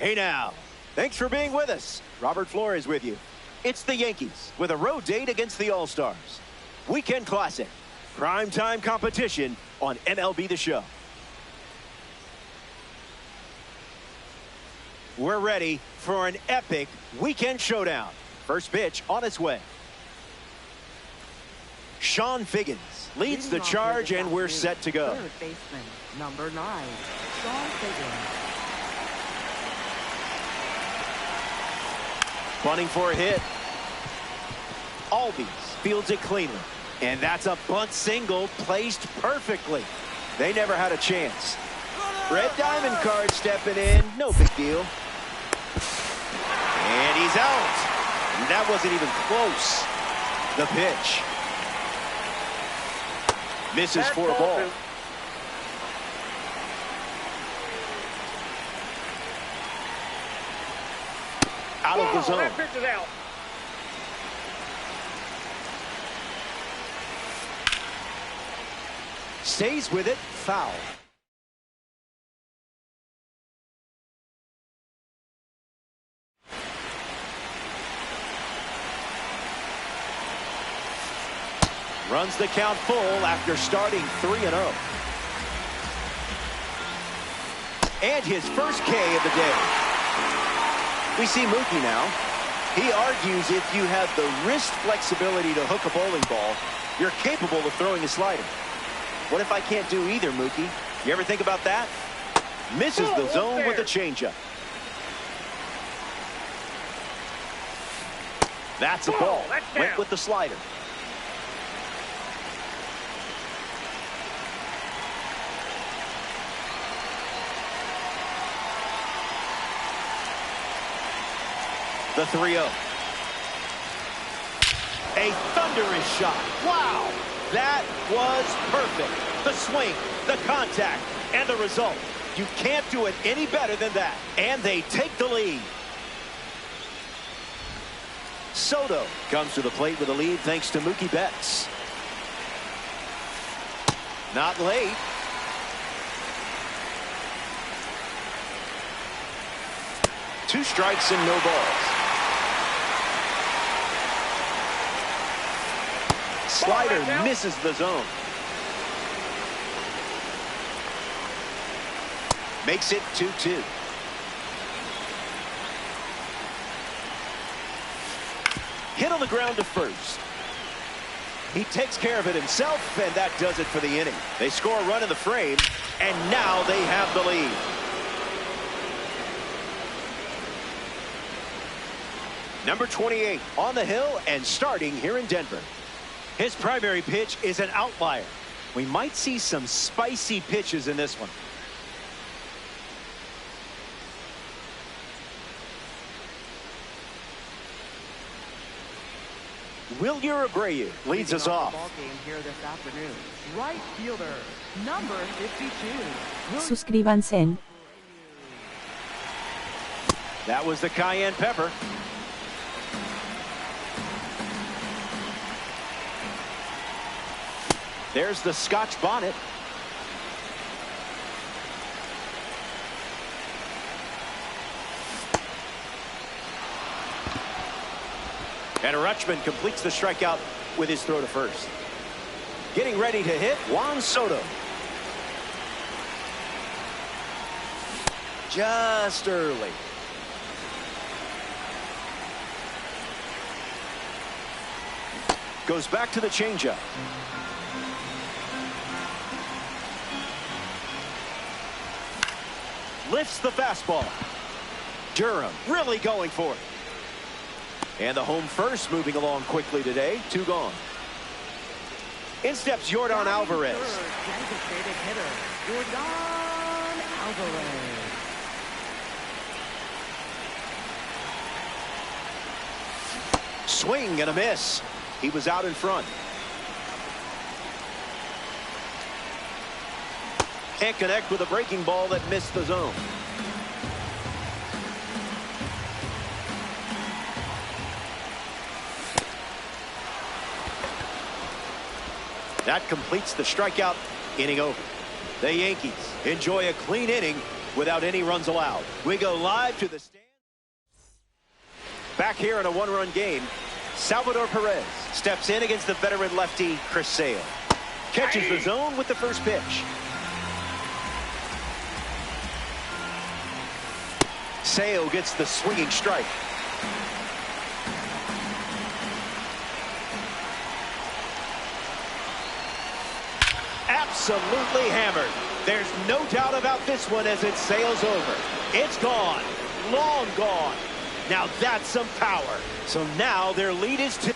B: Hey now, thanks for being with us. Robert Flores with you. It's the Yankees with a road date against the All-Stars. Weekend Classic, primetime competition on MLB The Show. We're ready for an epic weekend showdown. First pitch on its way. Sean Figgins leads the charge, and we're set to go.
C: Third baseman, number 9, Sean Figgins.
B: Bunting for a hit. Albies fields it cleanly. And that's a bunt single placed perfectly. They never had a chance. Red Diamond card stepping in. No big deal. And he's out. That wasn't even close. The pitch. Misses for a ball. Out of the zone.
D: That pitch is out.
B: Stays with it, foul. Runs the count full after starting 3-0. And his first K of the day. We see Mookie now. He argues if you have the wrist flexibility to hook a bowling ball, you're capable of throwing a slider. What if I can't do either, Mookie? You ever think about that? Misses the zone with a changeup. That's a ball. Went with the slider. The 3-0. A thunderous shot. Wow. That was perfect. The swing, the contact, and the result. You can't do it any better than that. And they take the lead. Soto comes to the plate with a lead thanks to Mookie Betts. Not late. Two strikes and no balls. Slider misses the zone. Makes it 2-2. Hit on the ground to first. He takes care of it himself, and that does it for the inning. They score a run in the frame, and now they have the lead. Number 28 on the hill and starting here in Denver. His primary pitch is an outlier. We might see some spicy pitches in this one. Wilyer Abreu leads us off.
C: Here this afternoon. Right fielder, number 52.
E: Suscríbanse.
B: That was the cayenne pepper. There's the Scotch bonnet. And Rutschman completes the strikeout with his throw to first. Getting ready to hit, Juan Soto. Just early. Goes back to the changeup. Lifts the fastball. Durham really going for it. And the home first moving along quickly today. 2 gone. In steps Yordan Alvarez.
C: Designated hitter, Yordan Alvarez.
B: Swing and a miss. He was out in front. Can't connect with a breaking ball that missed the zone. That completes the strikeout. Inning over. The Yankees enjoy a clean inning without any runs allowed. We go live to the stand. Back here in a 1-run game, Salvador Perez steps in against the veteran lefty Chris Sale. Catches the zone with the first pitch. Sale gets the swinging strike. Absolutely hammered. There's no doubt about this one as it sails over. It's gone. Long gone. Now that's some power. So now their lead is 2.